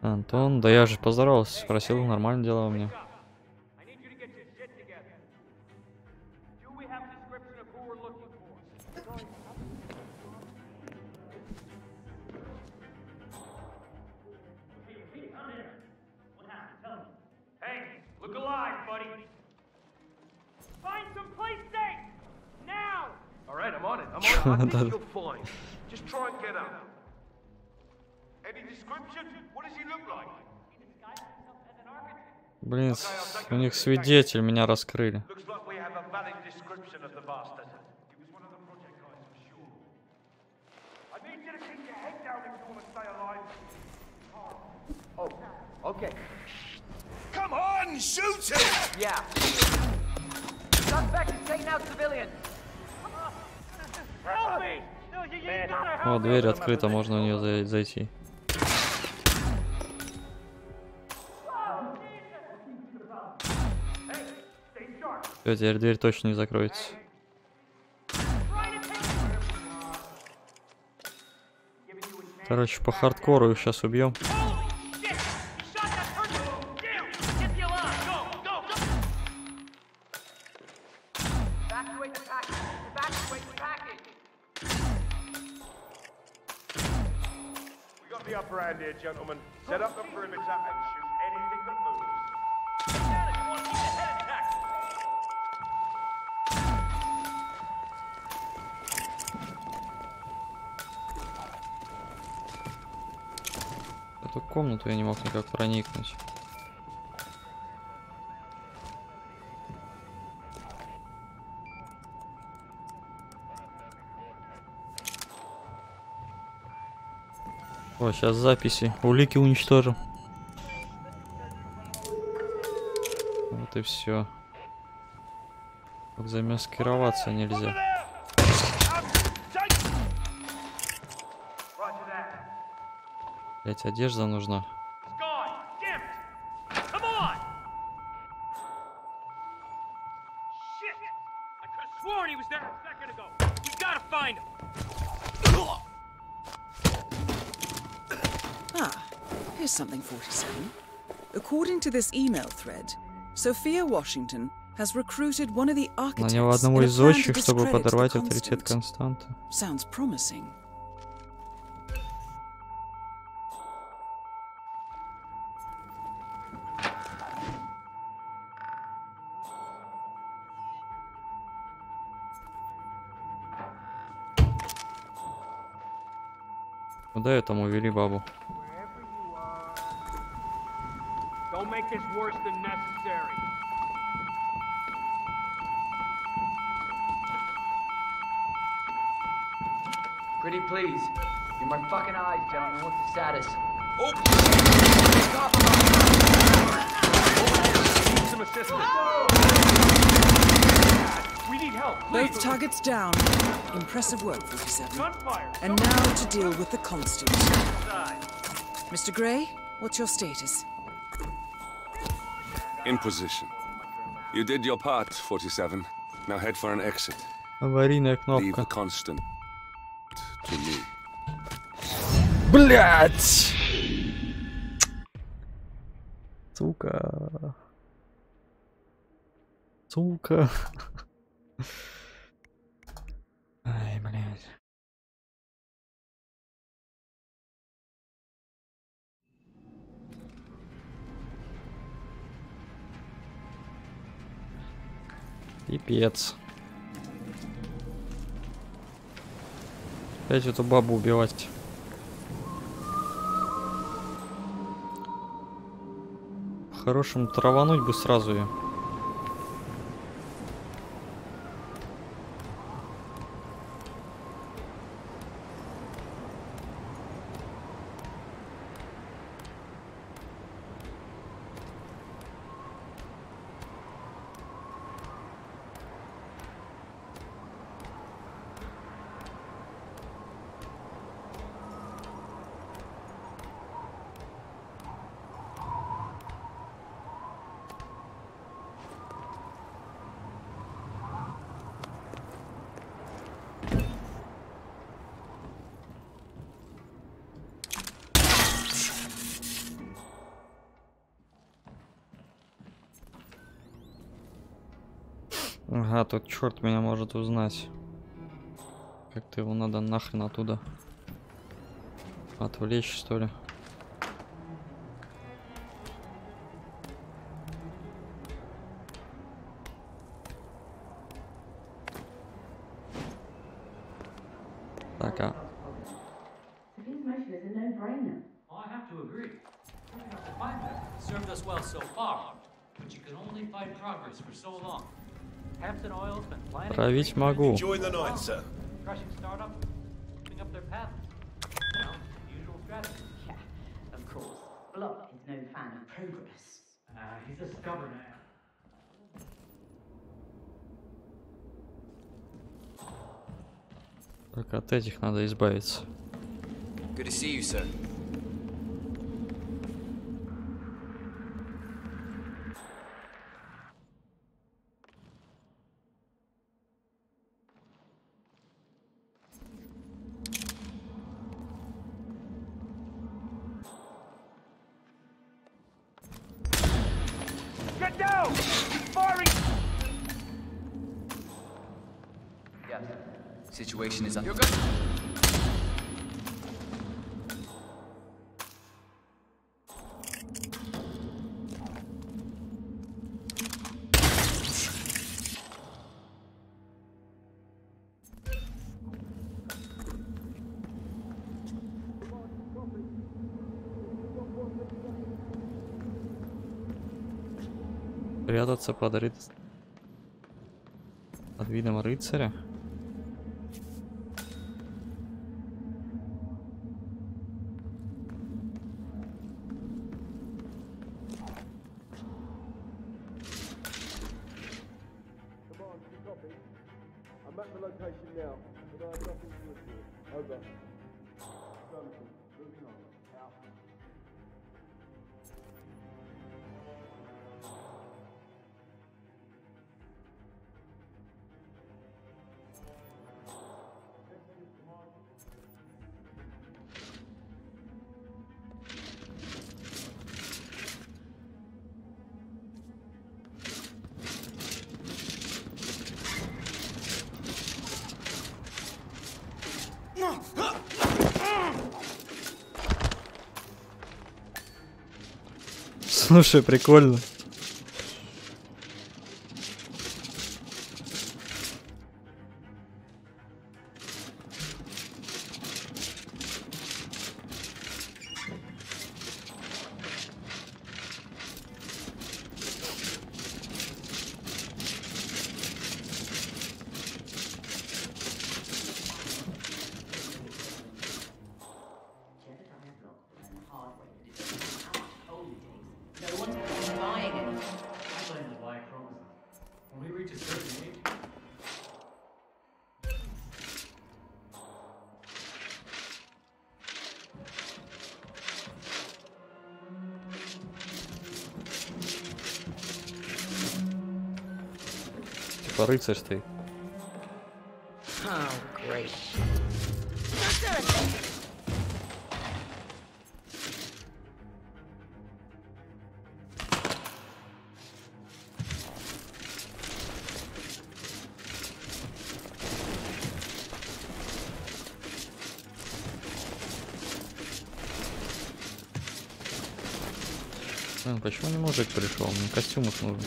Антон, да я же поздоровался, спросил, нормально дела у меня. Look alive, buddy. Find some place safe now. All right, I'm on it. I think you'll find. Just try and get up. Any description? What does he look like? Блин, у них свидетель, меня раскрыли. Looks like we have a valid description of the bastard. He was one of the project guys for sure. I need you to keep your head down if you want to stay alive. Oh, okay. Come on, shoot it! Yeah. Suspect is taking out civilians. Help me! No, you gotta help О, дверь открыта, можно в нее зайти. Всё, теперь дверь точно не закроется. Короче, по хардкору их сейчас убьем. We got the upper hand here, gentlemen. Set up the perimeter and shoot anything that moves. В эту комнату я не мог никак проникнуть. О, сейчас записи. Улики уничтожим. Вот и все. Как замаскироваться нельзя. Блять, одежда нужна. Here's something 47. According to this email thread, Sophia Washington has recruited one of the architects Нанял одного из зодчих, чтобы подорвать авторитет константы. Sounds promising. Куда я там увели бабу? Don't make this worse than necessary. Pretty please. You're my fucking eyes, gentlemen. What's the status? Oh! Need some assistance. We need help. Please. Both targets down. Impressive work, 47. Gunfire. And now to deal with the constant. Mr. Gray, what's your status? In position. You did your part, 47. Now head for an exit. Аварийная Leave the кнопка. constant to me. Блять! Сука. Сука. Ай, блядь. Пипец. Опять эту бабу убивать. По-хорошему травануть бы сразу ее. Ага, тут черт меня может узнать. Как-то его надо нахрен оттуда отвлечь, что ли. Так, а. His motion is a no-brainer. I have to agree. Served us well so far, but you can only fight progress for so long. Hampton Oil's been planning. Травить могу. Enjoy the night, sir. Crushing startup, moving up their path. You know, usual strategy. Yeah, of course. Block is no fan of progress. He's a stubborn man. Так, от этих надо избавиться. Good to see you, sir. Get down! Firing! Yes. Situation is You're good. Прятаться под видом рыцаря. I'm at the location now, but I have nothing to report. Over. Jonathan, moving on. Out. Слушай, прикольно. Типа рыцарь стоит. Oh, great. Почему не мужик пришел? Мне костюмов нужно.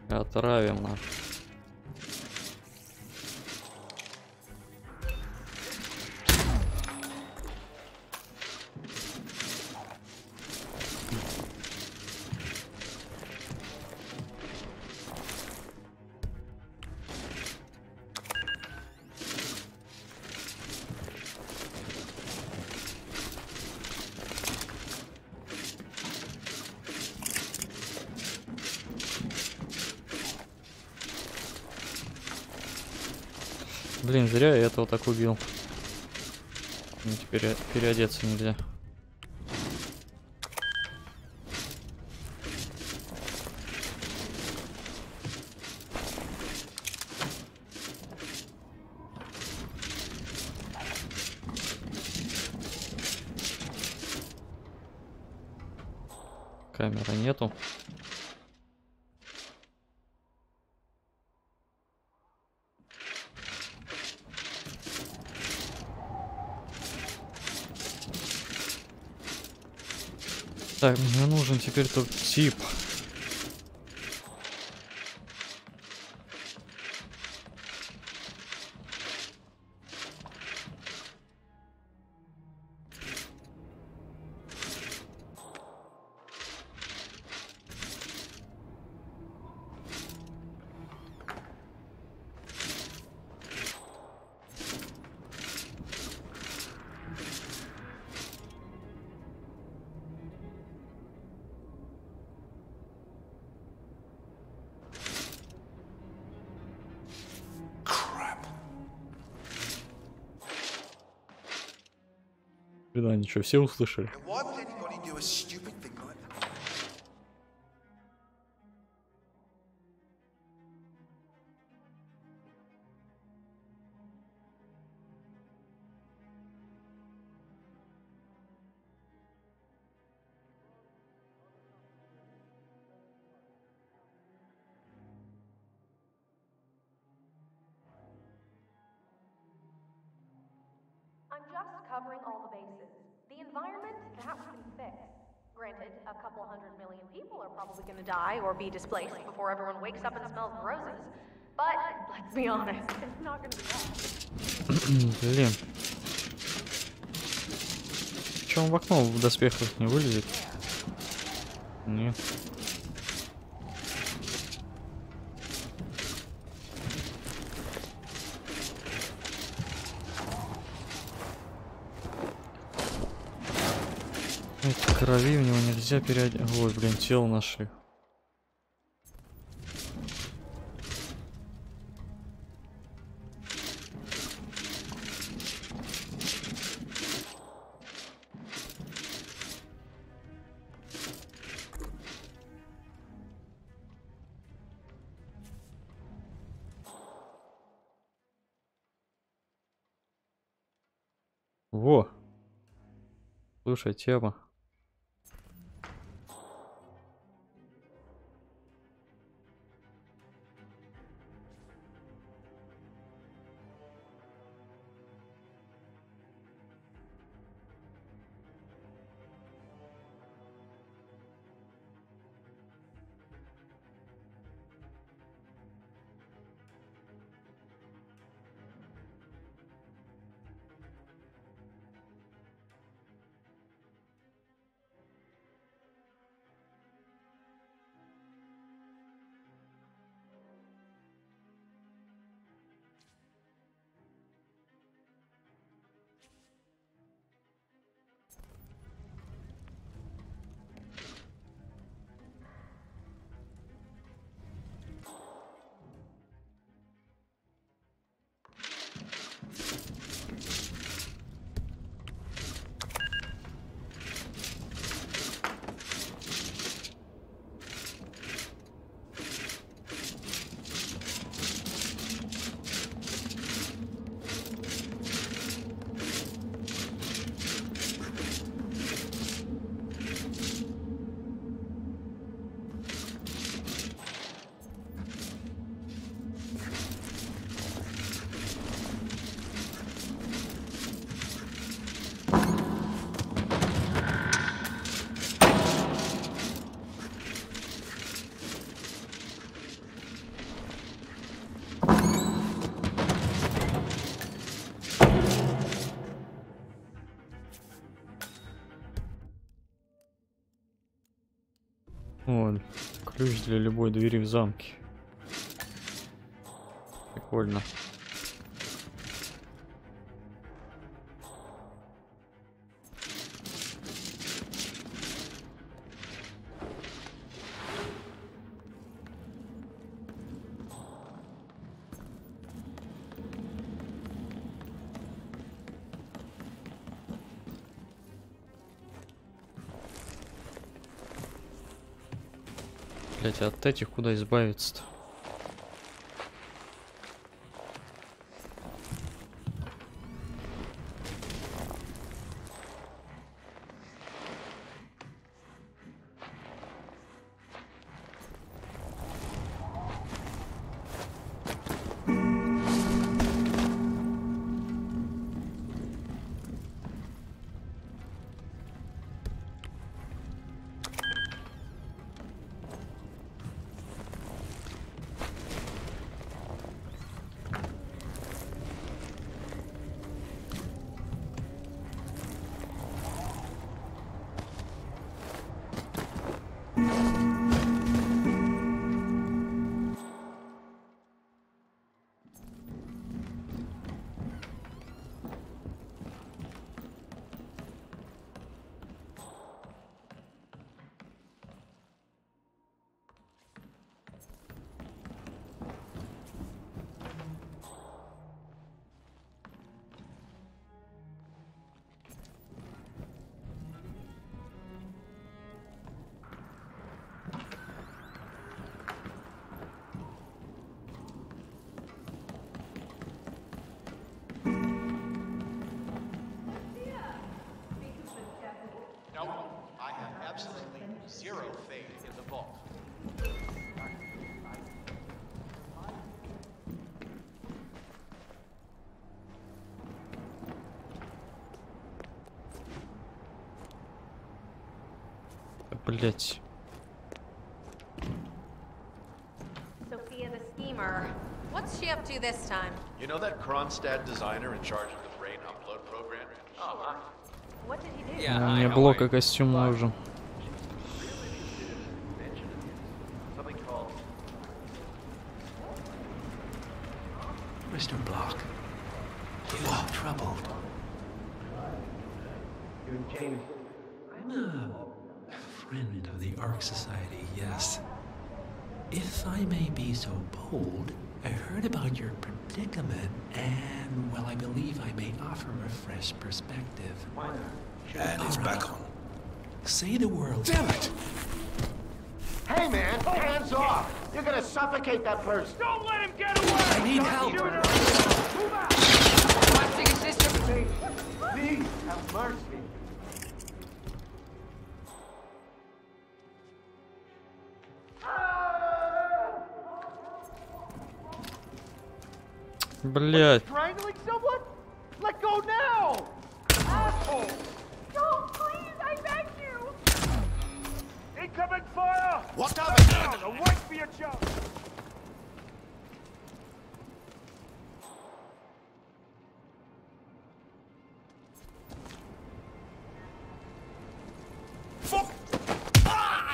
Отравим нахуй. Блин, зря я этого так убил. Мне теперь переодеться нельзя. Камеры нету. Так, мне нужен теперь тот тип. Да, ничего, все услышали. I'm just covering all the bases. The environment, that we can fix. Granted, a couple 100 million people are probably gonna die or be displaced before everyone wakes up and smells roses. But, let's be honest, it's not gonna be us. Блин. Че, он в окно в доспехах не вылезет? Нет. Крови в него нельзя переодеть. Ой, блин, тело нашли. Во! Слушай, тема. Ключ для любой двери в замке. Прикольно. Блять, от этих куда избавиться-то? Zero faith in the vault. Блять. Sophia the schemer. What's she up to this time? You know that Kronstadt designer in charge of the brain upload program? What did he do? Yeah, мне блока костюм нужен. Mr. Block, you are troubled. I'm a friend of the Ark Society, yes. If I may be so bold, I heard about your predicament, and, well, I believe I may offer a fresh perspective. And it's back on. Say the word. Damn it! Hey, man, hands off! You're gonna suffocate that person! Don't let him get away! I need help! Move out! Watching his sister! Please, have mercy. Блять. Strangling someone? Let go now! Asshole! Don't, please, I beg you! Incoming fire! What Down, happened? wait for your jump! Fuck!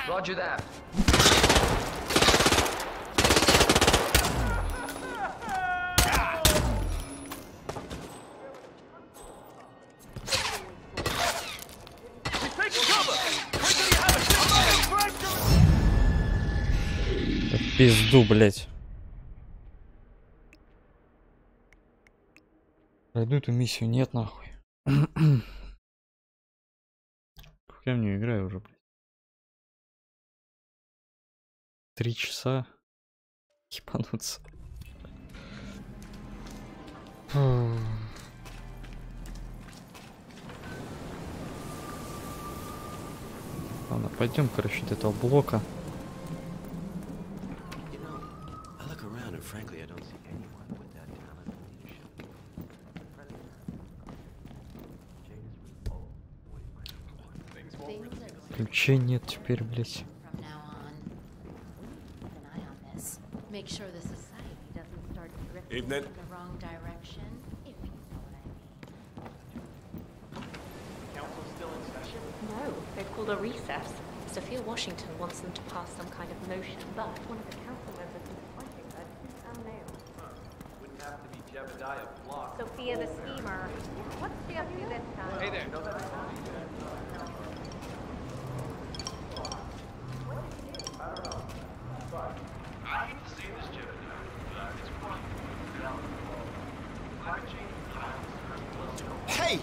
Roger that. В пизду, блять. Пройду эту миссию, нет нахуй. Как я в нее играю уже, блядь. 3 часа. Ебануться. Ладно, пойдем, короче, до этого блока. Ключей нет теперь, блять. Evening. No, they've called a recess. Sophia Washington wants them to pass some kind of motion, but one of the council members is pointing that it's unknown. Wouldn't have to be Jebediah Block. Sophia the schemer. What's she up to this time? Hey there. I hate to say this, Jebediah, but it's quite Hey!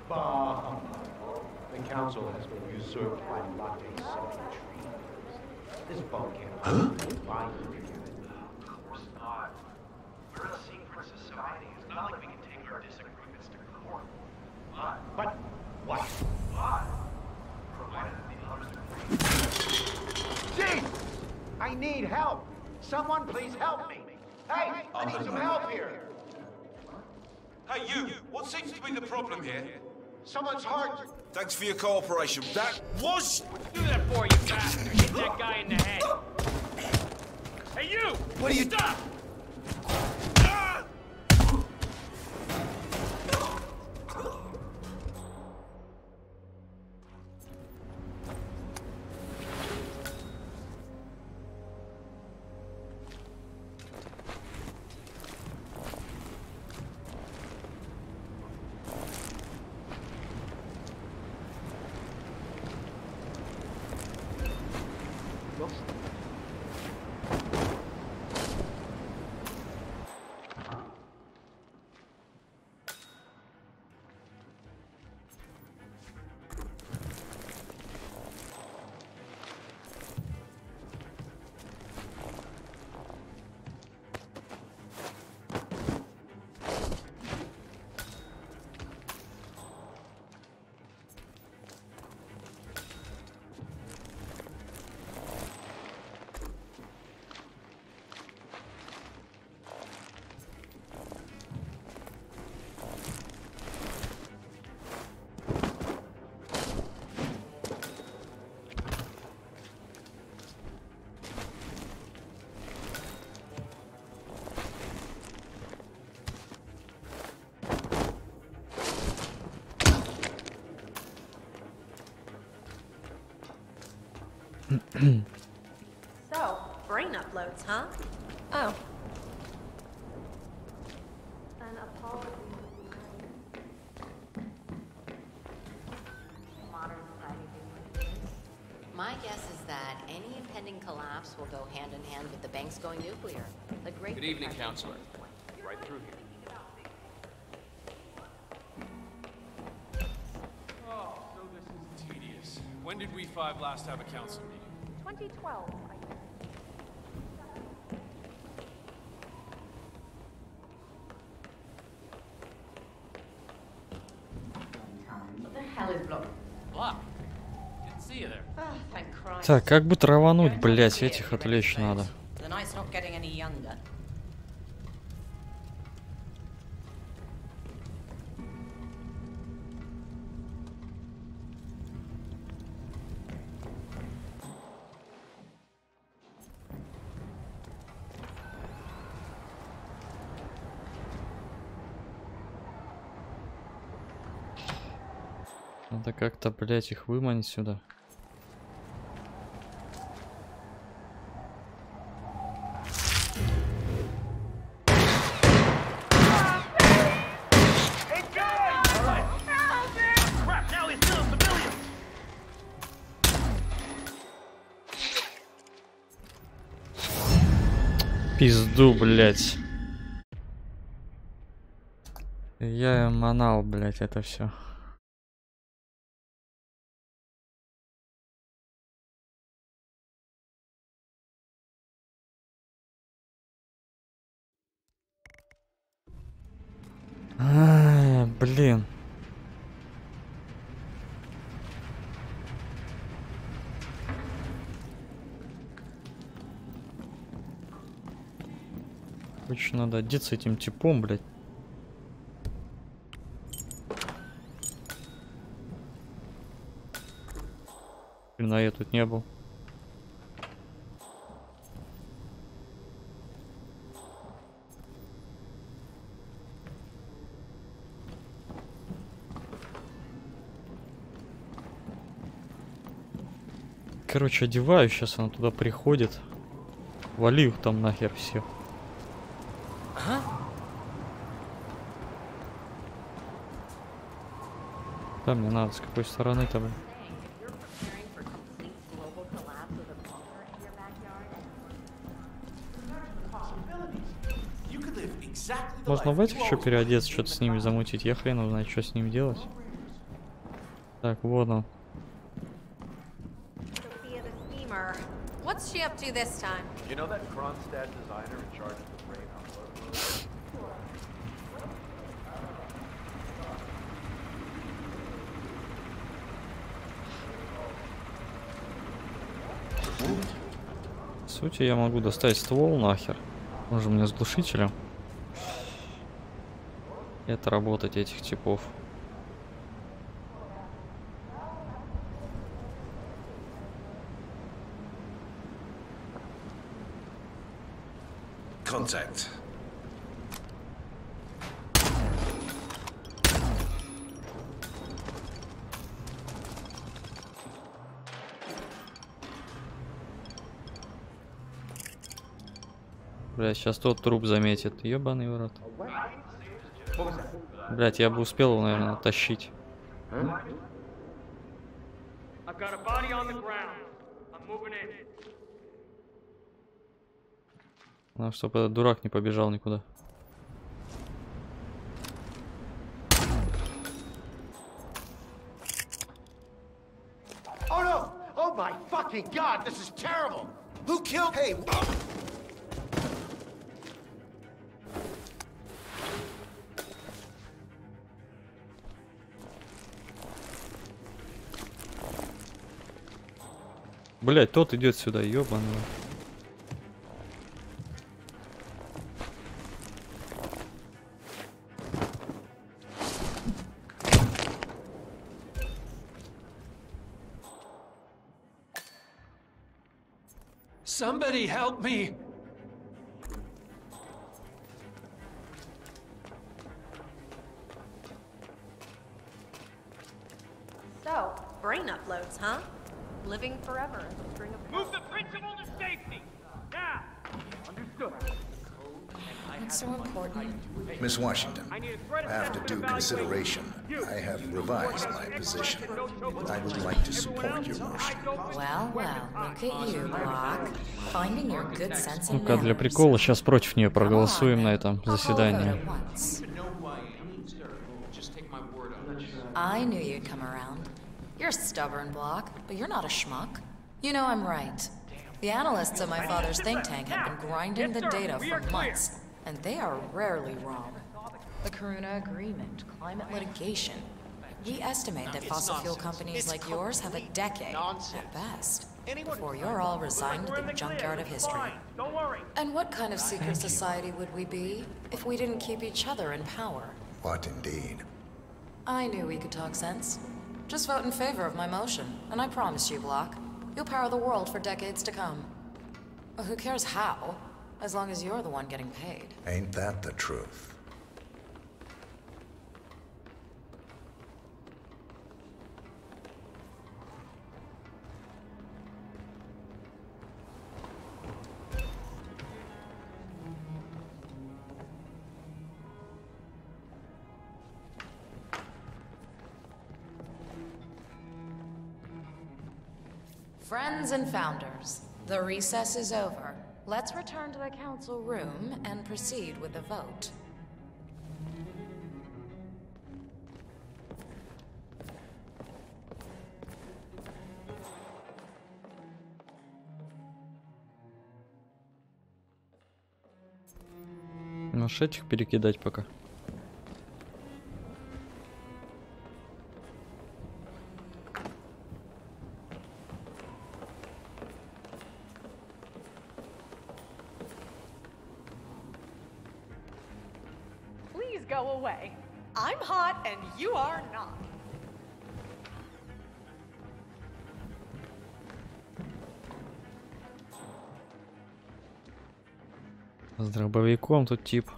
Bah! The council has been usurped by latte sipping trees. This bum can't bind you together. Of course not. We're a secret society. It's not like we can take our disagreements to court. But what? Provided the others agree. Jeez! I need help! Someone please help me! Hey! I need some help here! Hey, you! What seems to be the problem here? Someone's hurt! Thanks for your cooperation. That was... Do that for you, bastard. Hit that guy in the head. Hey, you! What are you... Stop! So, brain uploads, huh? Oh. An apology. Modern society. My guess is that any impending collapse will go hand in hand with the banks going nuclear. The Great Good evening, Depression. counselor. Right through here. Oh, so this is tedious. When did we five last have a council meeting? 2012, I think. What the hell is block? Block. Didn't see you there. Oh, thank Christ. Так, как бы травануть, блять, этих отвлечь надо. The night's not getting any younger. Надо как-то, блять, их выманить сюда. Пизду, блять. Я манал, блять, это все. Блин. Очень надо одеться этим типом, блядь. Хрена я тут не был. Короче, одеваю, сейчас она туда приходит. Вали их там нахер всех. Ага. Да, мне надо, с какой стороны-то, блин. Можно в этих еще переодеться, что-то с ними замутить. Я хрен знает, что с ними делать. Так, вот он. What's she up to this time? You know that Kronstadt designer in charge of the frame upload? В сути, я могу достать ствол нахер. Он же у меня с глушителем. И отработать этих типов. Contact. Блять, сейчас тот труп заметит. Ёбаный в рот. Блять, я бы успел его, наверное, тащить. Ну, чтобы этот дурак не побежал никуда. Oh no! Oh my fucking god, this is terrible! Who killed? Hey! Блять, тот идет сюда, ёбаный. Somebody help me! So, brain uploads, huh? Living forever as a string of... Move the principal to safety! Now! Understood. What's so important? Miss Washington, after due consideration, I have revised my position. I would like to support your motion. Well, well, look at you, Block. Finding your good sense of Ну-ка, для прикола сейчас против нее проголосуем на этом заседании. I knew you'd come around. You're stubborn, Block, but you're not a schmuck. You know I'm right. The analysts at my father's think tank have been grinding the data for months, and they are rarely wrong. The Karuna Agreement, climate litigation. We estimate that fossil fuel companies like yours have a decade, at best, before you're all resigned to the junkyard of history. And what kind of secret society would we be if we didn't keep each other in power? What indeed? I knew we could talk sense. Just vote in favor of my motion, and I promise you, Block, you'll power the world for decades to come. Well, who cares how, as long as you're the one getting paid. Ain't that the truth? Friends and founders, the recess is over. Let's return to the council room and proceed with the vote. Можешь этих перекидать пока. Go away. I'm hot and you are not. С дробовиком тут тип.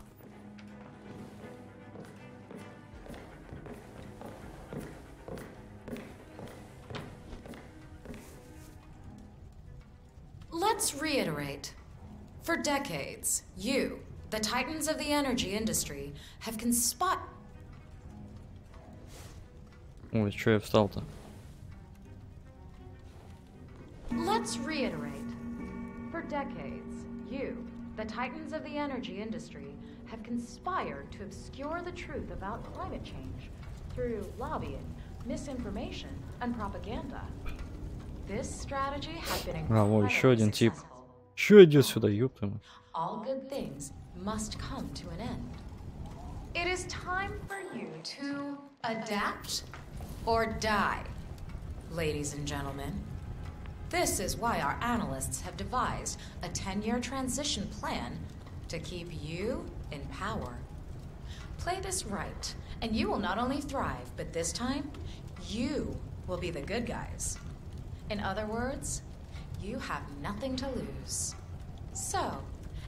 Let's reiterate. For decades, you, the titans of the energy industry, have conspired. Ой, чё я встал-то? Let's reiterate. For decades, you, the titans of the energy industry, have conspired to obscure the truth about climate change through lobbying, misinformation, and propaganda. This strategy has been вот еще один тип. successful. Чё идет сюда, ёпта? All good things must come to an end. It is time for you to adapt or die, ladies and gentlemen. This is why our analysts have devised a 10-year transition plan to keep you in power. Play this right, and you will not only thrive, but this time, you will be the good guys. In other words, you have nothing to lose. So,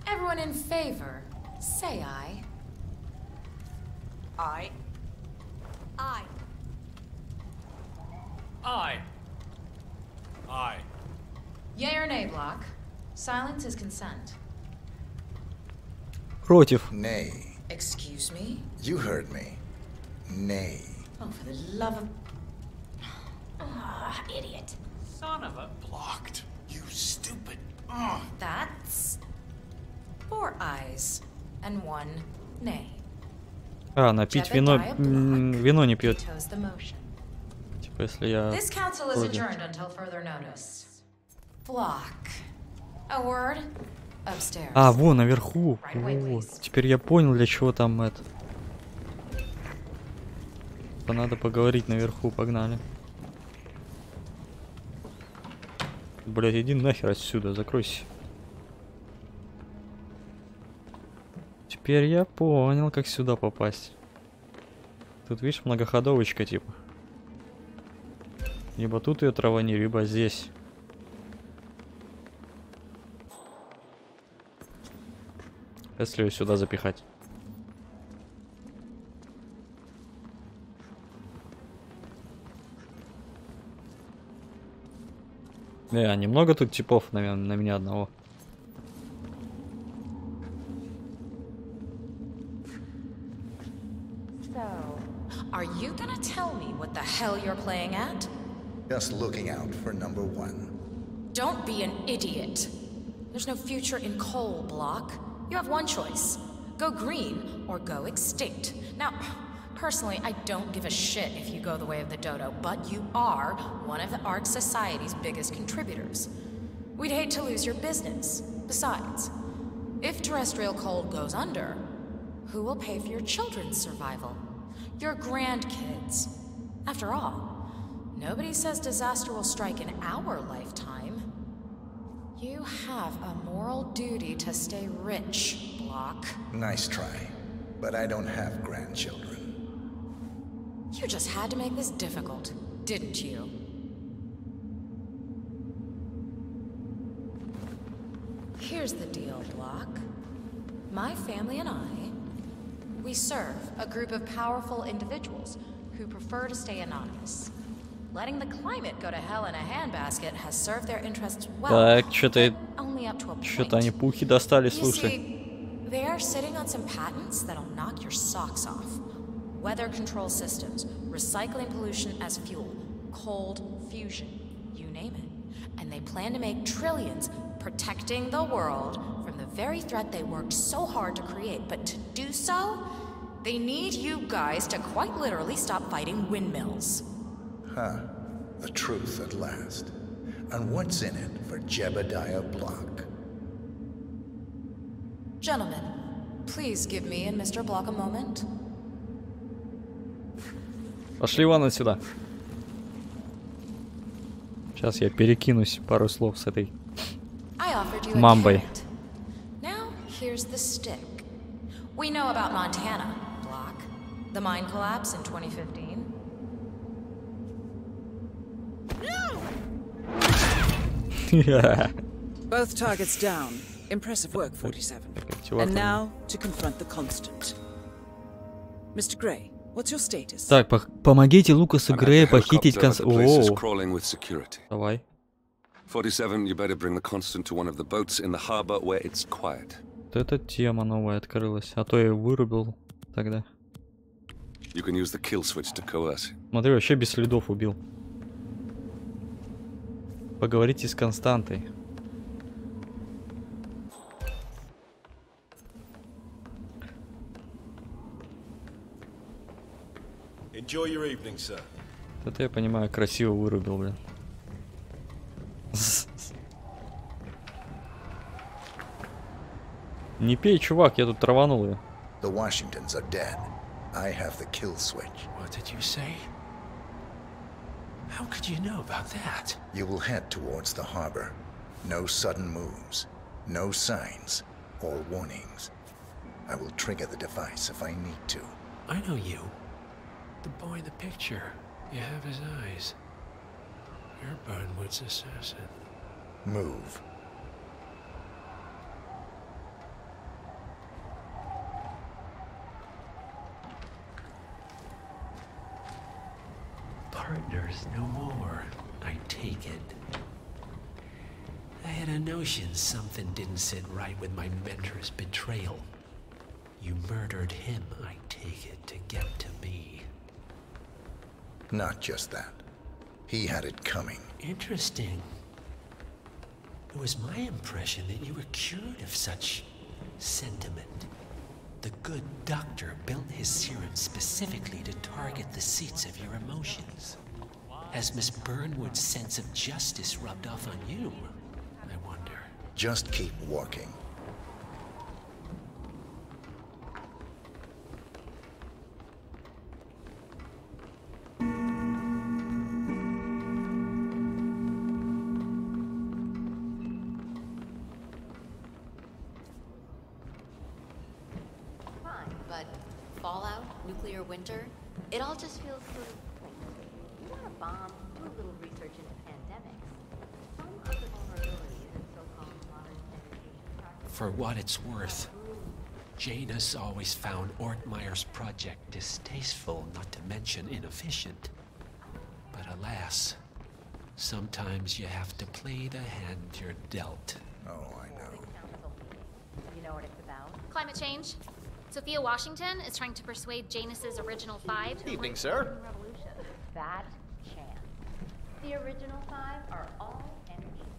everyone in favor, say aye. Aye. Aye. Aye. Aye. Yay or nay, Block? Silence is consent. Против. Nay. Excuse me? You heard me. Nay. Oh, for the love of... Idiot. Son of a... Blocked. You stupid. That's... 4 ayes and 1 nay. А, напить вино... Вино не пьет. Vetoes the motion. Типа, если я... This council is adjourned until further notice. Block. A word? Upstairs. А, вон, наверху. Вот. Теперь я понял, для чего там это. Надо поговорить наверху, погнали. Блять, иди нахер отсюда, закройся. Теперь я понял, как сюда попасть. Тут, видишь, многоходовочка, типа. Либо тут ее травани, либо здесь. Если ее сюда запихать. Немного тут типов на меня одного. So, are you gonna tell me what the hell you're playing at? Just looking out for number 1. Don't be an idiot. There's no future in coal, Block. You have one choice. Go green or go extinct. Now, personally, I don't give a shit if you go the way of the dodo, but you are one of the Ark Society's biggest contributors. We'd hate to lose your business. Besides, if terrestrial coal goes under, who will pay for your children's survival? Your grandkids. After all, nobody says disaster will strike in our lifetime. You have a moral duty to stay rich, Block. Nice try, but I don't have grandchildren. You just had to make this difficult, didn't you? Here's the deal, Block. My family and I, we serve a group of powerful individuals who prefer to stay anonymous. Letting the climate go to hell in a handbasket has served their interests well, Так, but only up to a point. что-то они пухи достали, You слушай. see, they are sitting on some patents that'll knock your socks off. Weather control systems, recycling pollution as fuel, cold fusion, you name it. And they plan to make trillions protecting the world from the very threat they worked so hard to create. But to do so, they need you guys to quite literally stop fighting windmills. Huh. The truth at last. And what's in it for Jebediah Block? Gentlemen, please give me and Mr. Block a moment. Пошли, Иван, отсюда. Сейчас я перекинусь пару слов с этой мамбой. Now, here's the stick. We know about Montana, Block. The mine collapse in 2015. Both targets down. Impressive work, 47. And now to confront the constant. Mr. Gray, what's your status? Так, помогите Лукасу Грею похитить Давай. 47, you better bring the constant to one of the boats in the harbor where it's quiet. Вот эта тема новая открылась, а то я вырубил тогда. You can use the kill switch to coerce. Смотри, вообще без следов убил. Поговорите с Константой. Enjoy your evening, sir. Это я понимаю, красиво вырубил, блин. Не пей, чувак, я тут траванул ее. The Washingtons are dead. I have the kill switch. What did you say? How could you know about that? You will head towards the harbor. No sudden moves, no signs or warnings. I will trigger the device if I need to. I know you. The boy in the picture. You have his eyes. You're Burnwood's assassin. Move. Partners no more, I take it. I had a notion something didn't sit right with my mentor's betrayal. You murdered him, I take it, to get to me. Not just that. He had it coming. Interesting. It was my impression that you were cured of such sentiment. The good doctor built his serum specifically to target the seats of your emotions. Has Miss Burnwood's sense of justice rubbed off on you? I wonder. Just keep walking. Winter, it all just feels sort of like you want a bomb, do a little research into pandemics. Some of the vulnerabilities in so-called modern education practices. For what it's worth, Janus always found Ortmeyer's project distasteful, not to mention inefficient. But alas, sometimes you have to play the hand you're dealt. Oh, I know. You know what it's about? Climate change. Sophia Washington is trying to persuade Janus's original five. Evening, sir. Revolution. That chance. The original five are all energy.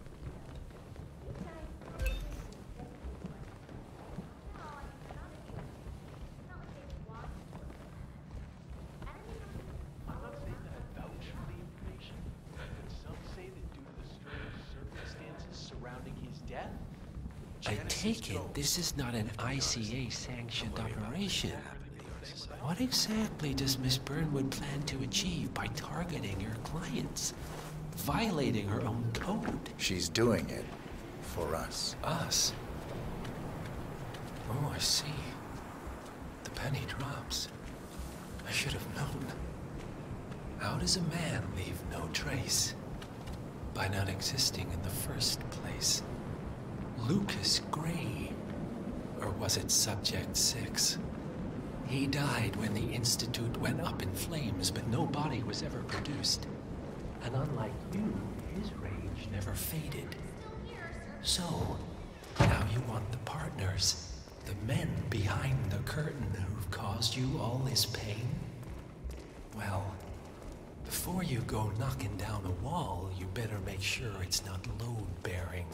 I'm not saying that I vouch for the information, but some say that due to the strange circumstances surrounding his death, I take it this is not an ICA-sanctioned operation. What exactly does Miss Burnwood plan to achieve by targeting her clients? Violating her own code? She's doing it for us. Us? Oh, I see. The penny drops. I should have known. How does a man leave no trace? By not existing in the first place. Lucas Gray. Or was it Subject 6? He died when the Institute went up in flames, but no body was ever produced. And unlike you, his rage never faded. So, now you want the partners, the men behind the curtain who've caused you all this pain? Well, before you go knocking down a wall, you better make sure it's not load-bearing.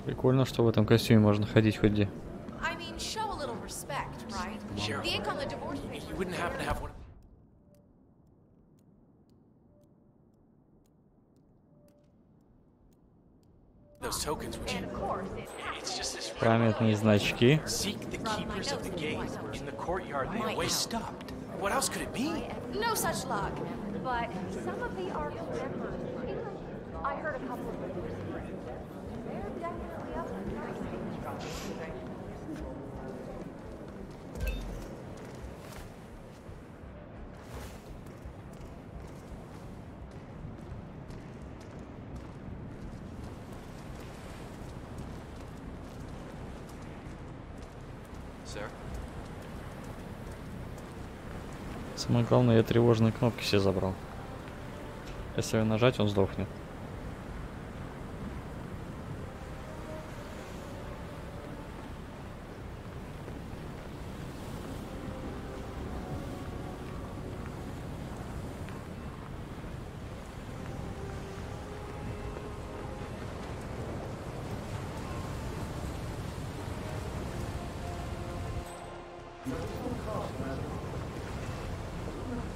Прикольно, что в этом костюме можно ходить хоть где. I mean, show a little respect, right? Cheryl, The ink on the divorce papers. you wouldn't happen to have one. Those tokens, would you? It's just this. Памятные значки. Seek the keepers of the gate in the courtyard. They always stopped. What else could it be? No such luck. But some of the ARC's members, I heard a couple of them whispering. They're definitely up to something. Самое главное, я тревожные кнопки все забрал. Если нажать, он сдохнет.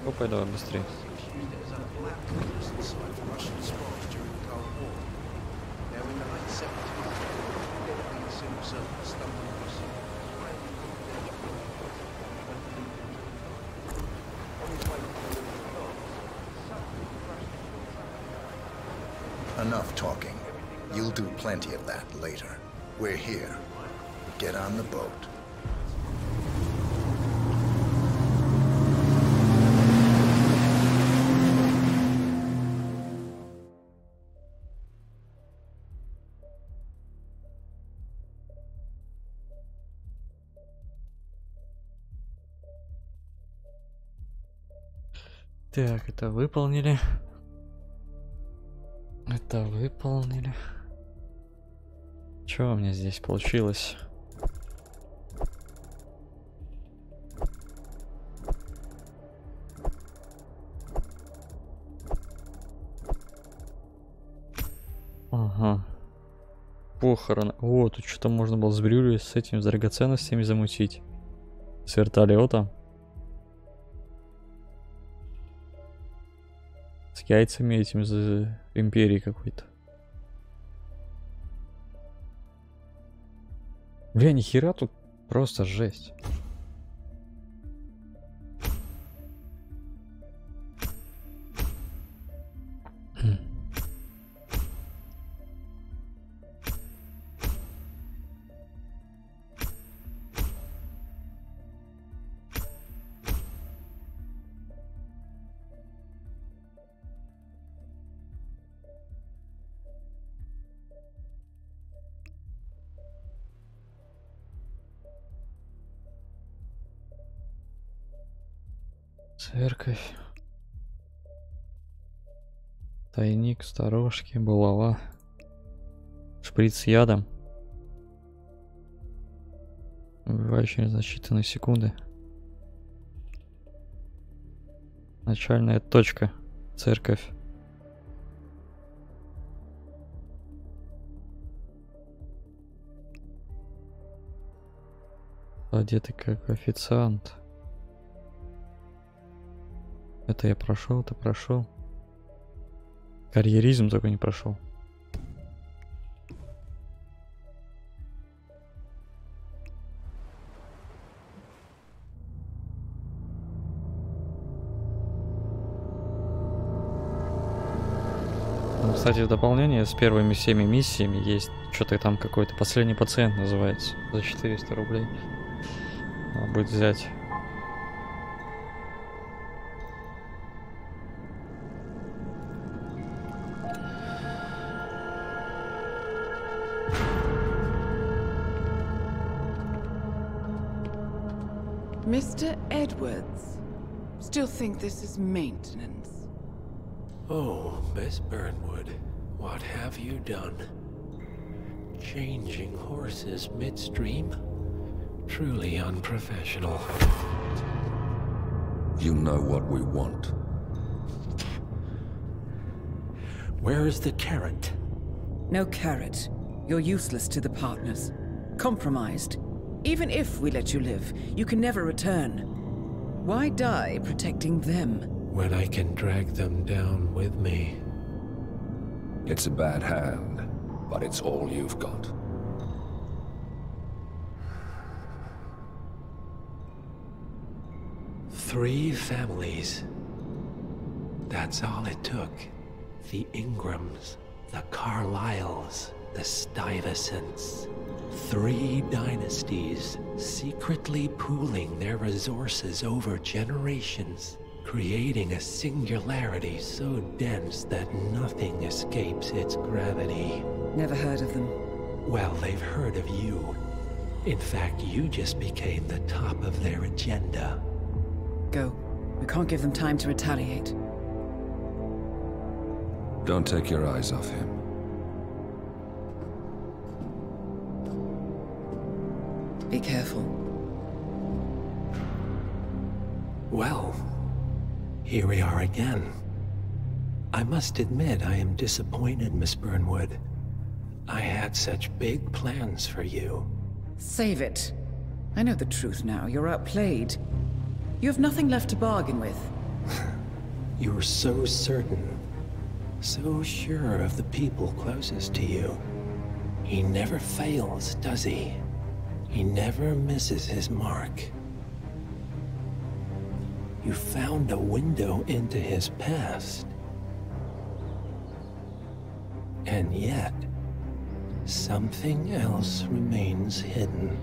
Опа, давай быстрее. Enough talking. You'll do plenty of that later. We're here. Get on the boat. Так, это выполнили. Это выполнили. Что у меня здесь получилось? Ага. Похороны. О, тут что-то можно было с брюлей, с этими с драгоценностями замутить. С вертолетом. С яйцами этим за империи какой-то. Бля, нихера тут просто жесть. Церковь. Тайник, сторожки, булава. Шприц с ядом. Убивающий за считанные секунды. Начальная точка. Церковь. Одетый как официант. Это я прошел, это прошел. Карьеризм только не прошел. Ну, кстати, в дополнение с первыми 7 миссиями есть что-то там какой-то последний пациент называется. За 400 рублей. Надо будет взять. Mr. Edwards, still think this is maintenance? Oh, Miss Burnwood, what have you done? Changing horses midstream? Truly unprofessional. You know what we want. Where is the carrot? No carrot. You're useless to the partners. Compromised. Even if we let you live, you can never return. Why die protecting them? When I can drag them down with me. It's a bad hand, but it's all you've got. Three families. That's all it took. The Ingrams, the Carlyles, the Stuyvesants. 3 dynasties, secretly pooling their resources over generations, creating a singularity so dense that nothing escapes its gravity. Never heard of them. Well, they've heard of you. In fact, you just became the top of their agenda. Go. We can't give them time to retaliate. Don't take your eyes off him. Be careful. Well, here we are again. I must admit I am disappointed, Miss Burnwood. I had such big plans for you. Save it. I know the truth now. You're outplayed. You have nothing left to bargain with. You're so certain. So sure of the people closest to you. He never fails, does he? He never misses his mark. You found a window into his past. And yet, something else remains hidden.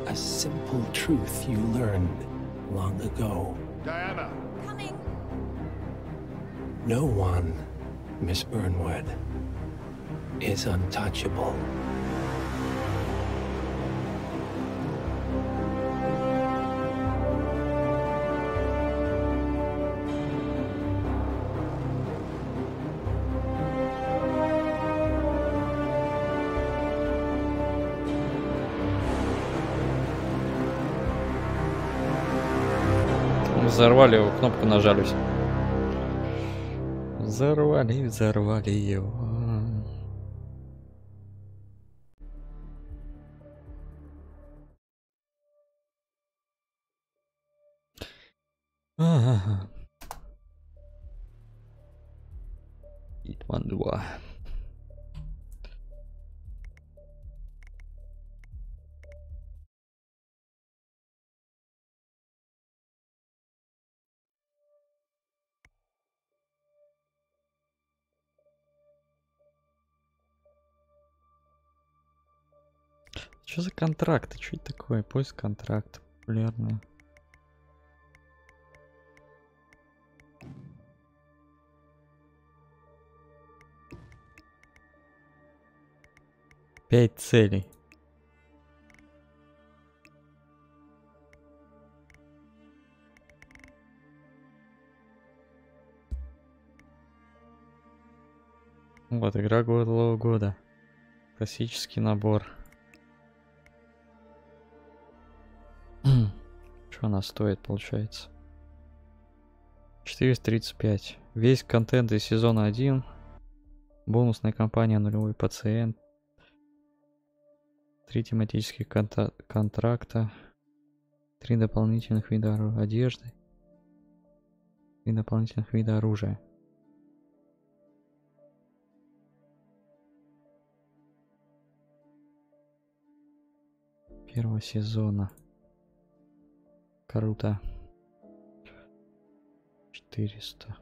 A simple truth you learned long ago. Diana! Coming! No one, Miss Burnwood, is untouchable. Взорвали его, кнопку нажали. Взорвали его. Ага. Hitman 2. Что за контракты? Что это такое? Поиск контракта. Популярно. Пять целей. Вот, игра года. Классический набор. Что она стоит, получается? 435. Весь контент из сезона 1. Бонусная кампания «Нулевой пациент». 3 тематических контракта. 3 дополнительных вида одежды. 3 дополнительных вида оружия. Первого сезона. Круто. 400.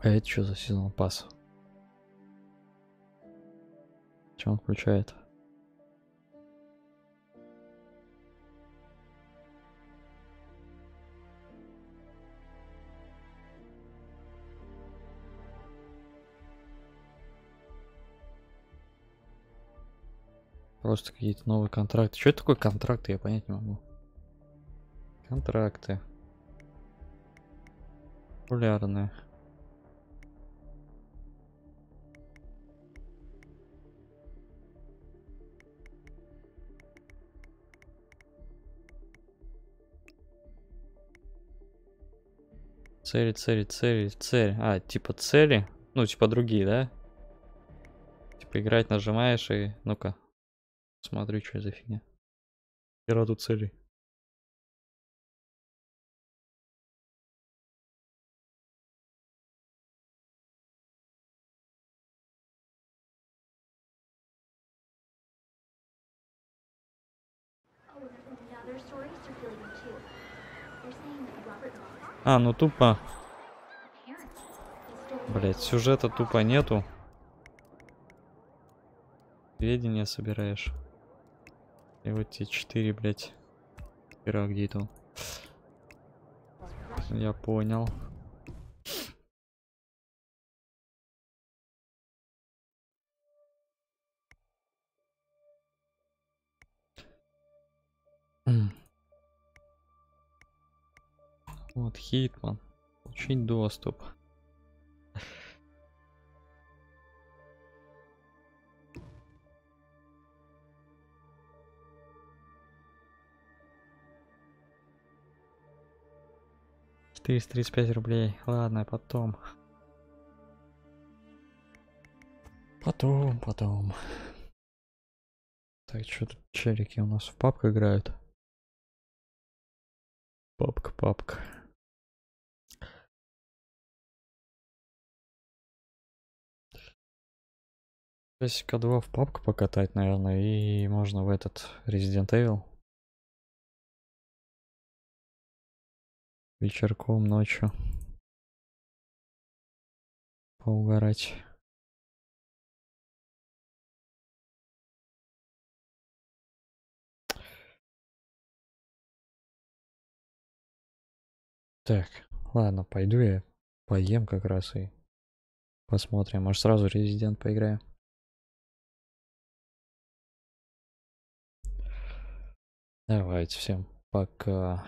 А это что за сезон пасс? Что он включает? Просто какие-то новые контракты. Что это такое контракты? Я понять не могу. Контракты. Популярные. Цель. А, типа цели? Ну, типа другие, да? Типа играть нажимаешь и... Ну-ка. Смотрю, что за фигня. Хера тут целей. А, ну тупо. Блять, сюжета тупо нету. Сведения собираешь. И вот те 4, блять. Хера, где это он? Я понял. Вот Hitman. Получить доступ. $435. Ладно, потом. Потом. Так, что тут челики у нас в папку играют? Папка. Часика 2 в папку покатать, наверное, и можно в этот Resident Evil. Вечерком, ночью. Поугарать. Так, ладно, пойду я поем как раз и посмотрим. Может сразу Resident поиграем. Давайте, всем пока.